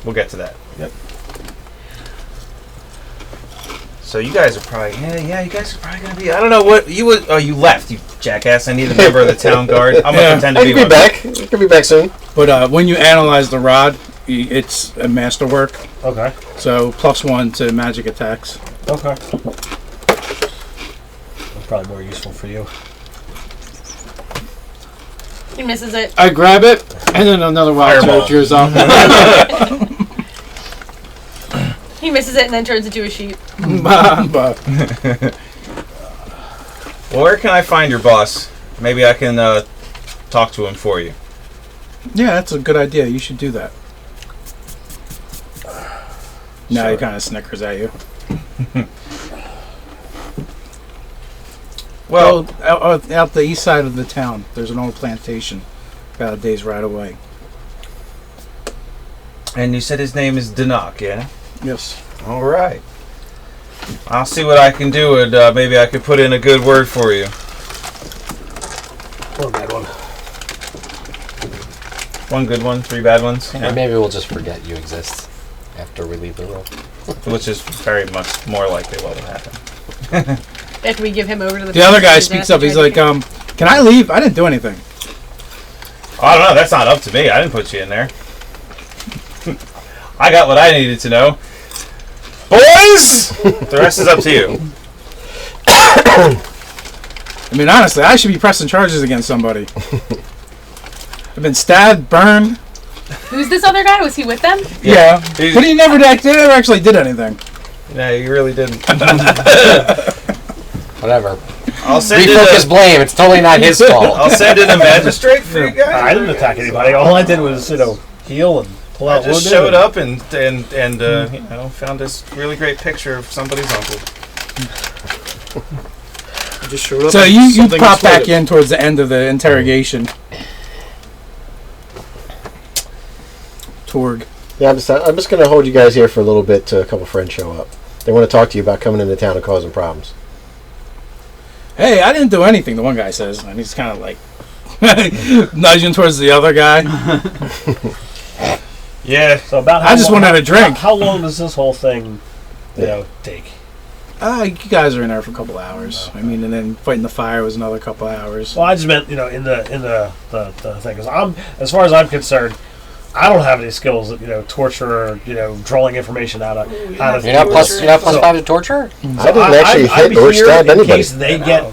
we'll get to that. Yep. So you guys are probably you guys are probably gonna be. I don't know what you would. Oh, you left, you jackass! I need a member of the town guard. I'm gonna pretend to I be can one. be back. I can be back soon. But when you analyze the rod, it's a masterwork. Okay. So +1 to magic attacks. Okay. Probably more useful for you. He misses it. I grab it, and then another wild Fireball. toad cheers up. He misses it and then turns into a sheep. Well, where can I find your boss? Maybe I can talk to him for you. Yeah, that's a good idea. You should do that. Now he kind of snickers at you. Well, out the east side of the town, there's an old plantation about a day's ride away. and you said his name is Danak, yeah? Yes. All right. I'll see what I can do, and maybe I could put in a good word for you. One bad one. One good one, 3 bad ones. Or maybe we'll just forget you exist after we leave the room. Which is very much more likely what will happen. After we give him over to The other guy speaks up. He's like, "Can I leave? I didn't do anything." I don't know. That's not up to me. I didn't put you in there. I got what I needed to know. Boys! The rest is up to you. I mean, honestly, I should be pressing charges against somebody. I've been stabbed, burned. Who's this other guy? Was he with them? Yeah. But he never actually did anything. No, you really didn't. Whatever. I'll send Refocus blame. It's totally not his fault. I'll send in a magistrate for you guys. I didn't attack anybody. All I did was, heal and pull I out just wounded showed and- up and found this really great picture of somebody's uncle. Just showed up. So and you something pop back exploded. in towards the end of the interrogation. Torg. Yeah, I'm just going to hold you guys here for a little bit till a couple friends show up. They want to talk to you about coming into town and causing problems. Hey, I didn't do anything, the one guy says. And he's kind of like nudging towards the other guy. Yeah. So about I just wanted a drink. How long does this whole thing, take? You guys are in there for a couple hours. I mean, and then fighting the fire was another couple hours. Well, I just meant, in the thing. Because as far as I'm concerned, I don't have any skills at, torture or, drawing information out of. You're not plus 5 to torture? I didn't actually hit or stab in anybody. case they get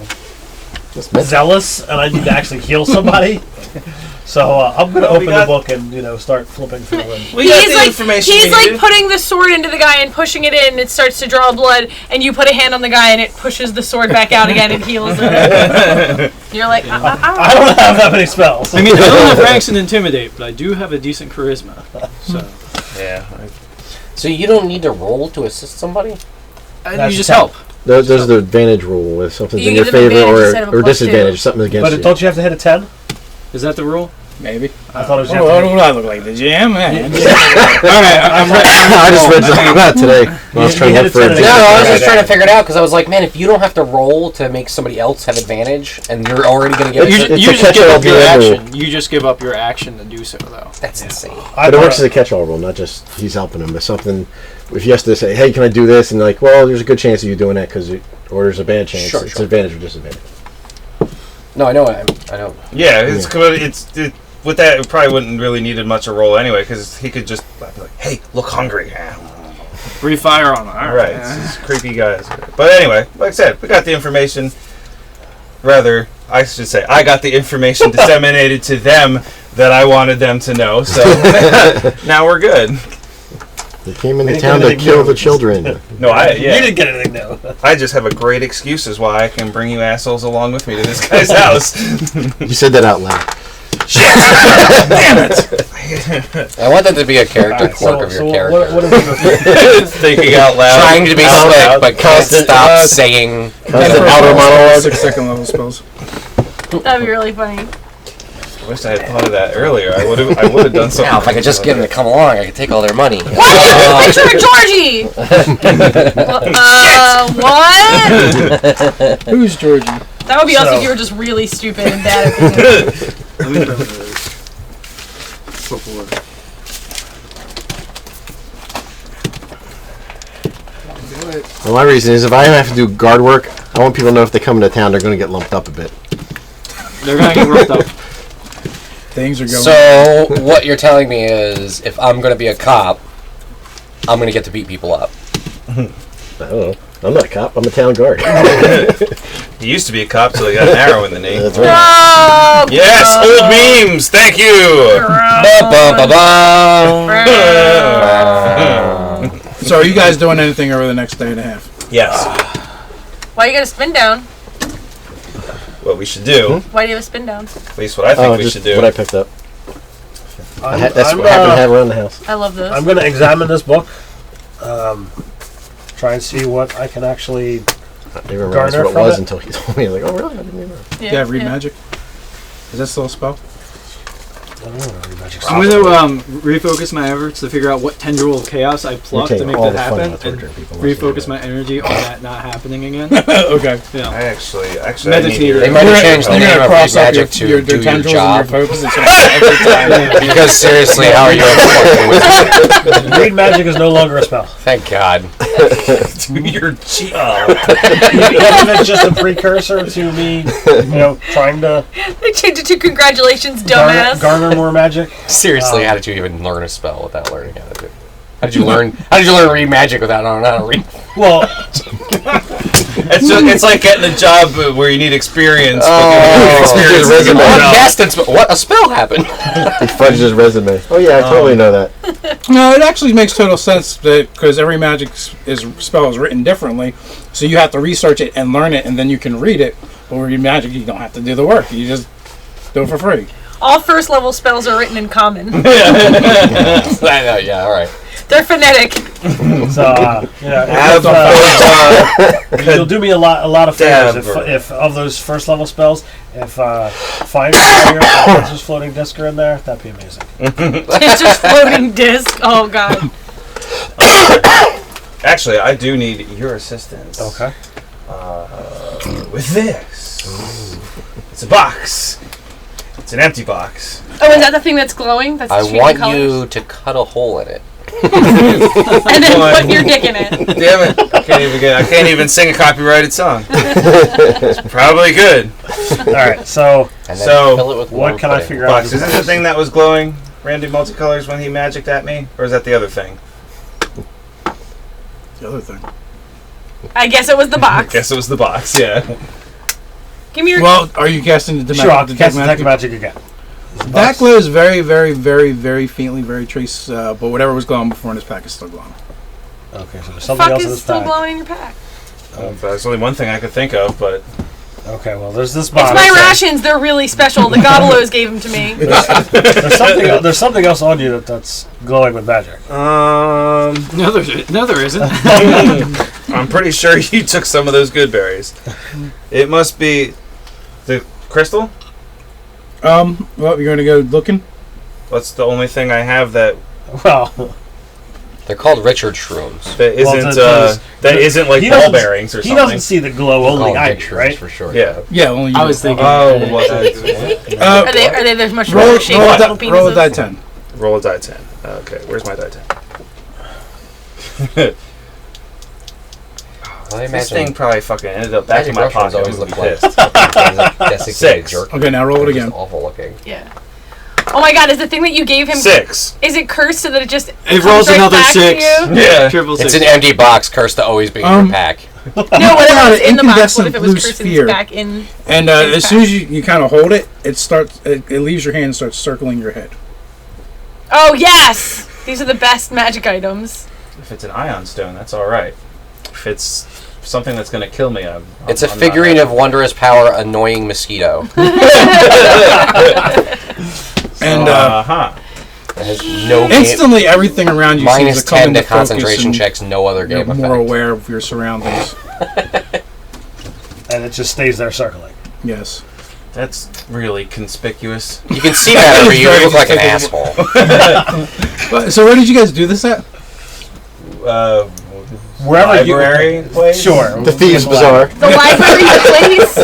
zealous and I need to actually heal somebody. So I'm going to open the book and, start flipping through it. We got the information He's we like needed. putting the sword into the guy and pushing it in, and it starts to draw blood, and you put a hand on the guy and it pushes the sword back out again and heals it. You're like, I don't have that many spells. I mean, I don't have ranks and intimidate, but I do have a decent charisma. So Yeah. So you don't need to roll to assist somebody? you just help. There's the advantage rule with something's You in your give them favor advantage instead of a or plus disadvantage, 2. something against But you. don't you have to hit a 10? Is that the rule? Maybe. I thought it was. What do I look like? The GM? Man. I just read something about it today when I was trying to look for You a hit a 10 No, I was just Right. trying to figure it out because I was like, man, if you don't have to roll to make somebody else have advantage, and you're already going to get It's it, a You just give catch-all up your DM rule. action. You just give up your action to do so, though. that's insane. But it works as a catch-all rule, not just he's helping him. But something, if you have to say, hey, can I do this? And like, well, there's a good chance of you doing that or there's a bad chance. Sure, It's sure. advantage or disadvantage. No, I know. I know. Yeah, it's good. With that, it probably wouldn't really needed much a roll anyway, because he could just be like, "Hey, look hungry." Breathe fire on him. All right, it's creepy guys. But anyway, like I said, we got the information. Rather, I should say, I got the information disseminated to them that I wanted them to know. So now we're good. They came into didn't town get to anything kill new. the children. No, You didn't get anything new. I just have a great excuse as why I can bring you assholes along with me to this guy's house. You said that out loud. Damn it! I want that to be a character quirk of your character. What is Thinking out loud. Trying to be Out slick, loud. but can't Constant, stop saying. Constant outer monologue. 6-second level spells. that'd be really funny. I wish I had thought of that earlier. I would have done something. Now, if I could just get them to come along, I could take all their money. What? Picture of Georgie! What? Who's Georgie? That would be us So- if you were just really stupid and bad at things. Let me try one of those. Well, my reason is if I have to do guard work, I want people to know if they come into town, they're going to get lumped up a bit. They're gonna get roughed up. Things are going. So what you're telling me is, if I'm gonna be a cop, I'm gonna get to beat people up. I don't know. I'm not a cop. I'm a town guard. He used to be a cop till he got an arrow in the knee. That's right. No! Yes, old memes. Thank you. So are you guys doing anything over the next day and a half? Yes. Why you got a spin down? What we should do, Why do you have a spin down? at least what I think we just should do. what I picked up. I'm, That's I'm, what I happen to uh, have around the house. I love those. I'm going to examine this book, try and see what I can actually. I didn't even realize garner what it from was it? until he told me. I was like, oh, really? I didn't even know. Yeah, read magic. Is that still a spell? I don't know what every magic I'm gonna refocus my efforts to figure out what tendril of chaos I plucked to taking make all that the fun happen, out of torturing people. and refocus my energy on that not happening again. Okay. Yeah. I actually Meditate. need your- They might have changed the You're name gonna of cross Read up Magic to your do your tendrils job. and your focus. It's gonna every time. Because seriously, how are you a fucking wizard? Read magic is no longer a spell. Thank God. do your job. Even if it's just a precursor to me, trying to They changed it to congratulations, dumbass. garner more magic. Seriously, how did you even learn a spell without learning how to do it? How did you learn to read magic without knowing how to read? Well, It's like getting a job where you need experience. Oh, but you don't need experience his in resume. your job. Casted what? A spell happened. He fudged his resume. Oh, yeah, I totally know that. No, it actually makes total sense because every magic spell is written differently, so you have to research it and learn it, and then you can read it. But with your magic, you don't have to do the work. You just do it for free. All first level spells are written in common. I know. Yeah. All right. They're phonetic. so you'll do me a lot of favors if of those first level spells. If Fire and Dancer's floating disc are in there, that'd be amazing. It's just floating disc. Oh god. Actually, I do need your assistance. Okay. With this, it's a box. It's an empty box. Oh, is that the thing that's glowing? That's I changing want colors? you to cut a hole in it. And then put your dick in it. Damn it! I can't even sing a copyrighted song. It's probably good. All right. So And then So, fill it with what warm can I pudding. figure out? Box. Is this the thing that was glowing? Randy multicolors when he magicked at me, or is that the other thing? The other thing. I guess it was the box. Guess it was the box. Yeah. Give me your. Well, are you casting the Sure, I'll cast detect detect magic again. That glow is very, very, very, very faintly, very trace. But whatever was glowing before in this pack is still glowing. Okay, so there's something fuck else in is this still pack. glowing in your pack? There's only one thing I could think of, but Okay, well there's this It's box. my rations. They're really special. The Gobelos gave them to me. There's something else on you that's glowing with magic. No, there isn't. I'm pretty sure you took some of those good berries. It must be the crystal. Well, you're going to go looking? That's the only thing I have that Well, They're called Richard shrooms. that isn't like he ball doesn't- bearings or he something. doesn't see the glow, They're only called I big do, shrooms right? for sure. Yeah. Yeah, only you. I was thinking. Oh, was it? Are they the much roll, more shaped roll, like a little di- roll a die penises? 10. Roll a die 10. Okay, where's my die 10? I This thing imagine probably fucking ended up back in my Magic Russians pocket. always I would look be like pissed. desiccated 6. jerk. Okay, now roll it They're just again. awful looking. Yeah. Oh my god, is the thing that you gave him 6. is it cursed so that it just It comes rolls right another back to 6. you? Yeah. Triple It's 6. an empty box, cursed to always be in your pack. No, whatever was in the box. What Incandescent if it was blue cursed and sphere. it's back in? And as soon as you kind of hold it, it leaves your hand and starts circling your head. Oh yes! These are the best magic items. If it's an ion stone, that's all right. If it's something that's going to kill me, It's a figurine of wondrous power, annoying mosquito. And It has no game. instantly, everything around you Minus seems to come 10 into to concentration focus checks, no other and you're game more effect. aware of your surroundings. And it just stays there circling. Yes. That's really conspicuous. You can see that over you. You look like an Very asshole. So where did you guys do this at? Wherever Library place? Sure. The Thieves' Bazaar. The library place.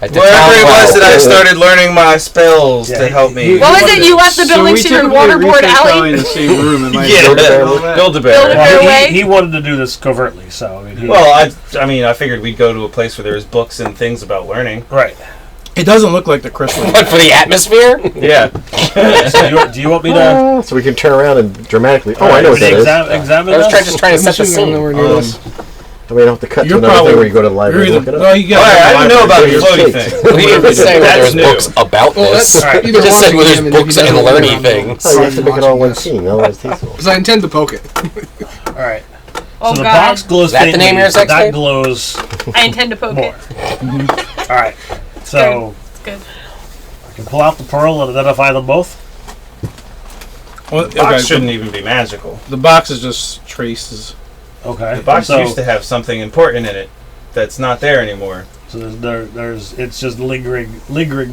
At Wherever it was that I started learning my spells to help me. What was it? You left the building so you're in Waterboard Alley? In the same room. Build-A-Bear. He wanted to do this covertly, so I mean. I figured we'd go to a place where there's books and things about learning. Right. It doesn't look like the crystal. But for the atmosphere? Yeah. So do you want me to? So we can turn around and dramatically. I know what that is. Examine I was this? just trying to set the scene. I mean, I don't have to cut to another thing where you go to the library and look it up. I didn't know about the floaty thing. We didn't say whether there's books about this. That's We just said whether there's books and learning things. Oh, you have to make it all one scene. Otherwise, it takes a while. Because I intend to poke it. All right. Oh, So the God. box glows. Is that the name of your sex That tape? glows I intend to poke more. it. All right. So It's good. I can pull out the pearl and identify them both. Well, The box shouldn't even be magical. The box is just traces. Okay. The box so, used to have something important in it that's not there anymore. So there's it's just lingering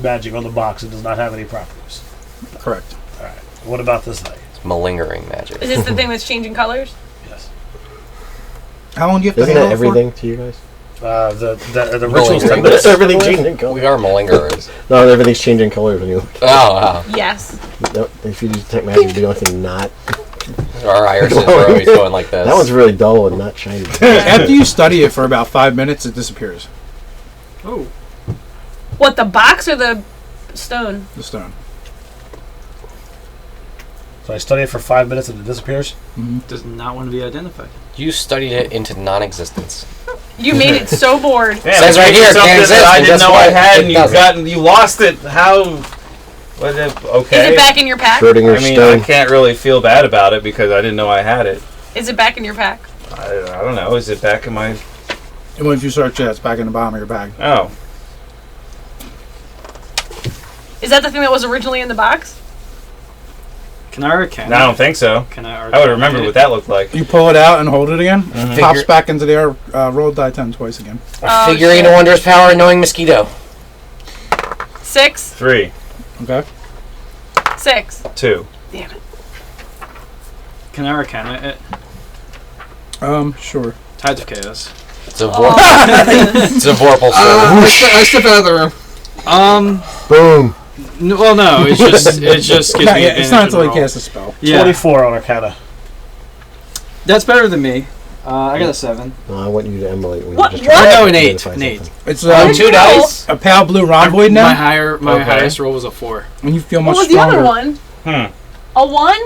magic on the box. It does not have any properties. Correct. All right. What about this thing? It's malingering magic. Is this the thing that's changing colors? Yes. How long do you have to Isn't handle that it for? everything to you guys? The ritual's 10 Malingering. minutes. Everything's changing We colors. are malingerers. No, everything's changing colors when you. Oh, Yes. No, if you use detect magic, you do anything not. our irises are always going like this. That one's really dull and not shiny. After you study it for about 5 minutes, it disappears. Oh. What, the box or the stone? The stone. So I study it for 5 minutes and it disappears. Does not want to be identified. You studied it into non-existence. You made it so bored. Yeah, Says right here, something can't that I exist, didn't and know guess I what? had, It and doesn't. you lost it. How? Okay. Is it back in your pack? Schrodinger's I mean, stone. I can't really feel bad about it because I didn't know I had it. Is it back in your pack? I don't know. Is it back in my? And if you search it, it's back in the bottom of your bag. Oh, Is that the thing that was originally in the box? Can I arcana? no, I don't think so. Can I I would arcana remember it? what that looked like. You pull it out and hold it again. Mhm. Pops Figure- back into the air. Roll die 10 twice again. Oh, Figurine shit. of wondrous power, knowing mosquito. 6. 3, Okay. 6. 2. Damn it. Can I arcana it? Sure. Tides of Chaos. It's a it's a vorpal stone. I step out of the room. Boom. Well, no. It's just gives me It's advantage not on until he roll. casts a spell. Yeah, 24 on Arcana. that's better than me. I got a 7. No, I want you to emulate when What? you're just What? trying No, to an 8. identify An 8. something. It's Oh, 2 dice. a pale blue rhomboid now, My Okay. highest roll was a 4. and you feel What much was the stronger. other one? A 1?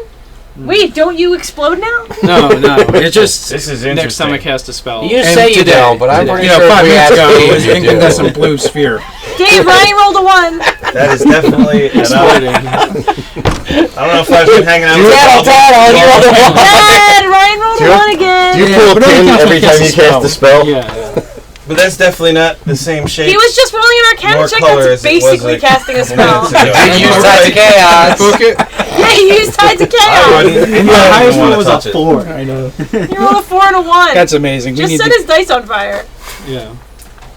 Wait, don't you explode now? No. It just This is next time I interesting. cast a spell. You And say you today- don't, but I'm today. pretty You know, sure 5 if we minutes ask ago, me, it was you do. incandescent blue sphere. Dave, Ryan rolled a 1. That is definitely enough. I don't know if I've been hanging out with Tattle, you're on the wall. Dad, Ryan rolled a 1 again. Do you Yeah, pull a but it only pin counts when every you cast time a you cast a spell? Yeah. but that's definitely not the same shape. He was just rolling an Arcana More check. color That's as it was, basically like, casting a couple spell. minutes ago. Did use Tides of Chaos. Poke it. Yeah, he used Tides of I Chaos. wouldn't. And your I highest wouldn't roll wanna was touch a it. 4. I know. He rolled a 4 and a 1. That's amazing. Just set his dice on fire. Yeah.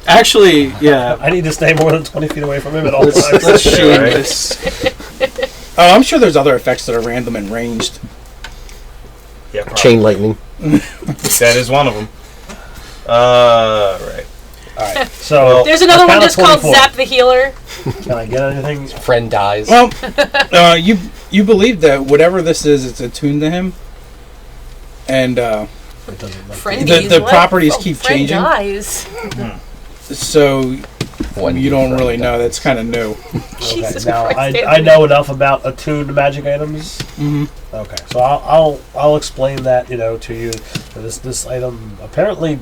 Actually, yeah. I need to stay more than 20 feet away from him at all Let's times. shade Right. this. Oh, I'm sure there's other effects that are random and ranged. Yeah, probably. Chain lightning. That is one of them. Right. Alright, so. There's another one Arcana just called 24. Zap the Healer. Can I get anything? Friend dies. Well, you believe that whatever this is, it's attuned to him, and It doesn't like Friendies, the what? properties Oh, keep friend changing. dies. so One you don't friend really dies. know. That's kind of new. Jesus now Christ, I Anthony. know enough about attuned magic items. Mm-hmm. Okay, so I'll explain that to you. This item apparently